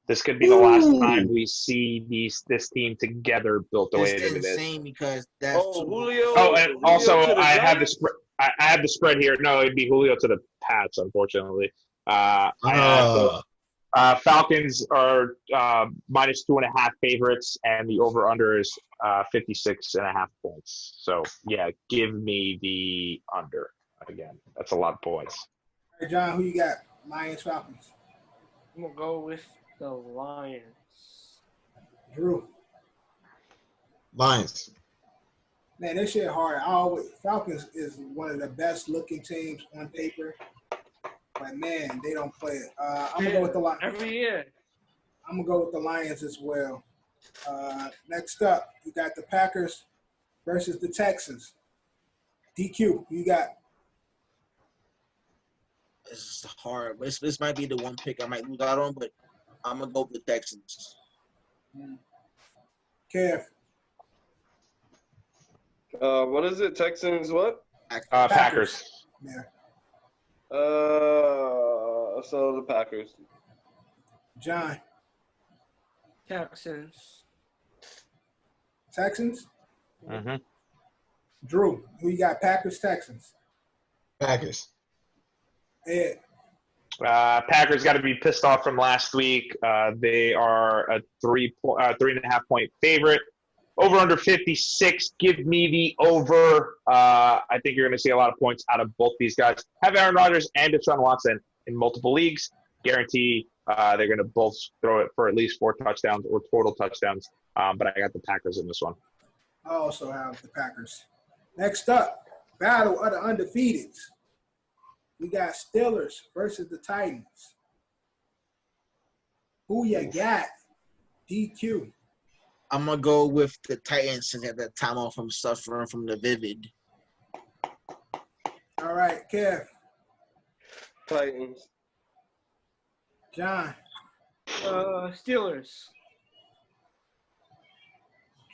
this could be the last time we see this team together built the way it is. It's insane because that's Julio. Oh, and Julio also I have the spread. I have the spread here. No, it'd be Julio to the Pats, unfortunately. Falcons are minus 2.5 favorites, and the over/under is 56.5 points. So yeah, give me the under again. That's a lot of points. Hey, John, who you got? Lions, Falcons. I'm gonna go with the Lions. Drew. Lions. Man, this shit hard. Falcons is one of the best looking teams on paper, but man, they don't play it. I'm gonna go with the Lions. Every year. I'm gonna go with the Lions as well. Next up, you got the Packers versus the Texans. DQ, you got. This is hard. This might be the one pick I might lose out on, but I'm gonna go with the Texans. Kev. What is it? Texans what? Packers. Yeah. So the Packers. John. Texans. Texans? Mm-hmm. Drew, who you got? Packers, Texans. Packers. Ed. Packers got to be pissed off from last week. They are a 3.5 point favorite. Over under 56. Give me the over. I think you're going to see a lot of points out of both these guys. Have Aaron Rodgers and Deshaun Watson in multiple leagues. Guarantee they're going to both throw it for at least 4 touchdowns or total touchdowns. But I got the Packers in this one. I also have the Packers. Next up, battle of the undefeateds. We got Steelers versus the Titans. Who you got? DQ. I'm gonna go with the Titans since at that time off from suffering from the vivid. All right, Kev. Titans. John. Steelers.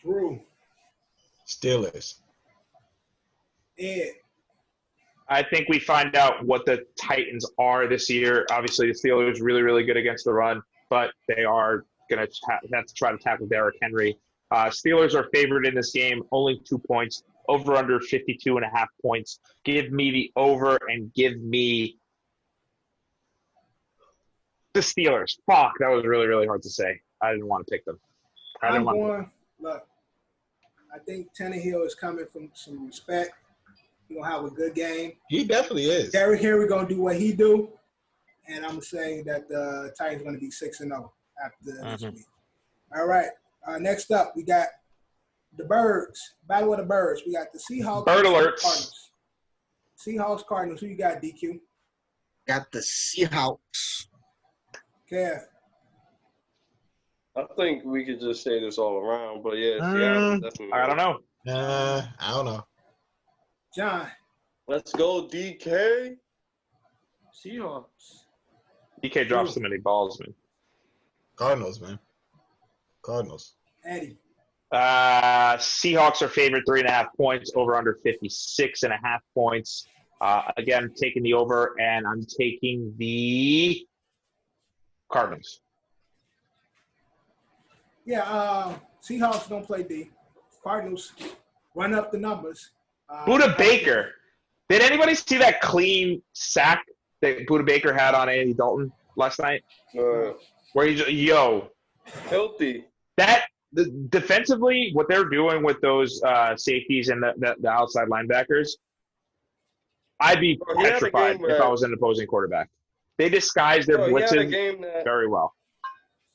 Drew. Steelers. Ed. I think we find out what the Titans are this year. Obviously, the Steelers really, really good against the run, but they are going to have to try to tackle Derrick Henry. Steelers are favored in this game, only 2 points, over under 52.5 points. Give me the over and give me the Steelers. Fuck, that was really, really hard to say. I didn't want to pick them. Look, I think Tannehill is coming from some respect. He's going to have a good game. He definitely is. Derrick Henry going to do what he do. And I'm saying that the Titans are going to be 6-0 after this week. All right. Next up, we got the Birds. Battle of the Birds. We got the Seahawks. Bird and alerts. Cardinals. Seahawks, Cardinals. Who you got, DQ? Got the Seahawks. Kev. I think we could just say this all around, but yeah, Seattle definitely. I don't know. I don't know. John. Let's go, DK. Seahawks. DK drops so many balls, man. Cardinals, man. Cardinals. Eddie. Seahawks are favored 3.5 points, over under 56.5 points. Again, taking the over, and I'm taking the Cardinals. Yeah, Seahawks don't play D. Cardinals run up the numbers. Buda Baker. Did anybody see that clean sack that Buda Baker had on Andy Dalton last night? Where he's Healthy. Defensively, what they're doing with those safeties and the outside linebackers, I'd be petrified if I was an opposing quarterback. They disguise their blitzes very well.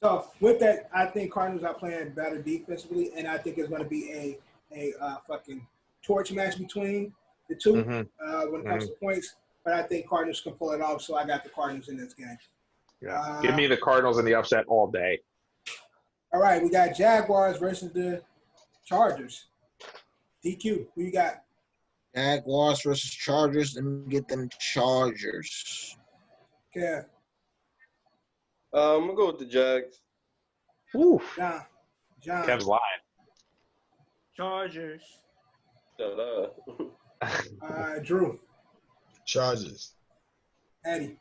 So with that, I think Cardinals are playing better defensively, and I think it's going to be a fucking torch match between the two when it comes to points. But I think Cardinals can pull it off, so I got the Cardinals in this game. Yeah. Give me the Cardinals in the upset all day. All right, we got Jaguars versus the Chargers. DQ, who you got? Jaguars versus Chargers. Let me get them Chargers. Okay. I'm going to go with the Jags. Ooh. John. Kev's lying. Chargers. Shut up. Drew. Chargers. Eddie.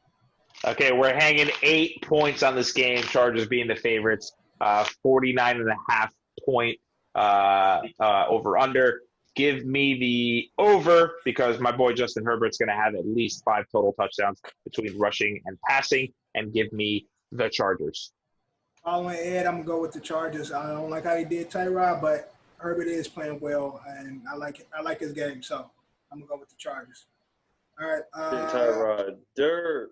Okay, we're hanging 8 points on this game. Chargers being the favorites. 49.5 point over under. Give me the over because my boy Justin Herbert's going to have at least 5 total touchdowns between rushing and passing, and give me the Chargers. Following Ed, I'm going to go with the Chargers. I don't like how he did Tyrod, but Herbert is playing well, and I like it. I like his game, so I'm going to go with the Chargers. All right. Tyrod. Dirt.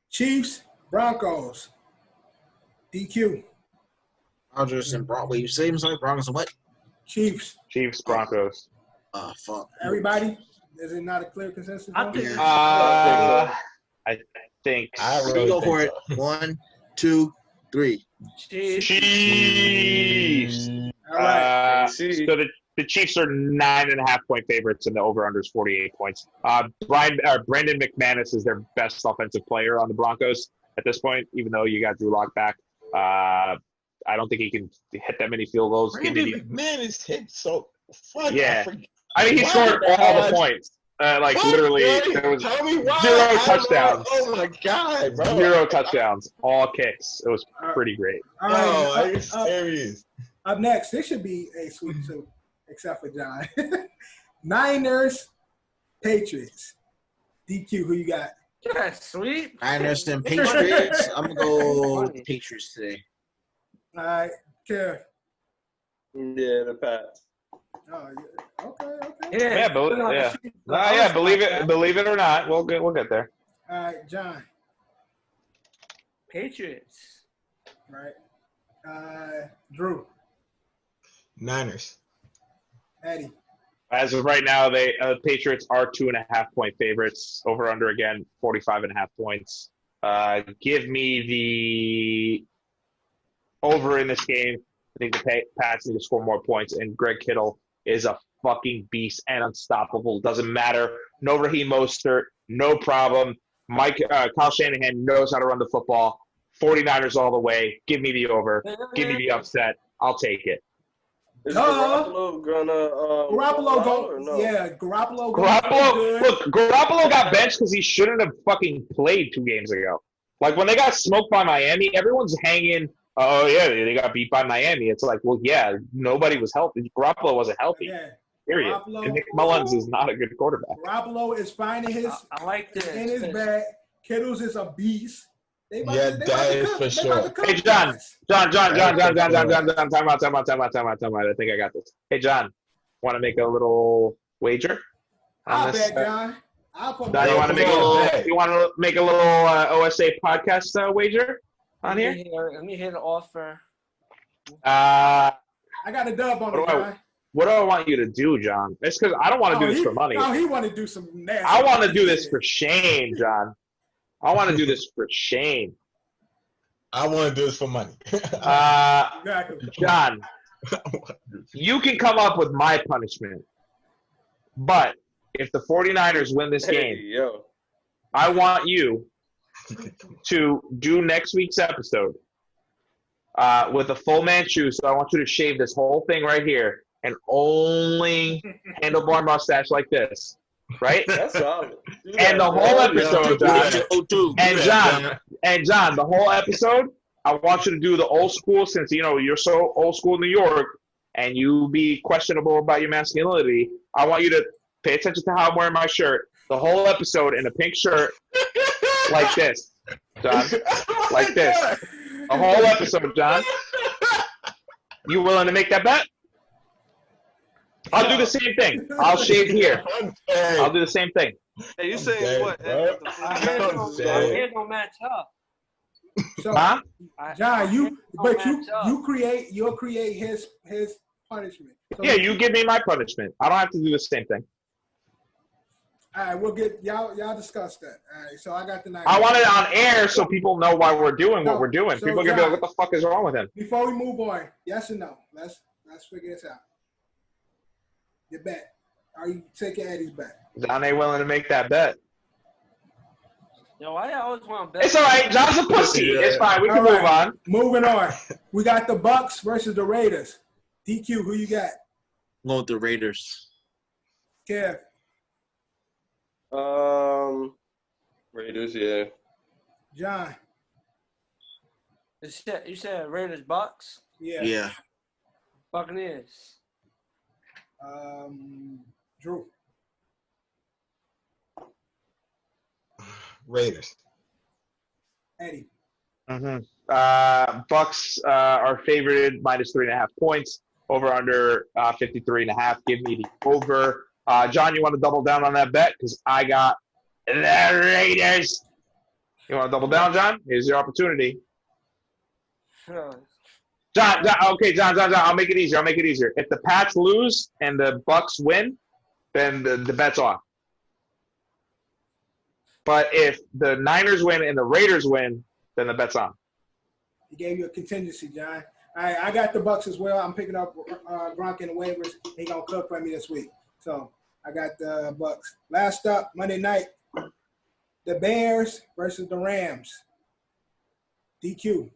Chiefs, Broncos. DQ. Chargers and Broncos. Wait, you say something? Broncos and what? Chiefs, Broncos. Fuck. Everybody? Is it not a clear consensus? I think I think. We go for it. 1, 2, 3. Chiefs. All right. So the Chiefs are 9.5 point favorites, and the over/under is 48 points. Brandon McManus is their best offensive player on the Broncos at this point, even though you got Drew Lock back. I don't think he can hit that many field goals. Brandon McManus hit so fuck. Yeah. I mean, he scored all the points. Literally, there was 0 touchdowns. Oh my god, bro! 0 touchdowns, all kicks. It was pretty great. All right. Are you serious? Up next, this should be a sweep too, except for John. Niners, Patriots. DQ, who you got? Yeah, sweet. Niners and Patriots. I'm going to go with the Patriots today. All right, Kev. Yeah, the Pats. Oh, yeah. Okay. Yeah, believe it or not, we'll get there. All right, John. Patriots. Right. Drew. Niners. Eddie. As of right now, Patriots are 2.5 point favorites. Over under again, 45.5 points. Give me the over in this game. I think the Pats need to score more points, and Greg Kittle is a fucking beast and unstoppable. Doesn't matter. No Raheem Mostert, no problem. Kyle Shanahan knows how to run the football. 49ers all the way. Give me the over. Give me the upset. I'll take it. Is Garoppolo gonna Garoppolo. Look, Garoppolo got benched because he shouldn't have fucking played 2 games ago. Like when they got smoked by Miami, everyone's hanging. Oh yeah, they got beat by Miami. It's like, well, yeah, nobody was healthy. Garoppolo wasn't healthy. Yeah. Period. And Nick Mullins is not a good quarterback. Garoppolo is finding his I like this. in his bag. Kittles is a beast. That is for sure. Hey, John. Time out. I think I got this. Hey, John, want to make a little wager? I'll bet, John. I'll put John, you want to make a little OSA podcast wager? on here? Let me hear the offer. I got a dub on it, John. What do I want you to do, John? It's because I don't want to do this for money. No, he want to do some nasty. I want to do this for shame, John. I want to do this for shame. I want to do this for money. Exactly. John, you can come up with my punishment. But if the 49ers win this game, I want you to do next week's episode with a full Manchu. So I want you to shave this whole thing right here and only handlebar mustache like this, right? That's solid. And the whole episode, John, the whole episode, I want you to do the old school, since you're so old school New York and you be questionable about your masculinity. I want you to pay attention to how I'm wearing my shirt. The whole episode in a pink shirt, like this, John, like this. The whole episode, John. You willing to make that bet? I'll do the same thing. I'll shave here. I'll do the same thing. Hey, you saying what? My hair don't match up. So, Huh? John, you'll create his punishment. So Yeah, you give me my punishment. I don't have to do the same thing. All right, we'll get y'all discuss that. All right, so I got the night. I want it on air so people know why we're doing what we're doing. So People are gonna be like, "What the fuck is wrong with him?" Before we move on, yes or no? Let's figure this out. Your bet. Are you taking Eddie's bet? John ain't willing to make that bet. Yo, I always want to bet. It's all right. John's a pussy. It's fine. We can move on. Moving on. We got the Bucks versus the Raiders. DQ, who you got? Going with the Raiders. Kev. Raiders, yeah. John. You said Raiders Bucks? Yeah. Buccaneers. Drew. Raiders. Eddie. Bucks are favored -3.5 points. Over under 53.5. Give me the over. John, you want to double down on that bet? Because I got the Raiders. You want to double down, John? Here's your opportunity. Sure. John, okay, John, I'll make it easier. If the Pats lose and the Bucks win, then the bet's off. But if the Niners win and the Raiders win, then the bet's on. He gave you a contingency, John. All right, I got the Bucks as well. I'm picking up Gronk in the waivers. He gonna cook for me this week. So I got the Bucks. Last up, Monday night, the Bears versus the Rams. DQ.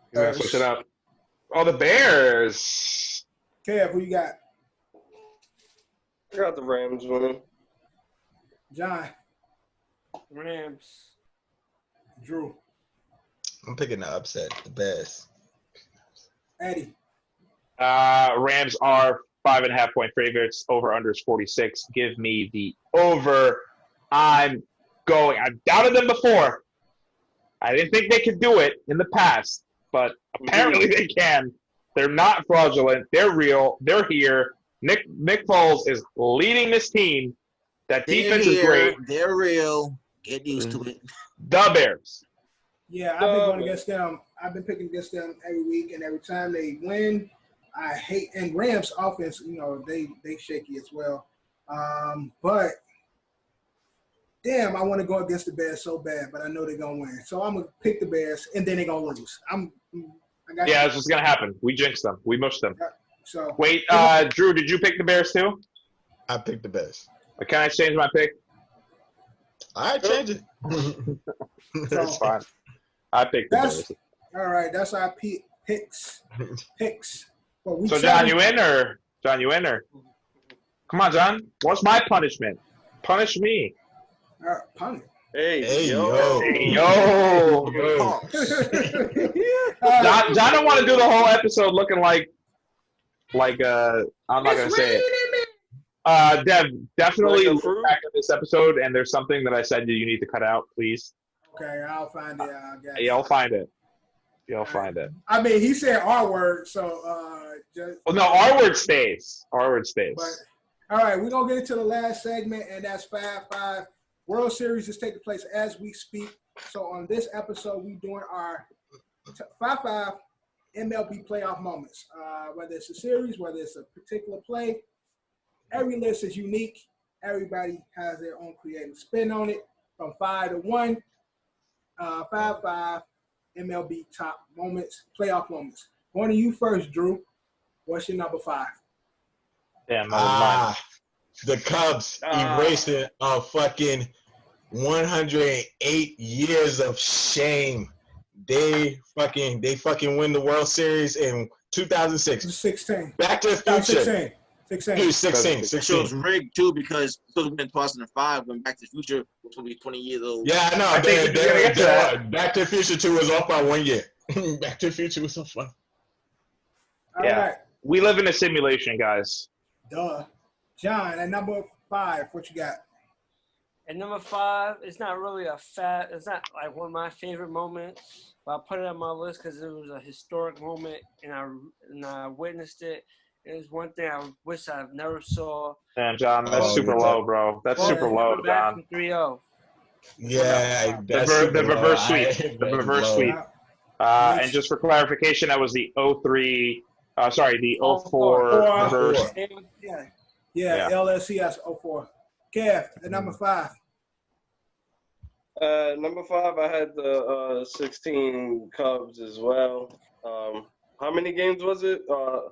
He's gonna switch it up. Oh, the Bears. Kev, who you got? I got the Rams winning. John. Rams. Drew. I'm picking the upset, the Bears. Eddie. Rams are 5.5 point favorites. Over under is 46. Give me the over. I've doubted them before. I didn't think they could do it in the past, but apparently they can. They're not fraudulent. They're real. They're here. Nick Foles is leading this team. That defense is great. They're real. Get used to it. The Bears. Yeah, I've been going against them. I've been picking against them every week, and every time they win, I hate. And Rams offense, they shaky as well. But damn, I want to go against the Bears so bad, but I know they're gonna win. So I'm gonna pick the Bears, and then they're gonna lose. That's what's gonna happen. We jinxed them. We mushed them. So wait, Drew, did you pick the Bears too? I picked the Bears. Can I change my pick? I change it. That's fine. I picked the Bears. All right, that's our picks. So John, you in or? Come on, John. What's my punishment? Punish me. Punish. Hey, yo. John don't want to do the whole episode looking like I'm not gonna say it. Dev, definitely look back at this episode, and there's something that I said that you need to cut out, please. Okay, I'll find it. You'll find it. Find it. I mean, he said our word, so Well, no, our word stays. Our word stays. But All right, we're going to get into the last segment, and that's 5-5. World Series is taking place as we speak. So on this episode, we're doing our 5-5 MLB Playoff Moments. Whether it's a series, whether it's a particular play, every list is unique. Everybody has their own creative spin on it. From 5 to 1, 5-5 MLB top moments, playoff moments. Going to you first, Drew. What's your number 5? Damn, that was mine. The Cubs erasing a fucking 108 years of shame. They fucking win the World Series in 2006. 16. Back to the Future. 16. 16. It was rigged too because it was in 2005 when Back to the Future was going to be 20 years old. Yeah, I know. I think you're gonna get to that. Back to the Future 2 was off by 1 year. Back to the Future was so fun. All right. We live in a simulation, guys. Duh. John, at number 5, what you got? At number 5, it's not really it's not like one of my favorite moments, but I put it on my list because it was a historic moment and I witnessed it. It was one thing I wish I never saw. Damn, John, that's super low, bro. That's super low, John. 3-0. Yeah, the reverse sweep. The reverse sweep. And just for clarification, that was the 03. Sorry, the 04 reverse. Yeah, LSCS 04. Kev, at number 5. Number 5, I had the 16 Cubs as well. How many games was it? How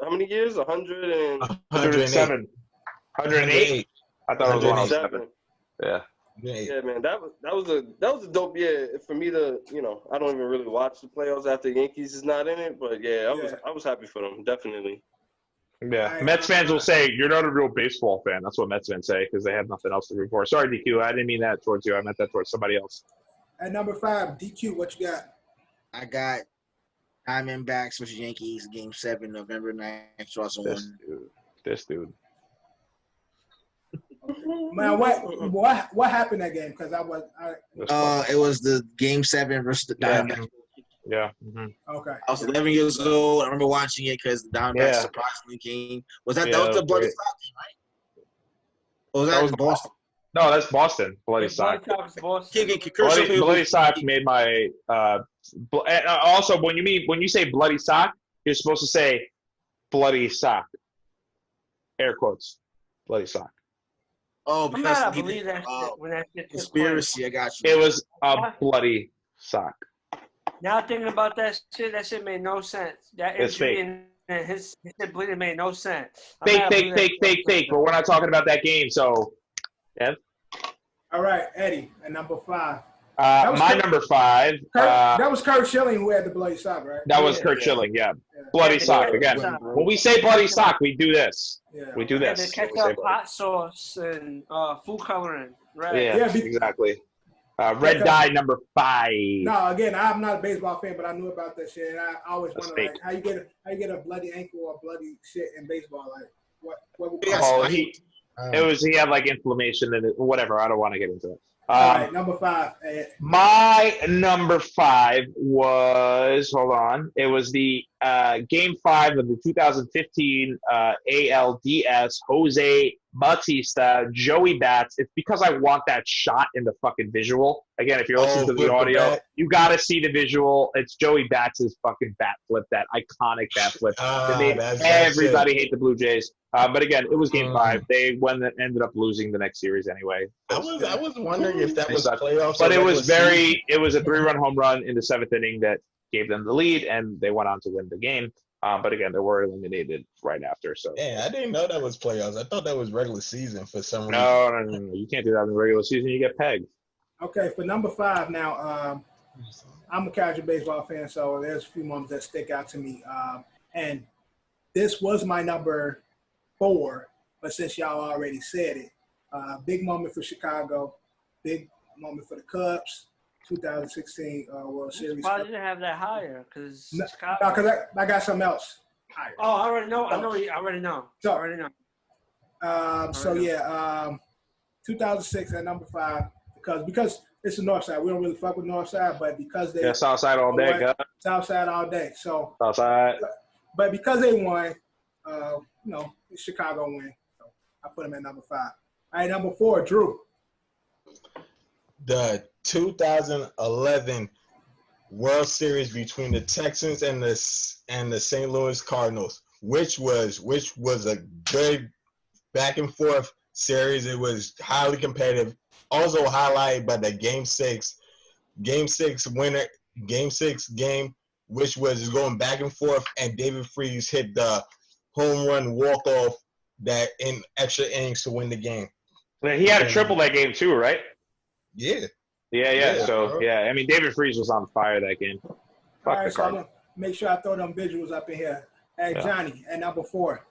many years? 107. 108. I thought it was 107. Yeah. Yeah, man, that was a dope year for me to, I don't even really watch the playoffs after Yankees is not in it, but I was happy for them, definitely. Yeah, Mets fans will say you're not a real baseball fan. That's what Mets fans say because they have nothing else to root for. Sorry, DQ, I didn't mean that towards you. I meant that towards somebody else. At number 5, DQ, what you got? I got Diamondbacks versus Yankees, Game 7, November 9th, 2001. This dude. Man, what happened that game? Because it was the Game 7 versus the Diamondbacks. Yeah. Mm-hmm. Okay. I was 11 years old. I remember watching it because the Diamondbacks surprisingly came. Was that was the Bloody Sock game, right? Or was that Boston? No, that's Boston. Bloody Sock. Bloody Sock made my. Also, when you say Bloody Sock, you're supposed to say Bloody Sock. Air quotes. Bloody Sock. Oh, because I believe that shit when that shit conspiracy. I got you. It was a bloody sock. Now thinking about that shit made no sense. That injury and his bleeding made no sense. Fake. But we're not talking about that game, so. Yeah. All right, Eddie, at number 5. Number 5. That was Kurt Schilling who had the bloody sock, right? That was Kurt Schilling, yeah. Bloody sock again. When we say bloody sock, we do this. Yeah. We do this. They catch up hot sauce and food coloring, right? Yeah, exactly. Red dye number 5. No, again, I'm not a baseball fan, but I knew about that shit. And I always wonder like, how you get a bloody ankle or bloody shit in baseball. Like what he had like inflammation and whatever. I don't want to get into it. All right, number 5. My number 5 was it was the Game 5 of the 2015 ALDS Jose Bautista Joey Bats. It's because I want that shot in the fucking visual. Again, if you're listening to the audio, you got to see the visual. It's Joey Bats' fucking bat flip, that iconic bat flip. That made everybody hate the Blue Jays. But again, it was Game 5. They ended up losing the next series anyway. I was wondering if that was playoffs. But it was a 3-run home run in the 7th inning that gave them the lead, and they went on to win the game. But again, they were eliminated right after. So I didn't know that was playoffs. I thought that was regular season for some reason. No. You can't do that in the regular season. You get pegged. Okay, for number 5 now, I'm a casual baseball fan, so there's a few moments that stick out to me. And this was my number 4, but since y'all already said it, big moment for Chicago, big moment for the Cubs. 2016 World Series. Why did you have that higher? Because I got something else higher. Oh, I already know. I already know. So 2006 at number 5 because it's the North Side. We don't really fuck with North Side, but because they South Side all day, South Side all day. So South Side. But because they won, Chicago win. So I put him at number 5. All right, number 4, Drew. The 2011 World Series between the Texans and the St. Louis Cardinals, which was a good back and forth series. It was highly competitive. Also highlighted by the Game 6 winner, Game 6 game, which was going back and forth, and David Freese hit the home run walk-off that in extra innings to win the game. He had a triple that game too, right? Yeah. Yeah. So, yeah, I mean, David Freese was on fire that game. All Fuck right, the so I'm Cardinals. going to make sure I throw them visuals up in here. Hey, Johnny, at number 4.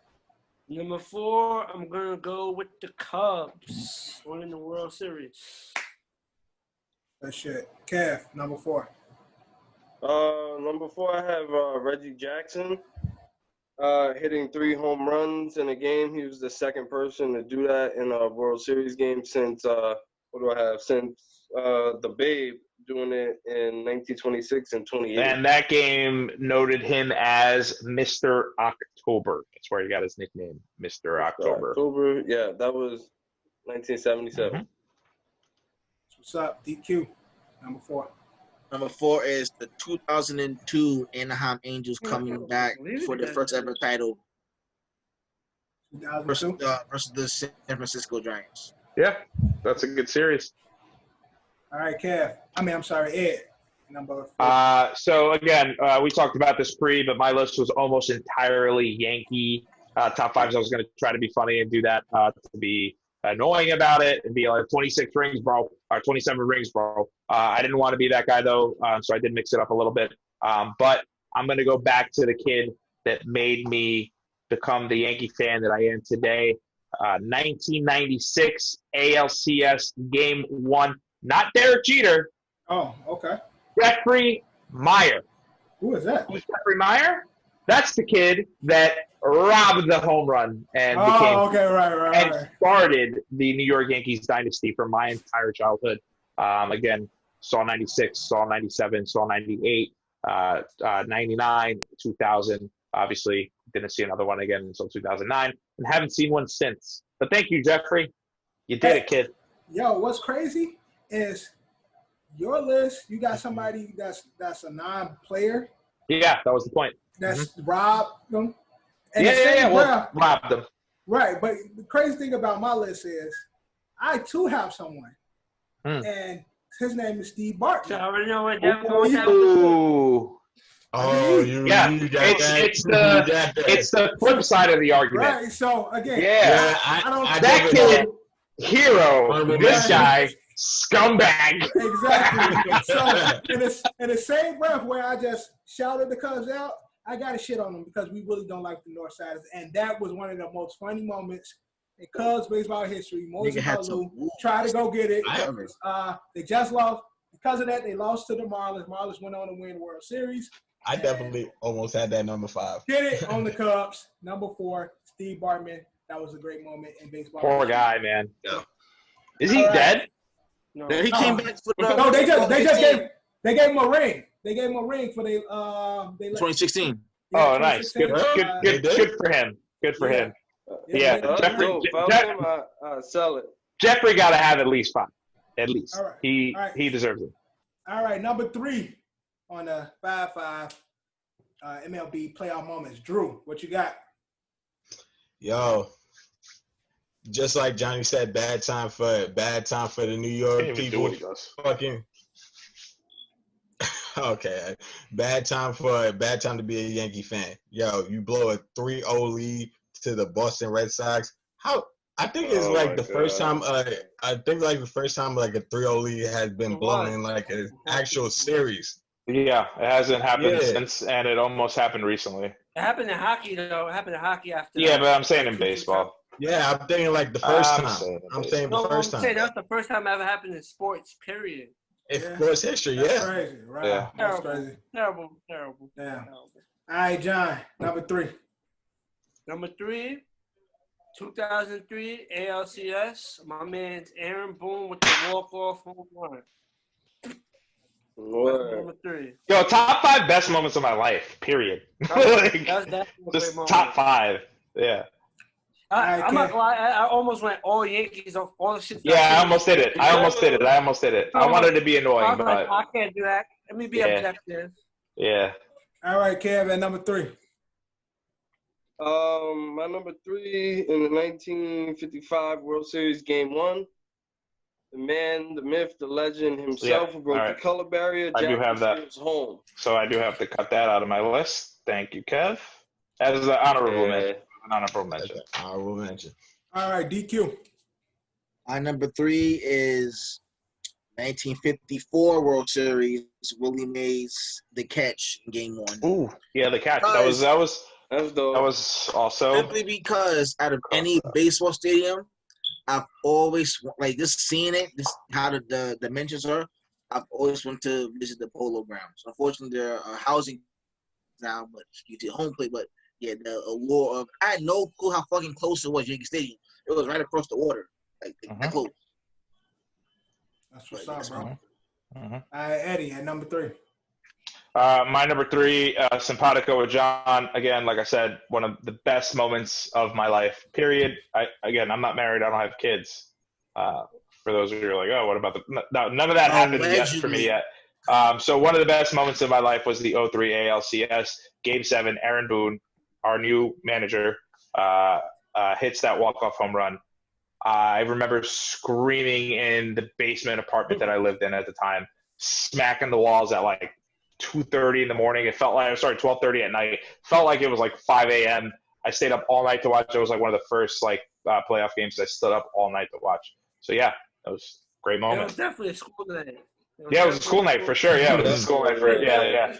Number 4, I'm gonna go with the Cubs winning the World Series. That shit. Kev, number 4. Number 4, I have Reggie Jackson hitting 3 home runs in a game. He was the second person to do that in a World Series game since the Babe doing it in 1926 and 28. And that game noted him as Mr. October. That's where he got his nickname, Mr. October. Yeah, that was 1977. Mm-hmm. What's up, DQ? Number 4. Number 4 is the 2002 Anaheim Angels coming back for their first ever title 2002? versus the San Francisco Giants. Yeah, that's a good series. All right, Kev. I'm sorry, Ed. Number 4. So again, we talked about this pre, but my list was almost entirely Yankee top 5s. I was going to try to be funny and do that to be annoying about it and be like 26 rings, bro, or 27 rings, bro. I didn't want to be that guy though, so I did mix it up a little bit. But I'm going to go back to the kid that made me become the Yankee fan that I am today. 1996 ALCS Game 1. Not Derek Jeter. Oh, okay. Jeffrey Meyer. Who is that? Who's Jeffrey Meyer? That's the kid that robbed the home run and started the New York Yankees dynasty for my entire childhood. Again, saw 96, saw 97, saw 98, 99, 2000. Obviously, didn't see another one again until 2009, and haven't seen one since. But thank you, Jeffrey. You did it, kid. Yo, what's crazy is your list, you got somebody that's a non-player. Yeah, that was the point. That's robbed them. Robbed them. Right, but the crazy thing about my list is I too have someone, and his name is Steve Bartman. So I already know what that was. It's the flip side of the argument. Right. So again, that kid, hero, this guy, scumbag. Exactly. So in the same breath where I just shouted the Cubs out, I got to shit on them because we really don't like the North Siders, and that was one of the most funny moments in Cubs baseball history. Moses Malou tried to go get it. They just lost. Because of that, they lost to the Marlins. Marlins went on to win the World Series. I definitely almost had that number 5. Get it on the Cubs. Number 4, Steve Bartman. That was a great moment in baseball. Poor guy, man. Yeah. Is he dead? No, he came back for the. No, they gave him a ring. They gave him a ring for 2016. Yeah, oh, nice. Good for him. Good for him. Yeah. Sell it. Jeffrey got to have at least 5. At least. All right. He deserves it. All right, number 3 on the 5-5 MLB Playoff Moments. Drew, what you got? Yo, just like Johnny said, bad time for the New York people. Fucking okay, bad time to be a Yankee fan. Yo, you blow a 3-0 lead to the Boston Red Sox. I think it's the first time. I think the first time like a 3-0 lead has been blown in like an actual series. Yeah, it hasn't happened since, and it almost happened recently. It happened in hockey, though. It happened in hockey after. Yeah, but I'm saying in baseball. Yeah, I'm thinking like the first time. I'm saying the first time. That's the first time it ever happened in sports, period. In sports history, That's crazy, right? Yeah. That's crazy. Terrible. Yeah. All right, John, number 3. Number 3, 2003 ALCS. My man's Aaron Boone with the walk-off home run. Number 3. Yo, top 5 best moments of my life. Period. That's just top 5. Yeah. I'm not gonna lie. I almost went all Yankees off all the shit. Yeah, I almost did it. I almost did it. I wanted to be annoying, but I can't do that. Let me be objective. Yeah. All right, Kev, at number 3. My number 3 in the 1955 World Series Game 1. The man, the myth, the legend himself who broke the color barrier. I do have that. Home. So I do have to cut that out of my list. Thank you, Kev. As an honorable mention. Honorable mention. All right, DQ. My number 3 is 1954 World Series. Willie Mays, the catch in Game 1. Ooh, yeah, the catch. That was also simply because out of any baseball stadium, I've always just seeing it, how the dimensions are. I've always wanted to visit the Polo Grounds. Unfortunately, there are housing now, but you get home plate. But yeah, the allure of I had no clue how fucking close it was. Yankee Stadium. It was right across the water, that close. That's what's up, bro. All right, Eddie at number 3. My number 3, simpatico with John. Again, like I said, one of the best moments of my life, period. I'm not married. I don't have kids. For those of you who are like, oh, what about none of that happened yet for me yet. So one of the best moments of my life was the 03 ALCS, Game 7, Aaron Boone, our new manager, hits that walk-off home run. I remember screaming in the basement apartment that I lived in at the time, smacking the walls at 2:30 in the morning. It felt like 12:30 at night. Felt like it was 5 a.m. I stayed up all night to watch. It was one of the first playoff games I stood up all night to watch. So yeah, that was a great moment. It was definitely a school night. It was a school night for sure. Yeah, it was a school night for yeah.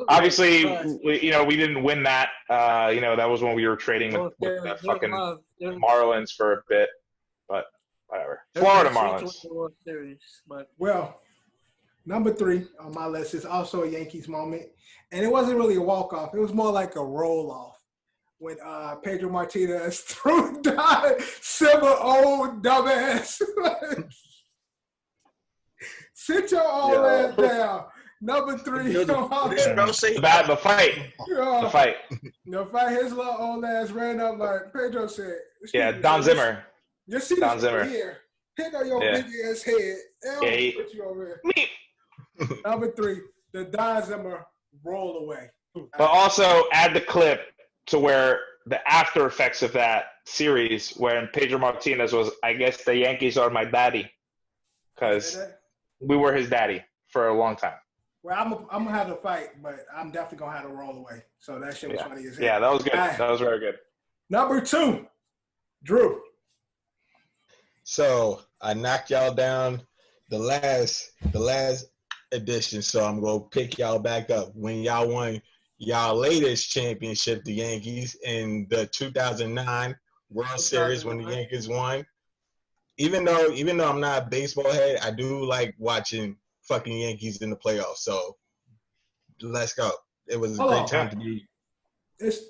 Obviously, we didn't win that. That was when we were trading with the fucking Marlins for a bit, but whatever. Florida Marlins. Well, number 3 on my list is also a Yankees moment, and it wasn't really a walk-off. It was more like a roll-off when Pedro Martinez threw down Silver old dumbass. Sit your old ass down. Number 3. The fight. The fight. The fight. His little old ass ran up like Pedro said. Yeah, Don Zimmer. You see Don Zimmer. Here. Hit on your big ass head. Put you over here. Number 3, the Don Zimmer roll away. But also add the clip to where the after effects of that series, when Pedro Martinez was, I guess the Yankees are my daddy, because we were his daddy for a long time. Well, I'm gonna have to fight, but I'm definitely gonna have to roll away. So that shit was funny as hell. Yeah, that was good. Right. That was very good. Number 2, Drew. So I knocked y'all down the last edition, so I'm gonna pick y'all back up when y'all won y'all latest championship, the Yankees, in the 2009 World Series when the Yankees won. Even though I'm not a baseball head, I do like watching fucking Yankees in the playoffs. So let's go. It was a great time to be.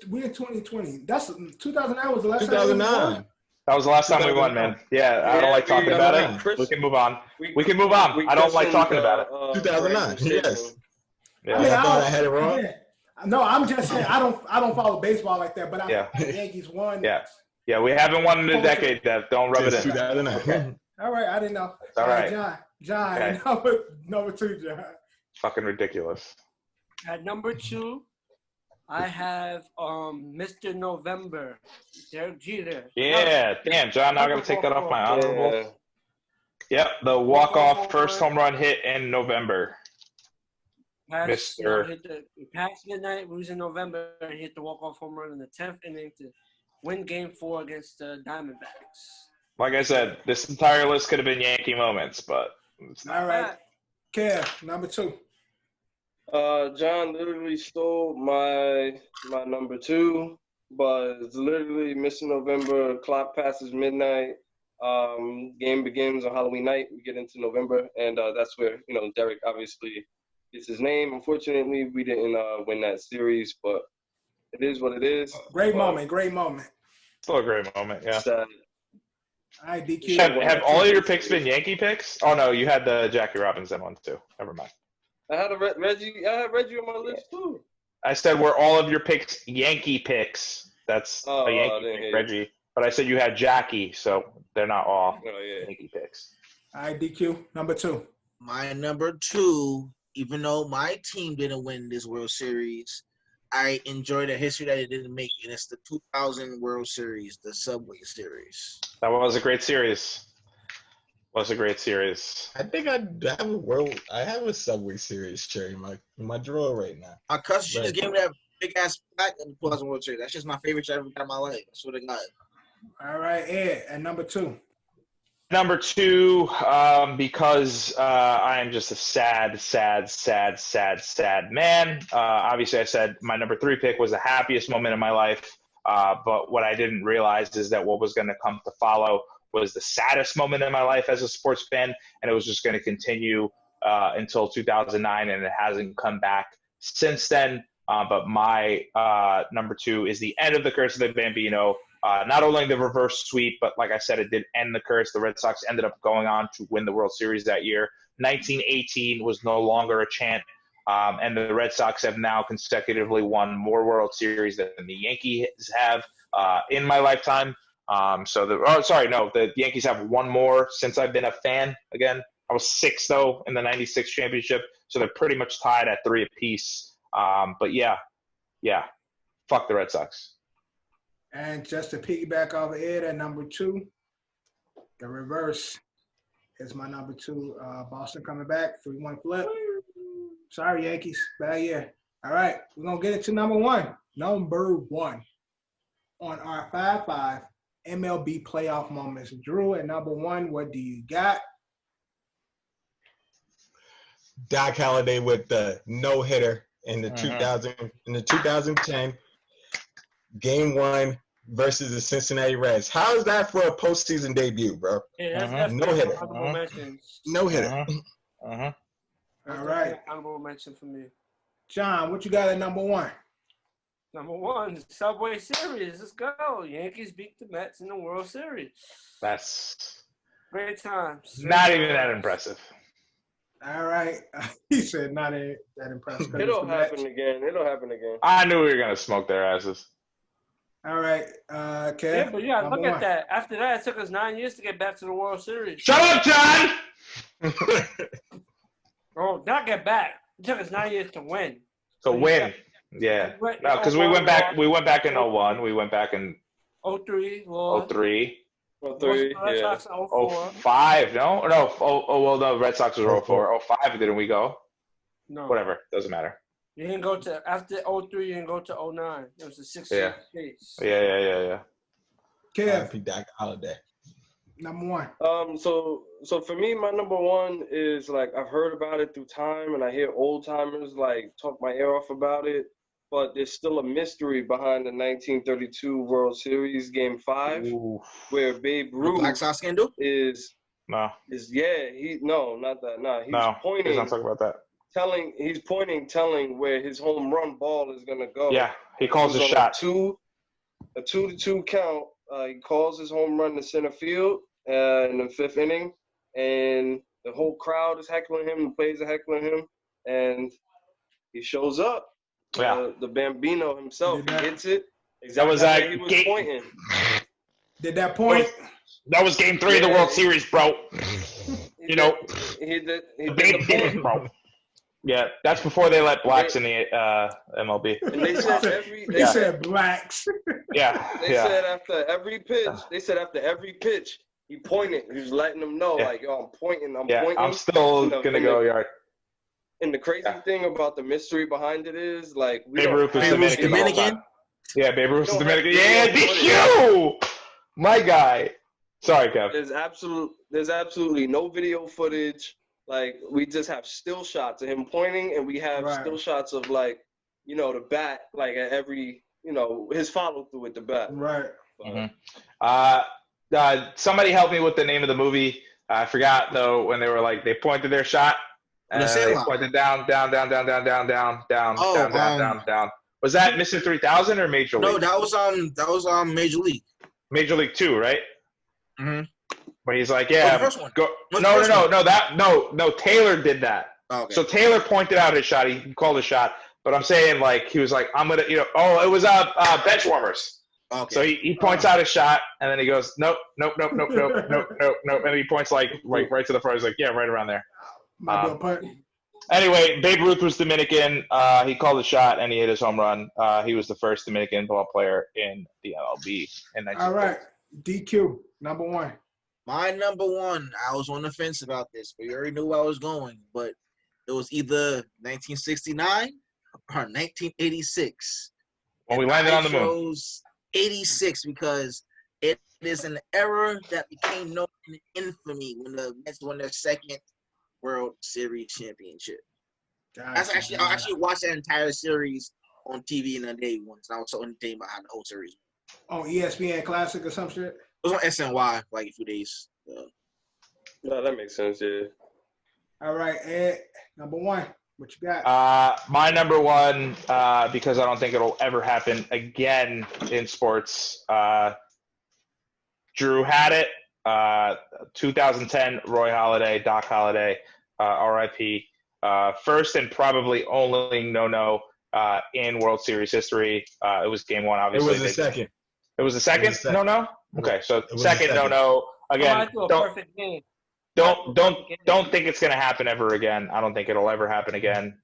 We're in 2020. That's 2009 was the last 2009. That was the last time we won, man. Yeah, I don't like talking about it. We can move on. We can move on. I don't like talking about it. 2009. Yes. Yeah. I thought I had it wrong. Yeah. No, I'm just saying I don't follow baseball like that, but the Yankees won. Yeah, we haven't won in a decade, Dev. Don't rub it in. 2009. Okay. All right, I didn't know. It's all right. John, Okay. number 2, John. Fucking ridiculous. At number 2, I have Mr. November, Derek Jeter. Yeah, damn, John. Now I got to take that off my honorable. Yep, the walk-off first home run hit in November. Past midnight, we was in November, and hit the walk-off home run in the 10th inning to win Game 4 against the Diamondbacks. Like I said, this entire list could have been Yankee moments, but it's not. All right, Kev, number 2. John literally stole my number 2, but it's literally Mr. November. Clock passes midnight. Game begins on Halloween night. We get into November, and that's where Derek obviously gets his name. Unfortunately, we didn't win that series, but it is what it is. Great moment. Still a great moment. Yeah. All right, DQ. Have all of your picks been Yankee picks? Oh no, you had the Jackie Robinson one too. Never mind. I had Reggie. I had Reggie on my list too. I said, were all of your picks Yankee picks? That's a Yankee pick, Reggie. But I said you had Jackie, so they're not all yeah. Yankee picks. All right, DQ, number 2. My number 2, even though my team didn't win this World Series, I enjoy the history that it didn't make, and it's the 2000 World Series, the Subway Series. That was a great series. Was a great series. I think I have a Subway Series shirt in my drawer right now. My cousin, she just gave me that big ass plaque in the 2000 World Series. That's just my favorite shirt I ever got in my life. I swear to God. All right, Ed, at number 2. Number 2, because I am just a sad man. Obviously, I said my number 3 pick was the happiest moment in my life. But what I didn't realize is that what was going to come to follow was the saddest moment in my life as a sports fan, and it was just going to continue until 2009, and it hasn't come back since then. But my number 2 is the end of the Curse of the Bambino. Not only the reverse sweep, but like I said, it did end the curse. The Red Sox ended up going on to win the World Series that year. 1918 was no longer a chant, and the Red Sox have now consecutively won more World Series than the Yankees have in my lifetime. The Yankees have one more since I've been a fan. Again, I was 6 though in the '96 championship, so they're pretty much tied at 3 apiece. But yeah, fuck the Red Sox. And just to piggyback off of Ed at number 2, the reverse is my number 2. Boston coming back, 3-1 flip. Sorry, Yankees, bad year. All right, we're going to get into number 1. Number 1 on our 5-5 MLB Playoff Moments. Drew, at number 1, what do you got? Doc Halladay with the no-hitter in the 2010 Game 1 versus the Cincinnati Reds. How is that for a postseason debut, bro? Yeah, that's no hitter. No hitter. All right. Honorable mention for me. John, what you got at number 1? Number 1, Subway Series. Let's go. Yankees beat the Mets in the World Series. That's great times. Not even that impressive. All right. He said not that impressive. It'll happen again. I knew we were going to smoke their asses. All right, Kev. Yeah, but yeah, look at that. After that, it took us 9 years to get back to the World Series. Shut up, John! Oh, not get back. It took us 9 years to win. To win. Yeah. No, because we went back in 01. We went back in 03. 03. 03, yeah. 05, no? No, Red Sox was 04. 05, didn't we go? No. Whatever, doesn't matter. You didn't go to, after 03, you didn't go to 09. It was a 6-year case. Yeah. Kev. Doc Halladay. Number 1. So for me, my number 1 is, like, I've heard about it through time, and I hear old timers, like, talk my ear off about it, but there's still a mystery behind the 1932 World Series Game 5, where Babe Ruth Black Sox scandal? He's not that. No, he's pointing. He's not talking about that. He's pointing, telling where his home run ball is gonna go. Yeah, he calls a shot. A 2-2 count. He calls his home run to center field in the 5th inning, and the whole crowd is heckling him. The players are heckling him, and he shows up. Yeah, the Bambino himself. He hits it. That was he was pointing. Did that point? That was Game 3 of the World Series, bro. He did the point, bro. Yeah, that's before they let blacks in the MLB. And they said they said blacks. Yeah. They said after every pitch, he pointed. He was letting them know, like, yo, I'm pointing. I'm still gonna go yard. And the crazy thing about the mystery behind it is, like, Babe Ruth was Dominican. Yeah, Babe Ruth was Dominican. Yeah, DQ! My guy. Sorry, Kev. There's absolutely no video footage. Like, we just have still shots of him pointing, and we have still shots of, like, the bat, like, at every, his follow through with the bat. Right. Somebody help me with the name of the movie. I forgot, though, when they were like, they pointed their shot. And they pointed down. Was that Mr. 3000 or Major League? No, that was Major League. Major League 2, right? Mm-hmm. Where he's like, the first one. Go. No. Taylor did that. Oh, okay. So Taylor pointed out his shot. He called a shot. But I'm saying, like, he was like, I'm gonna, it was bench warmers. Okay. So he points out a shot, and then he goes, nope, nope, nope, nope, nope, nope, nope, nope, and he points like right to the front. He's like, yeah, right around there. Anyway, Babe Ruth was Dominican. He called a shot, and he hit his home run. He was the first Dominican ball player in the MLB. All right, DQ, number one. My number one, I was on the fence about this, but you already knew where I was going. But it was either 1969 or 1986. When we landed on the moon. I chose 86 because it is an era that became known in infamy when the Mets won their second World Series championship. I actually watched that entire series on TV in a day once. And I was so entertained by how the whole series. On ESPN Classic or some shit? It was on SNY for like a few days. No, that makes sense, yeah. All right, Ed, number one. What you got? My number one, because I don't think it'll ever happen again in sports. Drew had it. 2010, Roy Halladay, Doc Halladay, RIP. First and probably only no in World Series history. It was game one, obviously. It was the second. It was the second no? Okay, so second no. Again, don't think it's going to happen ever again. I don't think it'll ever happen again.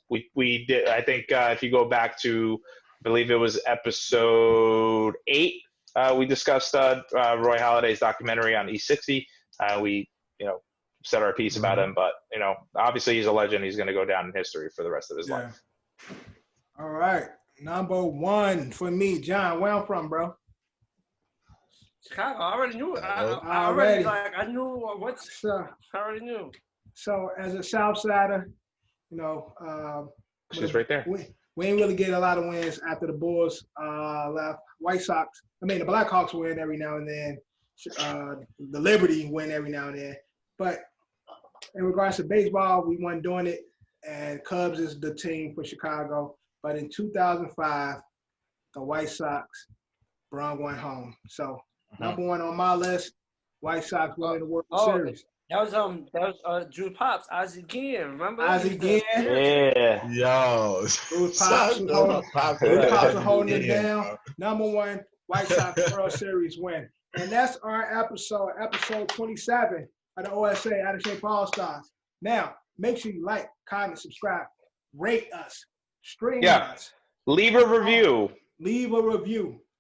We did. I think if you go back to, I believe it was episode 8, we discussed Roy Halladay's documentary on E60. We said our piece about him, but obviously he's a legend. He's going to go down in history for the rest of his life. All right, number one for me, John. Where I'm from, bro? Chicago. I already knew it. I knew what's. I already knew. So as a South Sider, she's right there. We ain't really get a lot of wins after the Bulls left. White Sox. The Blackhawks win every now and then. The Liberty win every now and then. But in regards to baseball, we weren't doing it. And Cubs is the team for Chicago. But in 2005, the White Sox brung one home. So number one on my list, White Sox winning the World Series. That was Drew Pops, Ozzie Guillen, remember? Ozzie Guillen. Yeah. Yo. Drew Pops was holding it down. Number one, White Sox World Series win. And that's our episode 27 of the OSA Out of Shape Allstars. Now, make sure you like, comment, subscribe, rate us, stream us. Leave a review.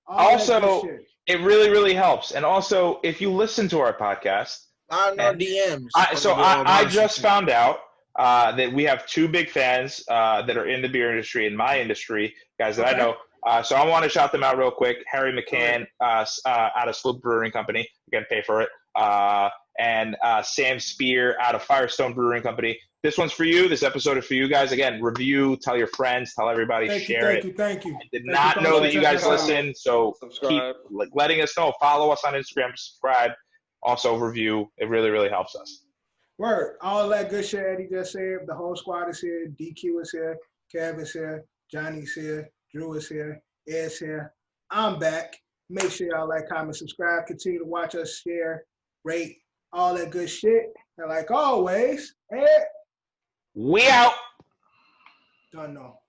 Also, it really, really helps. And also, if you listen to our podcast, DMs. I just found out that we have 2 big fans that are in the beer industry, in my industry, guys that I know. So I want to shout them out real quick. Harry McCann out of Sloop Brewing Company. Again, pay for it. And Sam Spear out of Firestone Brewing Company. This one's for you. This episode is for you guys. Again, review, tell your friends, tell everybody, share it. Thank you. I did not know that you guys listen, so subscribe. Keep letting us know. Follow us on Instagram, subscribe. Also, review. It really, really helps us. Word. All that good shit Eddie just said. The whole squad is here. DQ is here. Kev is here. Johnny's here. Drew is here. Ed's here. I'm back. Make sure y'all like, comment, subscribe. Continue to watch us, share, rate, all that good shit. And like always, Ed. We out. Don't know.